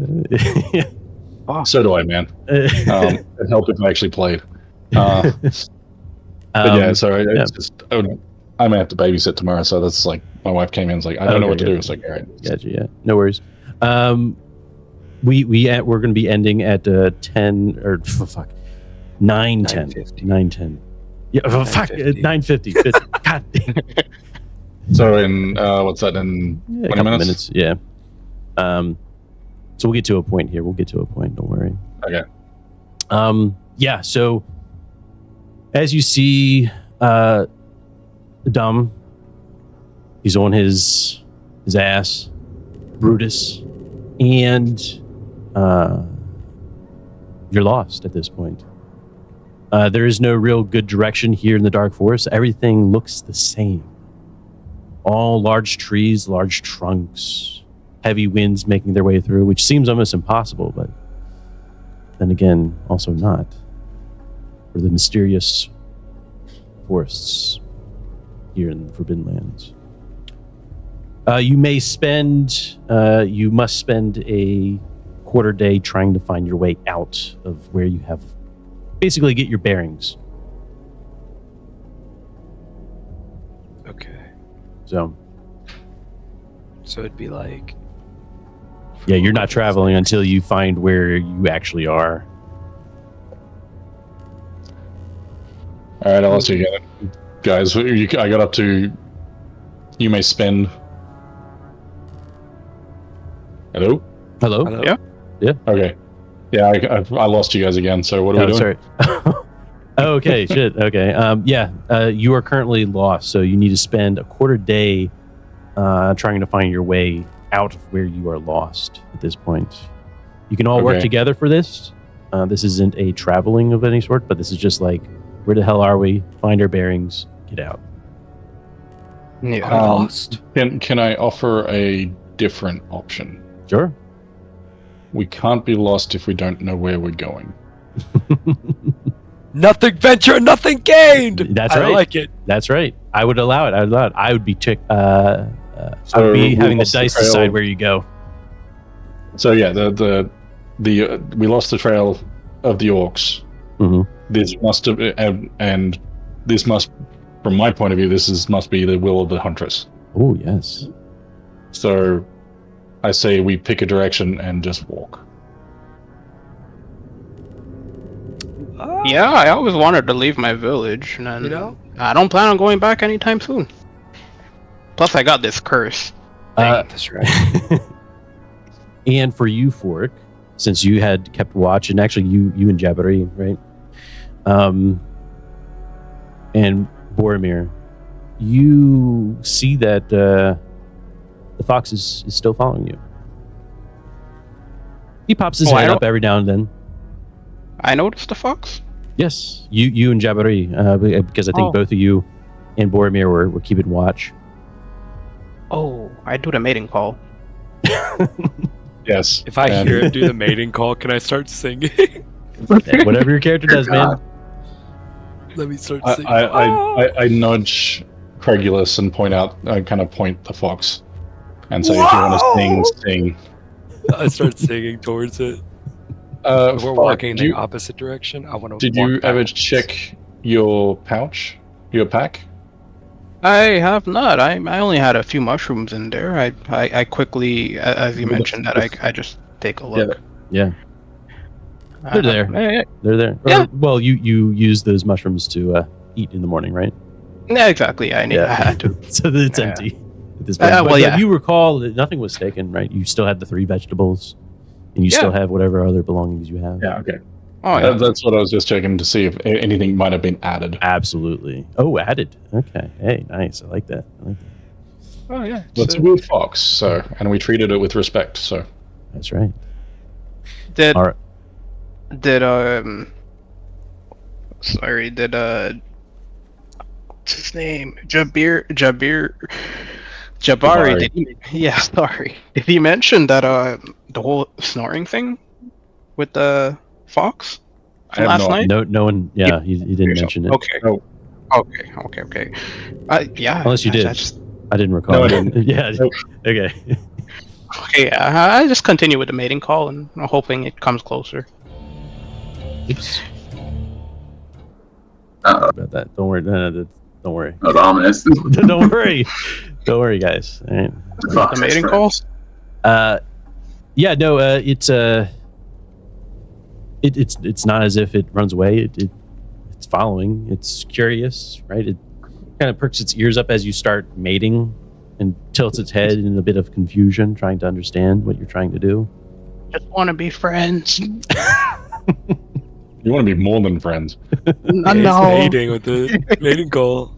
D: So do I, man. It helped if I actually played. But yeah, so it's just I'm gonna have to babysit tomorrow. So that's like my wife came in and was like, I don't know what to do. It's like, all right,
E: gotcha. Yeah, no worries. We're going to be ending at 10 or 9:10. 9:10. Yeah, fuck 9:50. God damn.
D: So in what's that in 20 minutes?
E: Yeah. So we'll get to a point here. Don't worry.
D: Okay.
E: Yeah. So as you see, Dom, he's on his ass, Brutus, and you're lost at this point. There is no real good direction here in the Dark Forest. Everything looks the same. All large trees, large trunks, heavy winds making their way through, which seems almost impossible, but then again, also not. For the mysterious forests here in the Forbidden Lands. You must spend a quarter day trying to find your way out of where you have basically get your bearings.
B: Okay.
E: So
B: it'd be like...
E: Yeah, you're not traveling until you find where you actually are.
D: All right, I'll let you get it. Guys, I got up to... You may spend... Hello?
E: Hello?
C: Yeah.
D: Okay. Yeah, I lost you guys again, so what are we doing?
E: Sorry. Okay, shit. Okay. You are currently lost, so you need to spend a quarter day trying to find your way out of where you are lost at this point. You can all work together for this. This isn't a traveling of any sort, but this is just like, where the hell are we? Find our bearings, get out.
C: Yeah.
B: Lost.
D: Can I offer a different option?
E: Sure.
D: We can't be lost if we don't know where we're going.
B: Nothing venture, nothing gained.
E: That's right.
B: I like it.
E: That's right. I would allow it. I would be I
D: So
E: would be having the
D: lost the
E: dice
D: trail.
E: decide where you go.
D: So yeah, the we lost the trail of the orcs.
E: Mm-hmm.
D: This must have, and this must, from my point of view, must be the will of the huntress.
E: Oh yes.
D: So I say we pick a direction and just walk.
C: Yeah, I always wanted to leave my village, and then,
B: You know?
C: I don't plan on going back anytime soon. Plus, I got this curse.
B: That's right.
E: And for you, Fork, since you had kept watch, and actually you and Jabari, right? And Boromir, you see that the fox is still following you. He pops his head up every now and then.
C: I noticed the fox?
E: Yes, you and Jabari, because I think both of you and Boromir were keeping watch.
C: Oh, I do the mating call.
D: Yes.
B: If I hear him do the mating call, can I start singing?
E: Whatever your character does, man.
B: Let me start singing.
D: I nudge Craigulus and I kind of point the fox and say, if you want to sing.
B: I start singing towards it. We're walking in the opposite direction. I want to.
D: Did you ever check your pouch, your pack?
C: I have not. I only had a few mushrooms in there. I quickly, as you mentioned, that I just take a look.
E: Yeah. They're there. They're there.
C: Yeah.
E: Well, you use those mushrooms to eat in the morning, right?
C: Yeah, exactly. I had to.
E: So it's empty at this point. But you recall that nothing was taken, right? You still had the 3 vegetables, and you still have whatever other belongings you have.
D: Yeah. Okay.
C: Oh, yeah.
D: That's what I was just checking to see if anything might have been added.
E: Absolutely. Oh, added. Okay. Hey, nice. I like that.
C: Oh, yeah.
D: That's a good fox, and we treated it with respect, so.
E: That's right.
C: Did
E: All right.
C: what's his name? Jabari. Did he mention that the whole snoring thing with the fox last night?
E: No one. Yeah, he didn't mention it.
C: Okay.
D: No.
C: Okay. Yeah.
E: Unless you did. I didn't recall.
D: No, I didn't.
E: Yeah.
D: Nope.
E: Okay.
C: Okay. I just continue with the mating call and hoping it comes closer.
E: Oops.
A: About
E: that. Don't worry. No, don't worry.
A: That's ominous.
E: Don't worry. Don't worry, guys. All right.
C: The mating calls?
E: Yeah, no, it's not as if it runs away. It's following. It's curious, right? It kind of perks its ears up as you start mating and tilts its head in a bit of confusion, trying to understand what you're trying to do.
C: Just want to be friends.
D: You want to be more than friends.
C: No.
B: Mating with the mating call.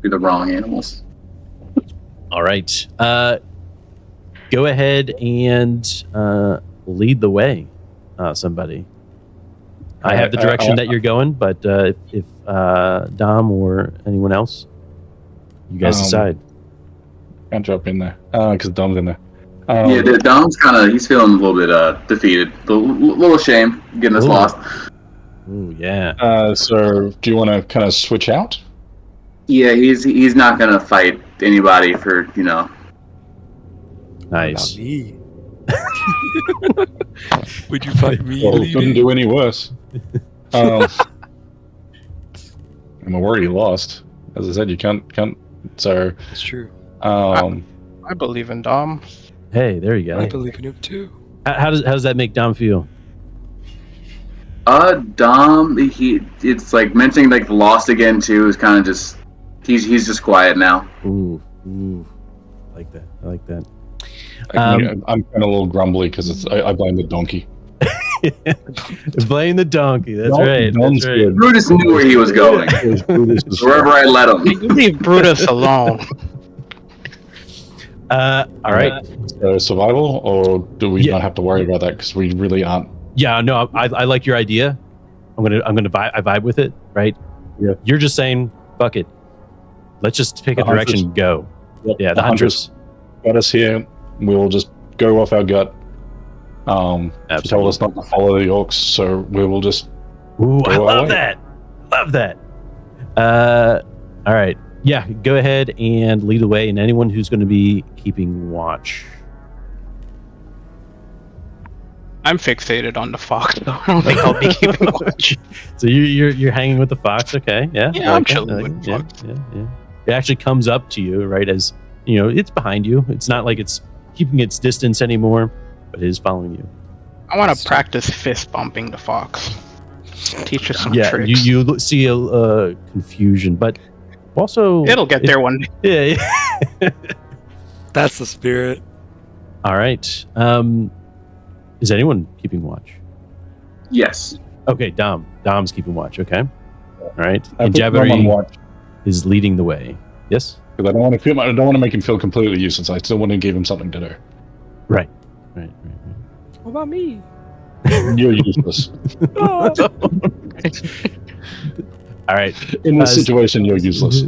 A: Be the wrong animals.
E: All right. Go ahead and lead the way, somebody. I have the direction that you're going, but if Dom or anyone else, you guys decide.
D: Can't jump in there because Dom's in there.
A: Yeah, Dom's he's feeling a little bit defeated, a little ashamed getting us lost.
E: Ooh, yeah.
D: So do you want to kind of switch out?
A: Yeah, he's not gonna fight anybody for
E: Nice.
B: Me. Would you fight me?
D: Well, it couldn't do any worse. I'm already lost. As I said, you can't. So
B: It's true.
C: I believe in Dom.
E: Hey, there you go.
B: I believe in him too.
E: How does that make Dom feel?
A: Dom, it's like mentioning like lost again too is kind of just he's just quiet now.
E: Ooh, I like that.
D: I'm kind of a little grumbly because I blame the donkey.
E: Blame the donkey. That's right. That's right.
A: Brutus knew where he was going. Wherever I let him.
C: Leave Brutus alone.
E: All right.
D: So survival, or do we not have to worry about that because we really aren't?
E: Yeah, no, I I like your idea. I vibe with it, right?
D: Yeah.
E: You're just saying, fuck it. Let's just pick a direction and go.
D: Yep.
E: Yeah, the Huntress
D: got us here. We'll just go off our gut. She told us not to follow the orcs, so we will just.
E: Ooh, I love that. Love that. All right. Yeah, go ahead and lead the way, and anyone who's going to be keeping watch.
C: I'm fixated on the fox, though. I don't think I'll be keeping watch.
E: So you're hanging with the fox, okay? Yeah.
C: Yeah, I'm chilling with the fox.
E: Yeah. It actually comes up to you, right? As it's behind you. It's not like it's keeping its distance anymore, but it is following you.
C: I want to practice fist bumping the fox. Teach us some
E: Yeah,
C: tricks.
E: you see a confusion, but also
C: It'll get there one day.
E: Yeah.
B: That's the spirit.
E: All right. Is anyone keeping watch?
A: Yes.
E: Okay, Dom's keeping watch. Okay. All right.
D: I
E: And
D: put Dom on
E: Jabari
D: watch
E: is leading the way. Yes.
D: because I don't want to make him feel completely useless. I still want to give him something to do.
E: Right.
B: What about me?
D: You're useless.
E: All right.
D: In this situation, you're useless.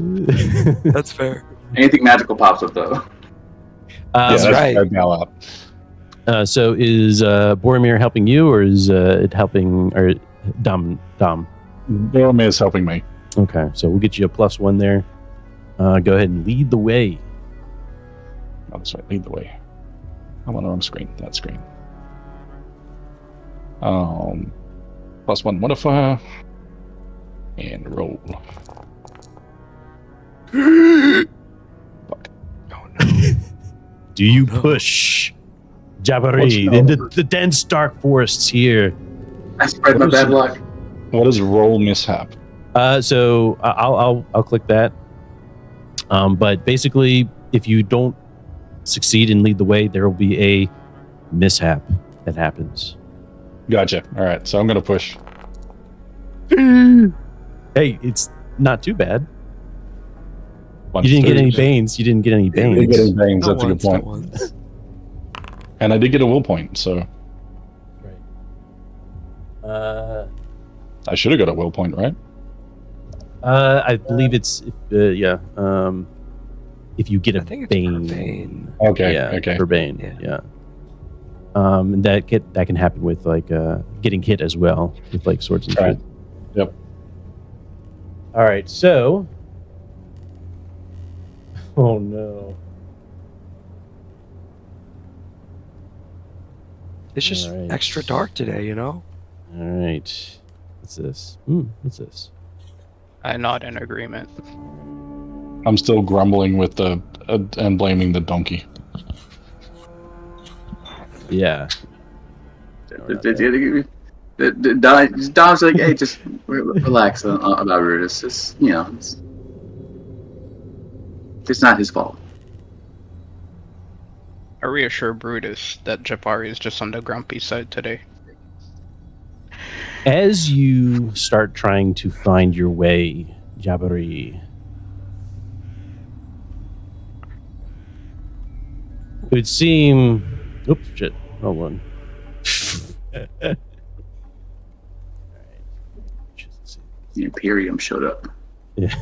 B: That's fair.
A: Anything magical pops up though.
B: That's right.
D: Now out.
E: So is Boromir helping you, or is it helping or Dom?
D: Boromir is helping me.
E: Okay, so we'll get you a +1 there. Go ahead and lead the way.
D: Oh, that's right. Lead the way. I'm on the wrong screen. That screen. +1 modifier. And roll. Fuck.
B: Oh no.
E: Do you
B: no.
E: push Jabari
D: What's
E: into the dense dark forests here?
A: I spread my bad luck.
D: What is roll mishap?
E: So I'll click that. But basically, if you don't succeed and lead the way, there will be a mishap that happens.
D: Gotcha. All right, so I'm gonna push.
E: Hey, it's not too bad.
D: One,
E: You didn't get
D: three.
E: any banes. You didn't get any
D: I didn't get
E: banes.
D: any bangs.
B: Not
D: That's a good
B: once,
D: point.
B: not once.
D: And I did get a will point, so
E: Right.
D: I should have got a will point, right?
E: I believe it's yeah. If you get a
B: I think it's
E: bane.
B: per bane.
D: Okay.
E: Yeah,
D: Okay.
E: per bane.
B: Yeah.
E: Yeah. And that can happen with like getting hit as well with like swords and
D: Right.
E: shit.
D: Yep.
E: All right, so. Oh no.
B: It's just
E: All right.
B: extra dark today, you know?
E: All right. What's this? What's this?
C: I nod in agreement.
D: I'm still grumbling with the and blaming the donkey.
E: Yeah.
A: Dom's like, hey, just relax about Brutus. It's, you know, it's not his fault.
C: I reassure Brutus that Jabari is just on the grumpy side today.
E: As you start trying to find your way, Jabari, it would seem. Oops, shit. Hold on.
A: The Imperium showed up.
E: Yeah.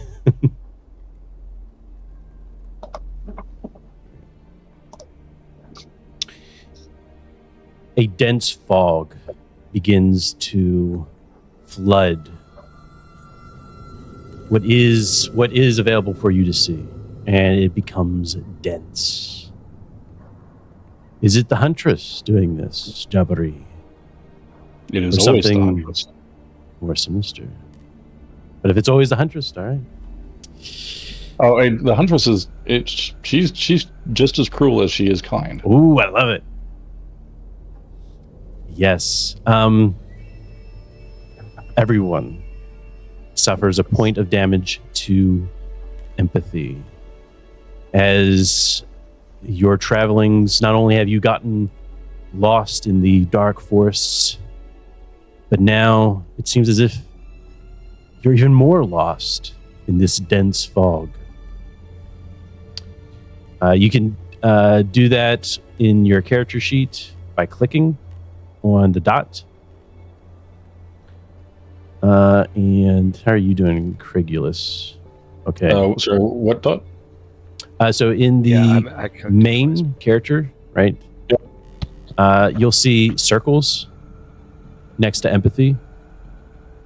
E: A dense fog begins to flood what is available for you to see, and it becomes dense. Is it the Huntress doing this, Jabari?
D: It is
E: Or
D: always the
E: something-
D: Huntress.
E: More sinister. But if it's always the Huntress, all right.
D: Oh, and the Huntress is she's just as cruel as she is kind.
E: Ooh, I love it. Yes. Everyone suffers a point of damage to empathy. As your travelings, not only have you gotten lost in the dark forests, but now it seems as if you're even more lost in this dense fog. You can do that in your character sheet by clicking on the dot. And how are you doing, Craigulus? Okay.
D: So what dot?
E: So in the
B: I could do
E: main character, right? You'll see circles next to empathy.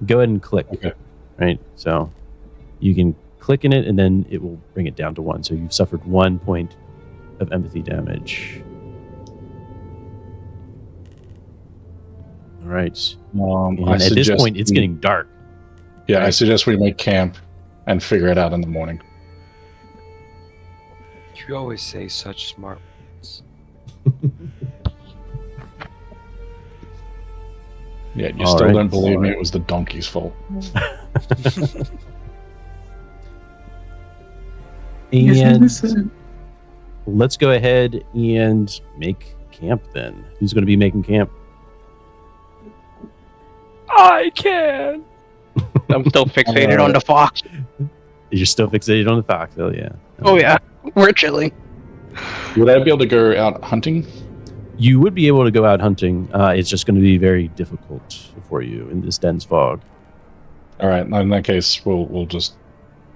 E: Go ahead and click.
D: Okay.
E: Right. So you can click in it, and then it will bring it down to 1. So you've suffered 1 point of empathy damage. All right. And
D: I
E: at this
D: suggest
E: point, it's getting dark.
D: Yeah, I
E: right?
D: suggest we make camp and figure it out in the morning.
B: You always say such smart words.
D: Yeah, you
E: All
D: still
E: right.
D: don't believe me. It was the donkey's fault.
E: And let's go ahead and make camp then. Who's going to be making camp?
B: I can.
C: I'm still fixated on the fox.
E: You're still fixated on the fox. Oh, yeah.
C: Oh yeah, we're chilling.
D: Would I be able to go out hunting?
E: You would be able to go out hunting. It's just going to be very difficult for you in this dense fog.
D: All right. In that case, we'll just.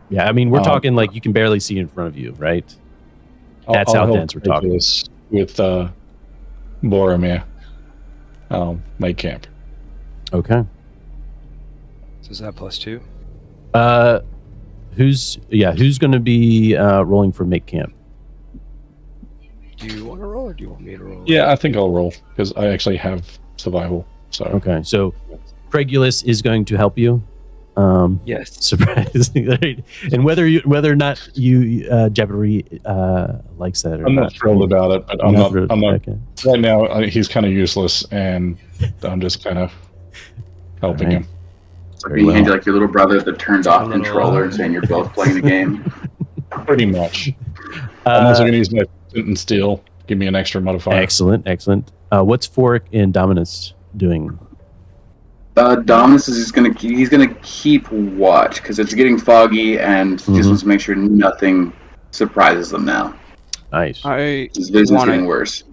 E: Yeah, I mean, we're talking like you can barely see in front of you, right? That's how
D: help
E: dense we're talking.
D: this with Boromir. Make camp.
E: Okay.
B: So is that +2?
E: Who's going to be rolling for make camp?
B: Do you want to roll or do you want me to roll?
D: Yeah, I think I'll roll because I actually have survival. So
E: Okay, so Craigulus is going to help you.
B: Yes.
E: Surprising, right? And whether or not you Jabari likes that or
D: I'm
E: not,
D: not thrilled about it, but I'm not.
E: Okay.
D: Right now, he's kind of useless, and I'm just kind of helping him.
E: Very
A: Being
E: well.
A: handy like your little brother that turned off
B: A little,
A: controller and saying you're both playing the game.
D: Pretty much. I'm also going to use my flint and steel. Give me an extra modifier.
E: Excellent. What's Fork and Dominus doing?
A: Dominus is he's gonna keep watch because it's getting foggy and just wants to make sure nothing surprises them now.
E: Nice.
A: His vision's getting worse.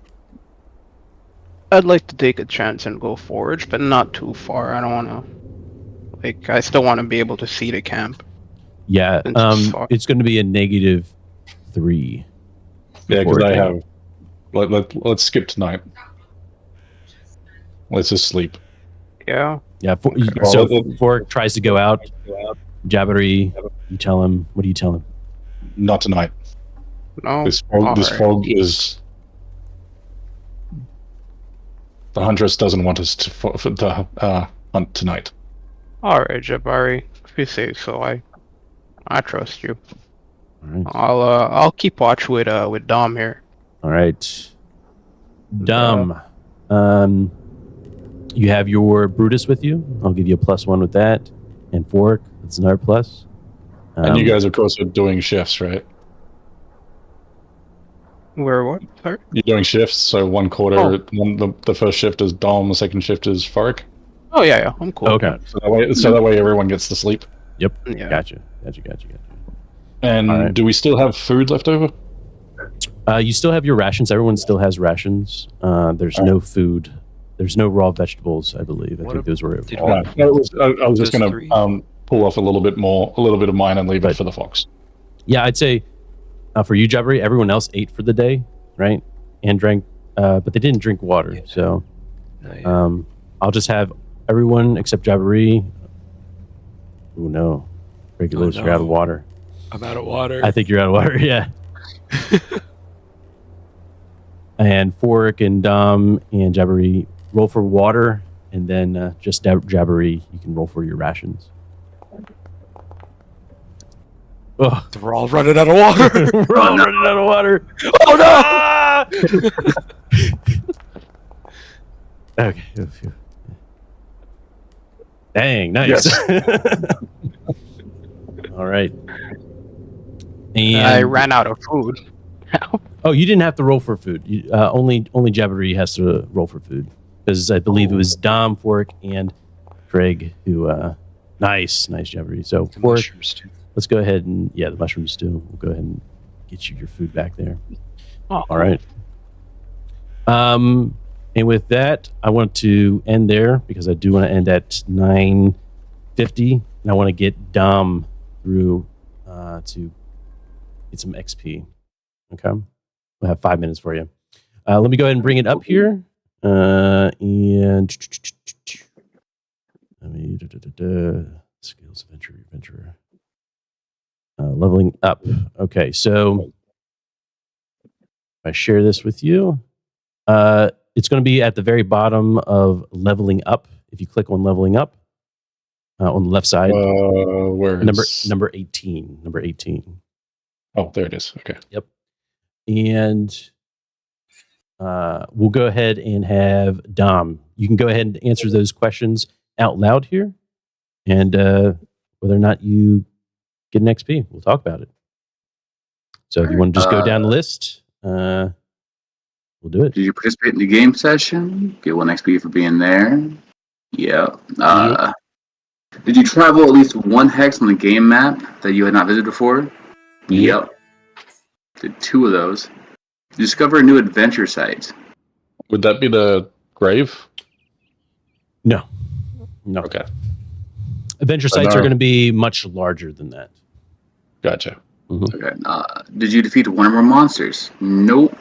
C: I'd like to take a chance and go forage, but not too far. I don't want to. Like, I still want to be able to see the camp.
E: Yeah. It's going to be a -3.
D: Yeah, because I have. Let's skip tonight. Let's just sleep.
C: Yeah.
E: Yeah. So Fork tries to go out. Jabari, you tell him. What do you tell him?
D: Not tonight.
C: No.
D: This fog is. The huntress doesn't want us to hunt tonight.
C: All right, Jabari. If you say so, I trust you.
E: All right.
C: I'll keep watch with Dom here.
E: All right. Dom, you have your Brutus with you. I'll give you a +1 with that. And Fork, that's another plus.
D: And you guys, of course, are doing shifts, right?
C: Where what? Sorry?
D: You're doing shifts, so one quarter. The first shift is Dom, the second shift is Fark.
C: Oh yeah, I'm cool.
E: Okay.
D: So that way everyone gets to sleep.
E: Yep.
C: Yeah.
E: Gotcha.
D: And do we still have food left over?
E: You still have your rations. Everyone still has rations. There's no food. There's no raw vegetables, I believe. I think those were all.
D: I was just going to pull off a little bit of mine and leave it for the fox.
E: Yeah, I'd say for you, Jabari, everyone else ate for the day, right? And drank, but they didn't drink water. Yeah. So I'll just have everyone except Jabari. Oh no, Regulus, you're out of water.
B: I'm out of water.
E: I think you're out of water. Yeah. And Fork and Dom and Jabari roll for water, and then just Jabari, you can roll for your rations. Oh,
B: we're all running out of water.
E: We're all running out of water.
B: Oh no!
E: Okay. Dang, nice.
D: Yes.
E: All right. And
C: I ran out of food.
E: Oh, you didn't have to roll for food. Only Jabari has to roll for food because I believe it was Dom, Fork, and Craig who. Nice, Jabari. So Fork, let's go ahead and the mushrooms too. We'll go ahead and get you your food back there.
C: Oh,
E: all right. And with that, I want to end there because I do want to end at 9:50, and I want to get Dom through to get some XP. Okay, we'll have 5 minutes for you. Let me go ahead and bring it up here, and skills adventure, leveling up. Okay, so if I share this with you, it's going to be at the very bottom of leveling up. If you click on leveling up on the left side,
D: where
E: number 18. Number 18.
D: Oh, there it is. Okay.
E: Yep. And we'll go ahead and have Dom. You can go ahead and answer those questions out loud here, and whether or not you get an XP, we'll talk about it. So if you want to just go down the list, we'll do it.
A: Did you participate in the game session? Get 1 XP for being there. Yeah. Did you travel at least 1 hex on the game map that you had not visited before? Yep. Did 2 of those. Discover a new adventure site.
D: Would that be the grave?
E: No.
D: Okay.
E: Adventure sites are going to be much larger than that.
D: Gotcha.
A: Okay. Did you defeat 1 or more monsters? Nope.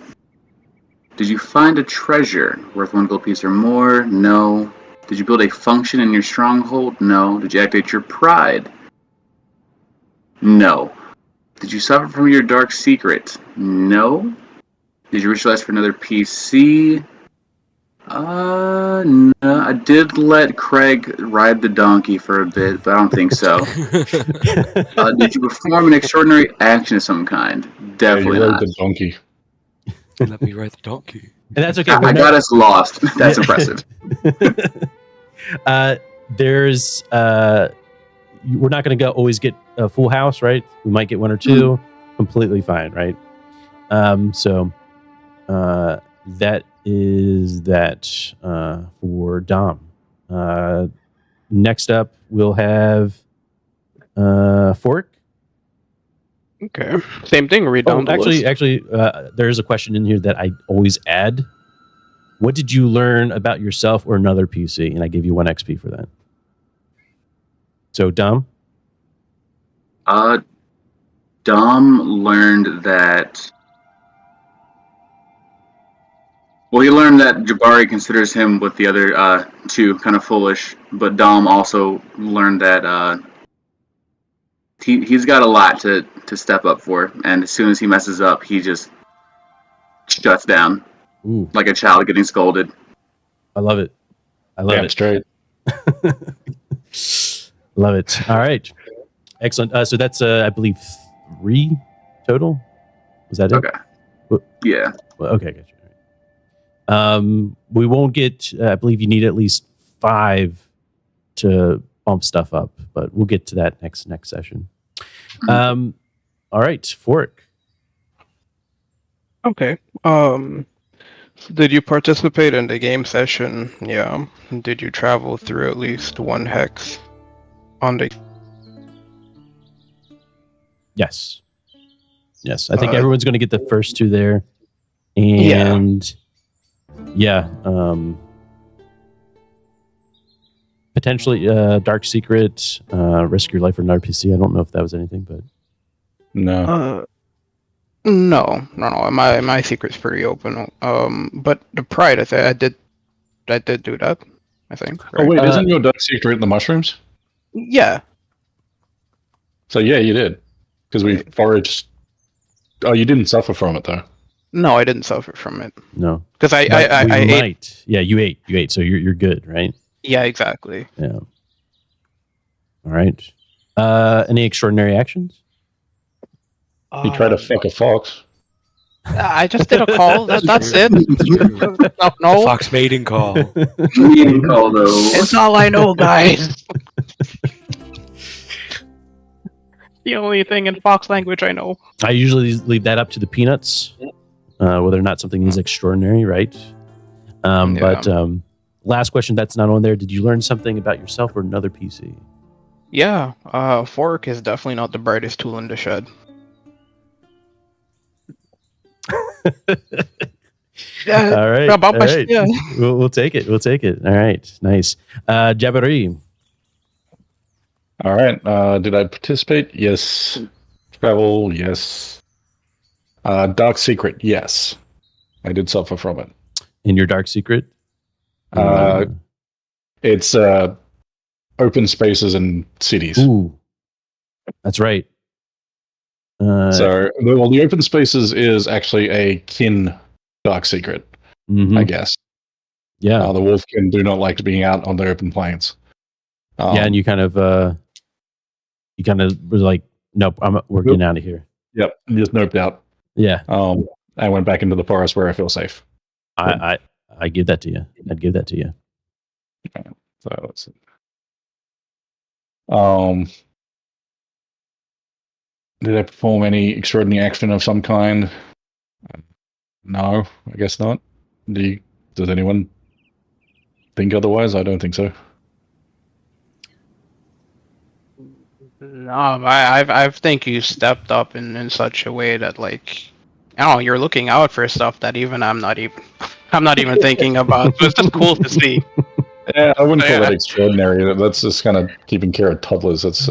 A: Did you find a treasure worth 1 gold piece or more? No. Did you build a function in your stronghold? No. Did you activate your pride? No. Did you suffer from your dark secret? No. Did you ritualize for another PC? No. I did let Craig ride the donkey for a bit, but I don't think so. Did you perform an extraordinary action of some kind? Definitely
D: you rode
A: not.
D: the donkey.
B: Let me ride the donkey.
E: And that's okay.
A: I got us lost. That's impressive.
E: There's we're not going to always get a full house, right? We might get 1 or 2. Completely fine, right? So that is that for Dom. Next up, we'll have Fork.
C: Okay. Same thing. Read down the list.
E: Actually, there is a question in here that I always add. What did you learn about yourself or another PC? And I give you 1 XP for that. So, Dom?
A: Dom learned that... Well, he learned that Jabari considers him with the other 2 kind of foolish, but Dom also learned that he's got a lot to step up for, and as soon as he messes up, he just shuts down.
E: Ooh.
A: Like a child getting scolded.
E: I love it.
D: Damn straight.
E: Love it. All right. Excellent. So that's, I believe, 3 total? Was that it?
A: Okay. Yeah.
E: Well, okay, gotcha. We won't get, I believe you need at least 5 to bump stuff up, but we'll get to that next session. All right, Fork.
C: Okay. Did you participate in the game session? Yeah. Did you travel through at least 1 hex on the...
E: Yes. I think everyone's going to get the first 2 there. And potentially Dark Secret, Risk Your Life for another PC. I don't know if that was anything, but
D: No.
C: No. My secret's pretty open. But the pride, I did do that. I think. Right?
D: Oh wait, isn't your dark secret the mushrooms?
C: Yeah.
D: So yeah, you did, because we foraged. Oh, you didn't suffer from it though.
C: No, I didn't suffer from it.
E: no.
C: Because I ate.
E: Might. Yeah, you ate. So you're good, right?
C: Yeah, exactly.
E: Yeah. All right. Any extraordinary actions?
D: You tried to fuck a fox.
C: I just did a call. That's it. No,
B: Fox mating call.
A: Meeting call, though.
C: it's all I know, guys. The only thing in Fox language I know.
E: I usually leave that up to the peanuts, whether or not something is extraordinary, right? But last question that's not on there. Did you learn something about yourself or another PC?
C: Yeah, Fork is definitely not the brightest tool in the shed. Yeah,
E: All right.
C: about
E: All
C: my-
E: right.
C: yeah.
E: We'll take it. We'll take it. All right. Nice. Jabari.
D: All right. Did I participate? Yes. Travel? Yes. Dark secret? Yes. I did suffer from it.
E: In your dark secret?
D: It's open spaces and cities.
E: Ooh. That's right.
D: The open spaces is actually a kin dark secret,
E: mhm.
D: I guess.
E: Yeah.
D: The wolfkin do not like being out on the open plains.
E: Yeah, and you kind of were like, nope, we're getting out of here.
D: Yep, just noped out.
E: Yeah.
D: I went back into the forest where I feel safe.
E: I give that to you. I'd give that to you.
D: So let's see. Did I perform any extraordinary action of some kind? No, I guess not. Does anyone think otherwise? I don't think so.
C: No, I think you stepped up in such a way that like, I don't know, you're looking out for stuff that even I'm not even thinking about. So it's just cool to see.
D: Yeah, I wouldn't call that extraordinary. That's just kind of taking care of toddlers. It's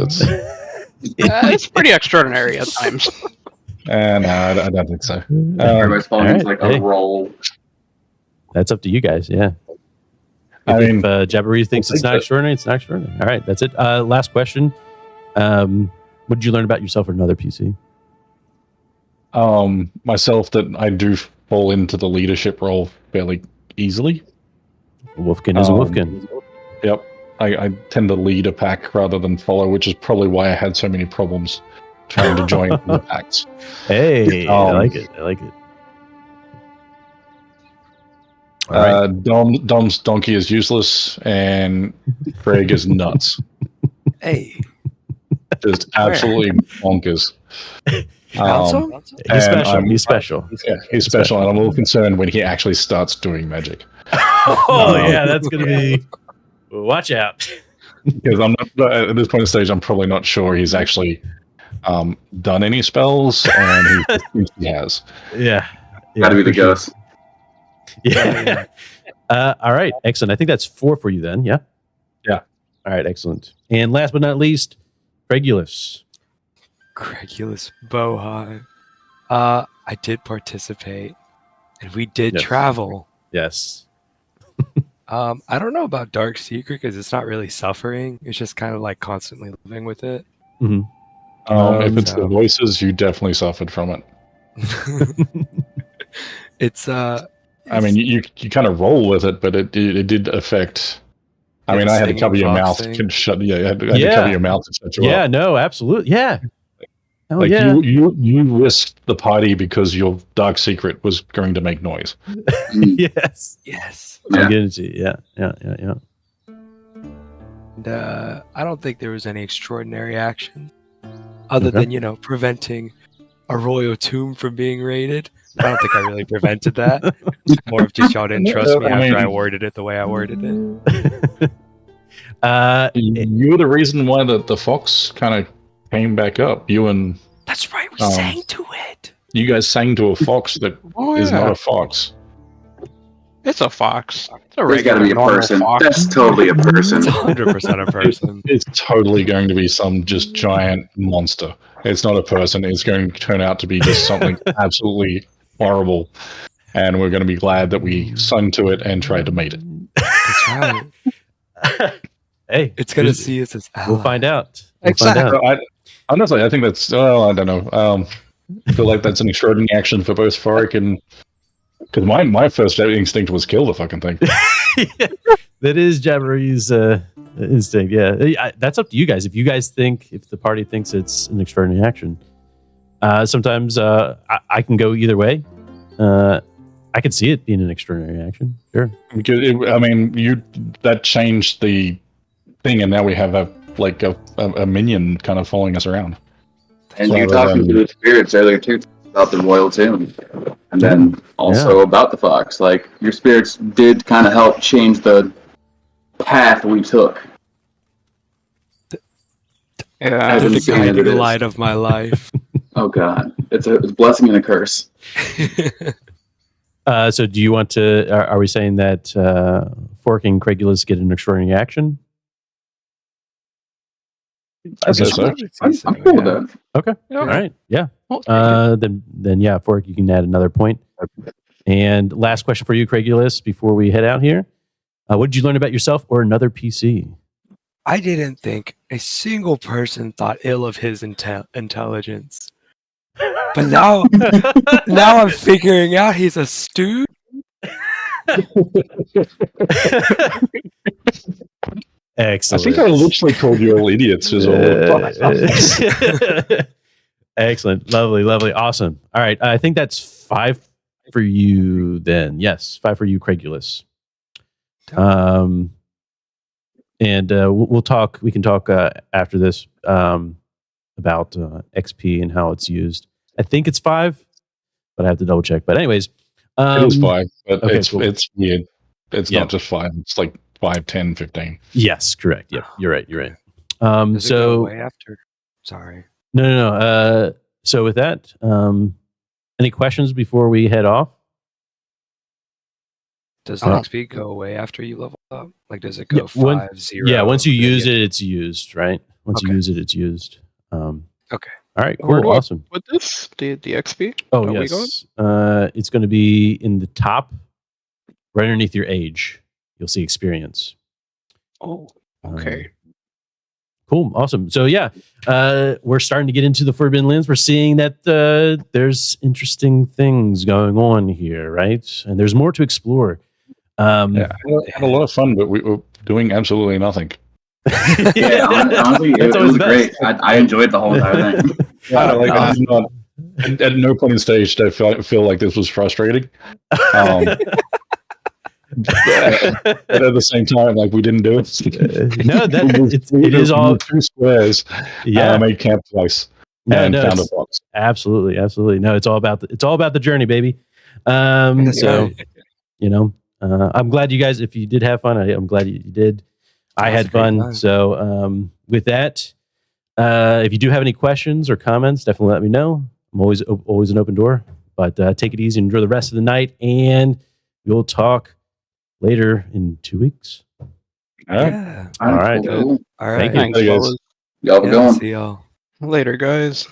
C: It's pretty extraordinary at times.
D: no, I don't think so.
A: Everybody's falling into like a roll.
E: That's up to you guys. Yeah. If Jabberee thinks it's not extraordinary, it's not extraordinary. All right, that's it. Last question. What did you learn about yourself or another PC?
D: Myself, that I do fall into the leadership role fairly easily.
E: Wolfkin is a Wolfkin.
D: Yep. I tend to lead a pack rather than follow, which is probably why I had so many problems trying to join the packs.
E: Hey, I like it. All right.
D: Dom's donkey is useless, and Craig is nuts.
B: Hey.
D: Just absolutely bonkers.
E: He's special. He's special.
D: Yeah, he's special, and I'm a little concerned when he actually starts doing magic.
E: Yeah, that's going to be... Watch out.
D: Because I'm not, at this point in stage, I'm probably not sure he's actually done any spells, and he thinks he has.
E: Yeah.
A: Gotta be the ghost.
E: Yeah. All right. Excellent. I think that's 4 for you then. Yeah.
D: Yeah.
E: All right. Excellent. And last but not least, Craigulus.
B: Craigulus Bohai. I did participate, and we did travel.
E: Yes.
B: I don't know about Dark Secret because it's not really suffering. It's just kind of like constantly living with it.
E: Mm-hmm.
D: If it's the voices, you definitely suffered from it.
B: It's
D: I mean, you kind of roll with it, but it did affect. I mean, I had to cover your mouth to shut. Yeah, I had to cover your mouth to shut you up.
E: Yeah, no, absolutely. Yeah.
D: Like you risked the party because your dark secret was going to make noise.
E: Yes.
B: Yeah.
E: I'm getting to you. Yeah.
B: And I don't think there was any extraordinary action other than preventing a royal tomb from being raided. I don't think I really prevented that. More of just y'all didn't trust me after I worded it the way I worded it.
D: You were the reason why the fox kind of came back up. You and
B: that's right. We sang to it.
D: You guys sang to a fox that is not a fox.
C: It's a fox. It's a
A: There's got to be a person.
C: Fox.
A: That's totally a person.
B: It's 100% a person.
D: It's totally going to be some just giant monster. It's not a person. It's going to turn out to be just something absolutely horrible. And we're going to be glad that we sung to it and tried to mate it.
B: That's right.
E: Hey,
B: it's going to see us as allies.
E: We'll find out.
D: Honestly, I think that's, I don't know. I feel like that's an extraordinary action for both Forik and... Because my first instinct was kill the fucking thing.
E: That is Jabberee's instinct, yeah. That's up to you guys. If the party thinks it's an extraordinary action. Sometimes I can go either way. I could see it being an extraordinary action. Sure.
D: Because that changed the thing, and now we have a minion kind of following us around.
A: And you're talking to the spirits earlier too about the royal tomb, and then also about the fox. Like your spirits did kind of help change the path we took.
B: Yeah, the guiding light of my life.
A: Oh God, it's a blessing and a curse.
E: So do you want to, are we saying that Fork and Craigulus get an extraordinary action?
D: I guess so.
A: I'm cool with that.
E: Okay. All right. Yeah. Then yeah, Fork, you can add another point. And last question for you, Craigulus, before we head out here. What did you learn about yourself or another PC?
B: I didn't think a single person thought ill of his intelligence. But now I'm figuring out he's a stooge.
E: Excellent.
D: I think I literally called you all idiots as well.
E: Excellent. Lovely. Awesome. All right. I think that's 5 for you then. Yes, 5 for you, Craigulus. And we'll talk. We can talk after this about XP and how it's used. I think it's 5, but I have to double check. But anyways,
D: it is 5, but
E: okay,
D: it's
E: cool.
D: it's weird. It's not just 5. It's like 5, 10, 15.
E: Yes, correct. Yep, you're right. You're right.
B: Does it go
E: So
B: away after? Sorry.
E: no. So with that, any questions before we head off?
B: Does the XP go away after you level up? Like, does it go 5, 0?
E: Yeah, once you use it, it's used, right? Once you use it, it's used.
B: Okay.
E: All right, cool, awesome.
C: With this, the XP?
E: Oh, yes. It's going to be in the top, right underneath your age. You'll see experience.
C: Oh, okay.
E: Cool, awesome. So yeah, we're starting to get into the Forbidden Lands. We're seeing that there's interesting things going on here, right? And there's more to explore.
D: I had a lot of fun, but we were doing absolutely nothing.
A: Yeah, honestly, it was great. I enjoyed the whole entire thing.
D: At no point in stage did I feel like this was frustrating. But at the same time, like, we didn't do it.
E: No, it is all
D: 2 squares.
E: Yeah,
D: I made camp twice. And found a box.
E: Absolutely. No, it's all about the journey, baby. So I'm glad you guys. If you did have fun, I'm glad you did. I had fun. So with that, if you do have any questions or comments, definitely let me know. I'm always an open door. But take it easy, enjoy the rest of the night, and we'll talk later in 2 weeks.
D: All right.
B: Yeah.
E: All right.
A: Cool.
B: All right.
C: Thanks,
D: guys.
A: Y'all have a good one.
B: See y'all
C: later, guys.